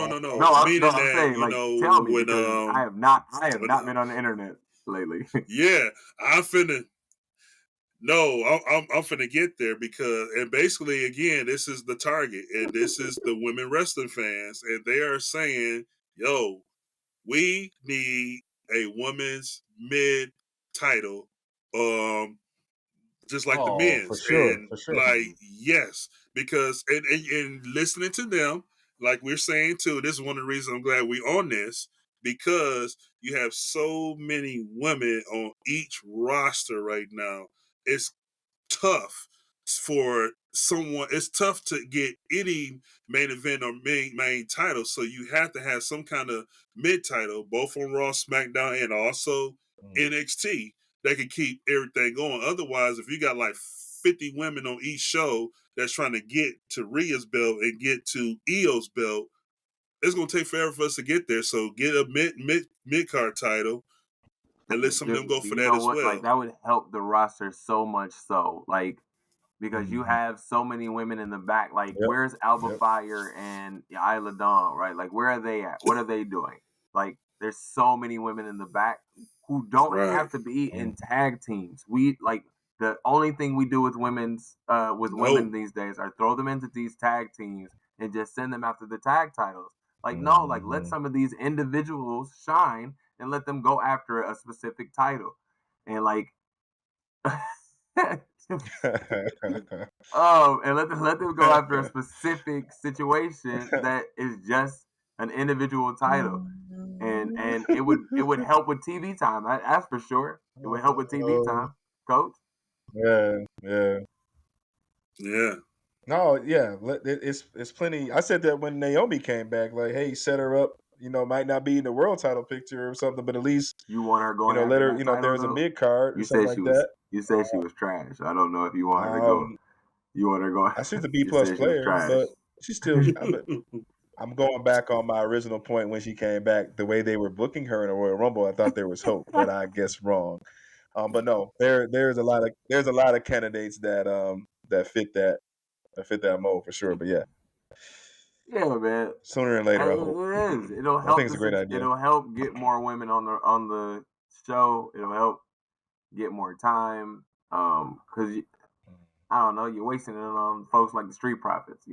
Speaker 1: like, tell me when I have not been on the internet lately.
Speaker 3: Yeah, I'm finna get there because, and basically, again, this is the target, and this is the women wrestling fans, and they are saying, "Yo, we need a women's mid title, just like the men's."
Speaker 2: For sure.
Speaker 3: Like, yes, because and listening to them, like we're saying too, this is one of the reasons I'm glad we on this, because you have so many women on each roster right now. It's tough for someone. It's tough to get any main event or main title, so you have to have some kind of mid title, both on Raw, SmackDown, and also NXT, that can keep everything going. Otherwise, if you got like 50 women on each show that's trying to get to Rhea's belt and get to Io's belt, it's gonna take forever for us to get there. So get a mid card title and let some of them go for that as well.
Speaker 1: Like that would help the roster so much, so like because you have so many women in the back. Like where's Alba Fire and Isla Dawn, right? Like where are they at? What are they doing? Like there's so many women in the back who don't have to be in tag teams. We like the only thing we do with women these days are throw them into these tag teams and just send them after the tag titles. Like no, like let some of these individuals shine and let them go after a specific title. And like and let them go after a specific situation that is just an individual title. And it would help with TV time. That's for sure. It would help with TV time, Coach.
Speaker 2: Yeah. No, yeah, it's plenty. I said that when Naomi came back, like, hey, set her up. You know, might not be in the world title picture or something, but at least
Speaker 1: you want her going.
Speaker 2: Let her. If there's a mid card or something like that.
Speaker 1: You said she was trash. I don't know if you want her to go. You want her going.
Speaker 2: I she's a B+ player, but she's still. I'm going back on my original point when she came back. The way they were booking her in a Royal Rumble, I thought there was hope, but I guess wrong. But no, there's a lot of candidates that fit that mold for sure. But yeah,
Speaker 1: man.
Speaker 2: Sooner or later, I hope.
Speaker 1: It is. It'll help.
Speaker 2: I think it's a great idea.
Speaker 1: It'll help get more women on the show. It'll help get more time. Because I don't know, you're wasting it on folks like the Street Profits.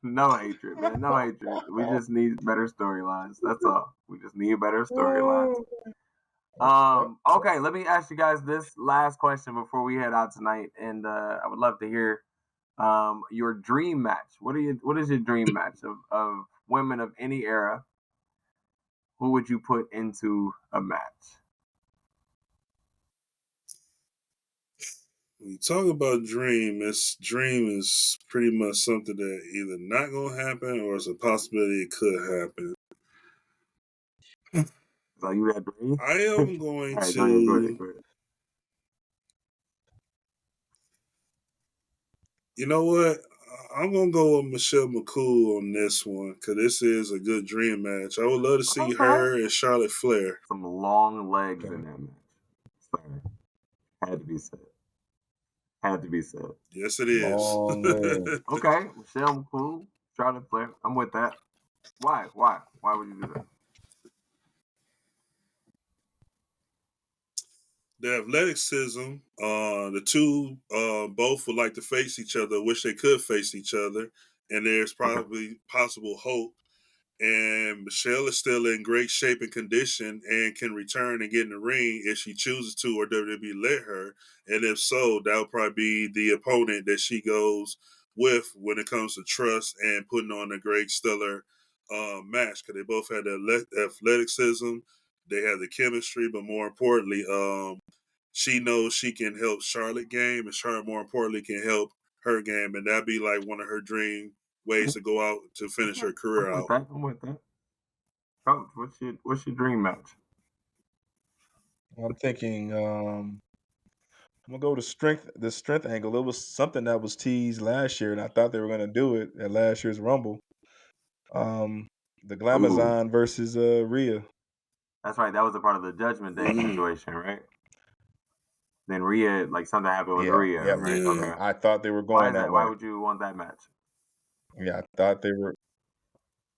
Speaker 1: No hatred, man. No hatred. We just need better storylines. That's all. We just need better storylines. Okay, let me ask you guys this last question before we head out tonight, and I would love to hear your dream match. What is your dream match of women of any era? Who would you put into a match?
Speaker 3: When you talk about dream is pretty much something that either not gonna happen or it's a possibility it could happen.
Speaker 1: So you had dream?
Speaker 3: I am going
Speaker 1: right,
Speaker 3: to.
Speaker 1: Go ahead.
Speaker 3: You know what? I'm gonna go with Michelle McCool on this one because this is a good dream match. I would love to see her and Charlotte Flair.
Speaker 1: Some long legs in that match. Sorry. Had to be said.
Speaker 3: Yes, it is.
Speaker 1: Okay, Michelle McCool, Charlotte Flair. I'm with that. Why? Why would you do that?
Speaker 3: The athleticism, the two both would like to face each other, wish they could face each other, and there's probably possible hope. And Michelle is still in great shape and condition and can return and get in the ring if she chooses to, or WWE let her. And if so, that would probably be the opponent that she goes with when it comes to trust and putting on a great stellar match, because they both had the athleticism, they have the chemistry, but more importantly, she knows she can help Charlotte game, and Charlotte, more importantly, can help her game, and that'd be like one of her dream ways to go out to finish her career out.
Speaker 1: I'm with that. Coach, what's your dream match?
Speaker 2: I'm thinking I'm gonna go to the strength angle. It was something that was teased last year, and I thought they were gonna do it at last year's Rumble. The Glamazon versus Rhea.
Speaker 1: That's right. That was a part of the Judgment Day situation, right? Then Rhea, like something happened with Rhea.
Speaker 2: Yeah,
Speaker 1: right?
Speaker 2: yeah. Okay. I thought they were going that way.
Speaker 1: Why would you want that match?
Speaker 2: Yeah, I thought they were.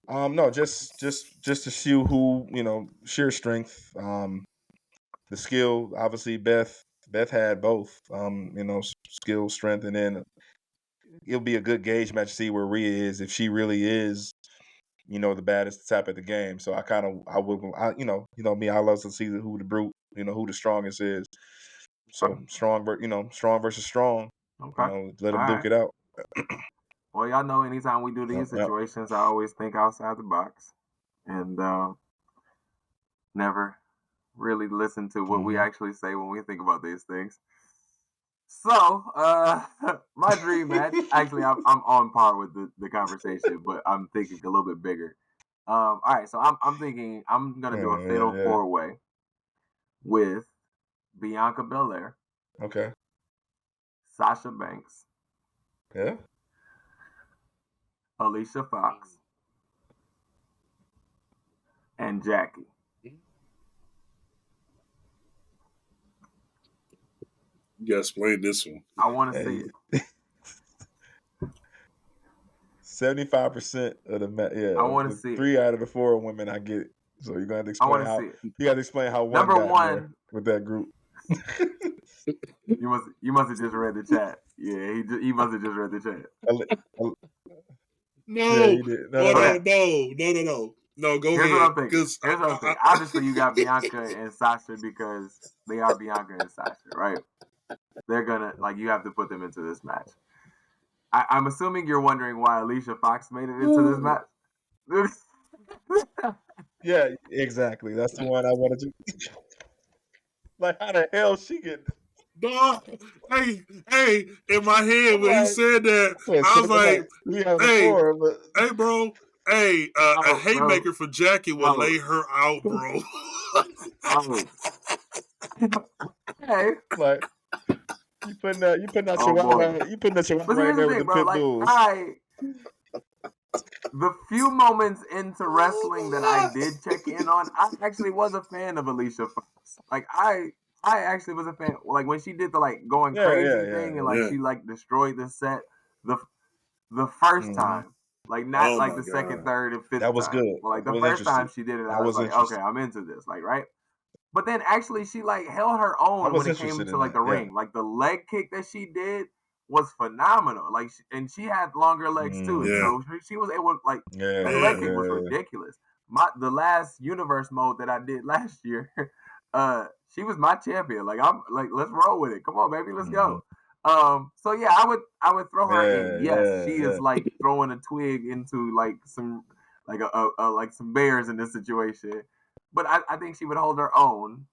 Speaker 2: No, just to see who, sheer strength, the skill. Obviously, Beth had both, skill, strength, and then it'll be a good gauge match to see where Rhea is, if she really is, the baddest type of the game. So I me, I love to see who the brute, who the strongest is. So strong versus strong.
Speaker 1: Okay.
Speaker 2: Let them duke it out.
Speaker 1: Well, y'all know anytime we do these situations, I always think outside the box and never really listen to what we actually say when we think about these things. So, my dream match, actually, I'm on par with the conversation, but I'm thinking a little bit bigger. All right, so I'm thinking I'm going to do a fatal four-way with Bianca Belair.
Speaker 2: Okay.
Speaker 1: Sasha Banks.
Speaker 2: Yeah.
Speaker 1: Alicia Fox. And Jackie.
Speaker 3: You gotta explain this one.
Speaker 1: I want to see it.
Speaker 2: 75% of the yeah.
Speaker 1: I want to see
Speaker 2: 3 out of the 4 women. I get it. So you're gonna have to explain how you got to explain how one
Speaker 1: Number
Speaker 2: got
Speaker 1: one
Speaker 2: there with that group.
Speaker 1: You must have just read the chat. Yeah, he must have just read the chat.
Speaker 3: No, yeah, you did. No. Go
Speaker 1: Here's
Speaker 3: ahead.
Speaker 1: What I'm thinking. Here's what I'm thinking. Obviously, you got Bianca and Sasha because they are Bianca and Sasha, right? They're gonna you have to put them into this match. I'm assuming you're wondering why Alicia Fox made it into this match.
Speaker 2: Yeah, exactly. That's the one I wanted to. Like, how the hell she get?
Speaker 3: No, hey, in my head when he said that, I was like, hey, bro, a haymaker for Jackie will lay her out, bro.
Speaker 1: Hey,
Speaker 2: like you putting out Chihuahua, you putting that Chihuahua right there with the pit bulls.
Speaker 1: The few moments into wrestling that I did check in on, I actually was a fan of Alicia Fox. Like I actually was a fan. Like when she did the going crazy thing and she destroyed the set the first time. Like not the second, third, and fifth.
Speaker 2: That was
Speaker 1: time.
Speaker 2: good.
Speaker 1: Like the first time she did it, I was like, okay, I'm into this. Like right. But then actually she held her own when it came to the ring. Like the leg kick that she did was phenomenal. And she had longer legs too.
Speaker 3: Yeah.
Speaker 1: So she was able that leg kick was ridiculous. The last universe mode that I did last year, she was my champion. I'm let's roll with it. Come on, baby, let's go. So yeah, I would throw her in. Yes, she is throwing a twig into some some bears in this situation. But I think she would hold her own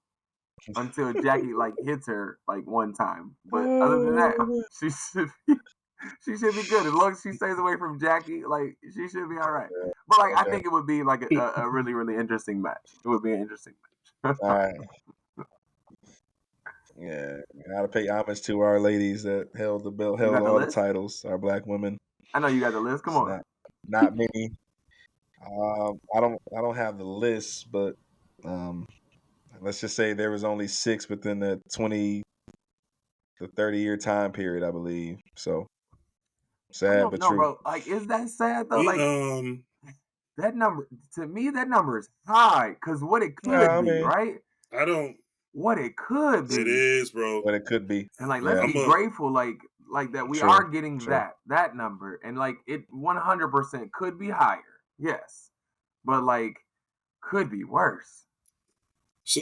Speaker 1: until Jackie hits her one time. But other than that, she should be good as long as she stays away from Jackie. She should be all right. But I think it would be a really really interesting match. It would be an interesting match.
Speaker 2: All right. Yeah, gotta pay homage to our ladies that held all the titles. Our black women.
Speaker 1: I know you got the list. Come on.
Speaker 2: Not many. I don't have the list, but let's just say there was only 6 within the 20 to 30-year time period, I believe. So sad, but true.
Speaker 1: Bro. Is that sad though? that number to me, that number is high because what it could be, right?
Speaker 3: I don't.
Speaker 1: What it could be.
Speaker 3: It is, bro.
Speaker 2: What it could be.
Speaker 1: And like, let's be grateful, like that we are getting that number, and like it 100% could be higher, yes, but like could be worse.
Speaker 3: So,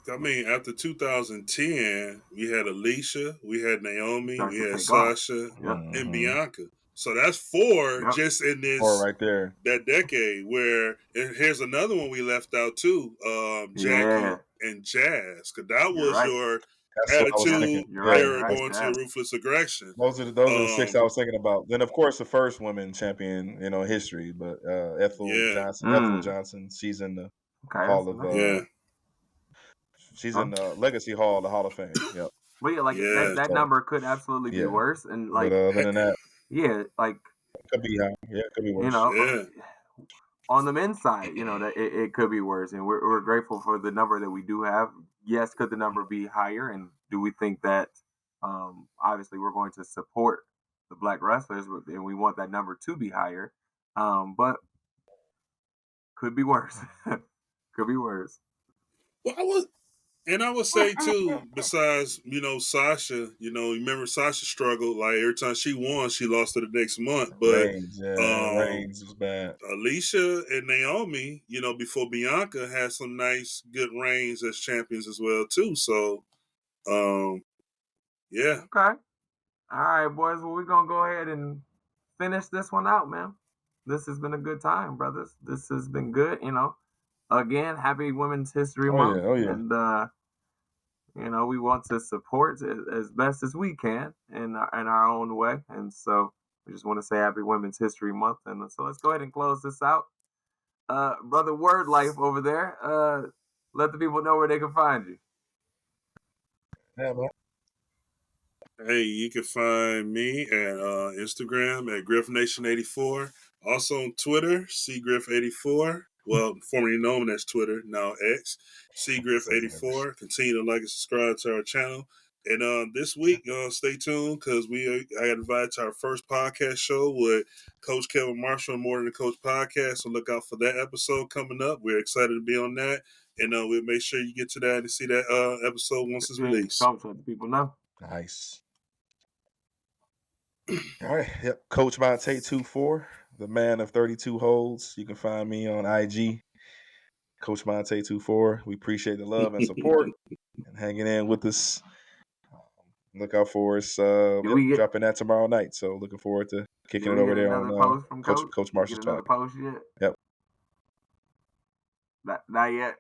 Speaker 3: I mean, after 2010, we had Alicia, we had Naomi, we had Sasha, and Bianca. So that's 4 just in this
Speaker 2: 4 right there.
Speaker 3: That decade. Where and here's another one we left out too, Jackie and Jazz, because that was your attitude era going to ruthless aggression.
Speaker 2: Those are the 6 I was thinking about. Then of course the first women champion, in history, but Ethel Johnson, she's in the Hall of she's in the Legacy Hall, the Hall of Fame. Yep.
Speaker 1: But yeah, like that number could absolutely be worse, and like
Speaker 2: but other than that,
Speaker 1: like
Speaker 2: it could be high. Yeah, it could be worse.
Speaker 1: On the men's side, that it could be worse, and we're grateful for the number that we do have. Yes, could the number be higher? And do we think that obviously we're going to support the Black wrestlers, and we want that number to be higher, but could be worse. Could be worse.
Speaker 3: Well, I would say too, besides, Sasha, remember Sasha struggled, like every time she won, she lost to the next month. But
Speaker 2: Reigns was bad.
Speaker 3: Alicia and Naomi, before Bianca, had some nice, good reigns as champions as well too. So, yeah.
Speaker 1: Okay. All right, boys. Well, we're gonna go ahead and finish this one out, man. This has been a good time, brothers. This has been good, Again, happy Women's History Month. And we want to support as best as we can in our own way. And so we just want to say happy Women's History Month. And so let's go ahead and close this out. Brother Word Life over there, let the people know where they can find you.
Speaker 2: Yeah, man.
Speaker 3: Hey, you can find me at Instagram at GriffNation84. Also on Twitter, CGriff84. Well, formerly known as Twitter, now X. CGriff84. Continue to like and subscribe to our channel. And this week, stay tuned because I got invited to our first podcast show with Coach Kevin Marshall and More Than a Coach podcast. So look out for that episode coming up. We're excited to be on that. And we'll make sure you get to that and see that episode once it's released.
Speaker 1: So let the people know.
Speaker 2: Nice. All right. Yep. Coach Montay 24, the man of 32 holds. You can find me on IG, Coach Montay 24. We appreciate the love and support and hanging in with us. Look out for us dropping that tomorrow night. So looking forward to kicking it over there on Coach Marshall's talk.
Speaker 1: Post yet?
Speaker 2: Yep.
Speaker 1: Not yet.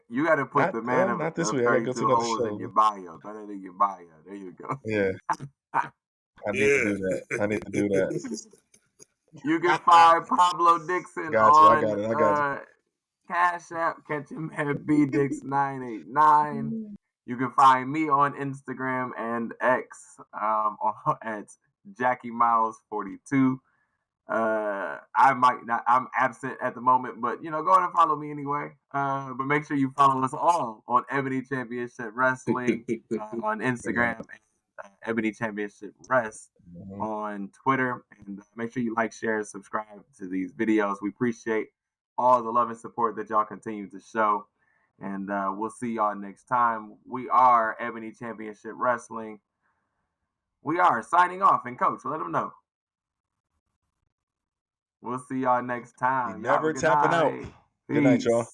Speaker 1: You got to put the man of
Speaker 2: not this week. I gotta go to another show.
Speaker 1: In your bio. Put it in your bio. There you go.
Speaker 2: Yeah. I need to do that.
Speaker 1: You can find Pablo Dixon on
Speaker 2: I got you.
Speaker 1: Cash App. Catch him at BDix989. You can find me on Instagram and X at Jackie Miles 42. I'm absent at the moment, but go ahead and follow me anyway. But make sure you follow us all on Ebony Championship Wrestling on Instagram and Ebony Championship Rest on Twitter. And make sure you like, share, and subscribe to these videos. We appreciate all the love and support that y'all continue to show. And we'll see y'all next time. We are Ebony Championship Wrestling. We are signing off. And Coach, let them know. We'll see y'all next time.
Speaker 2: Never tapping out. Good night, y'all.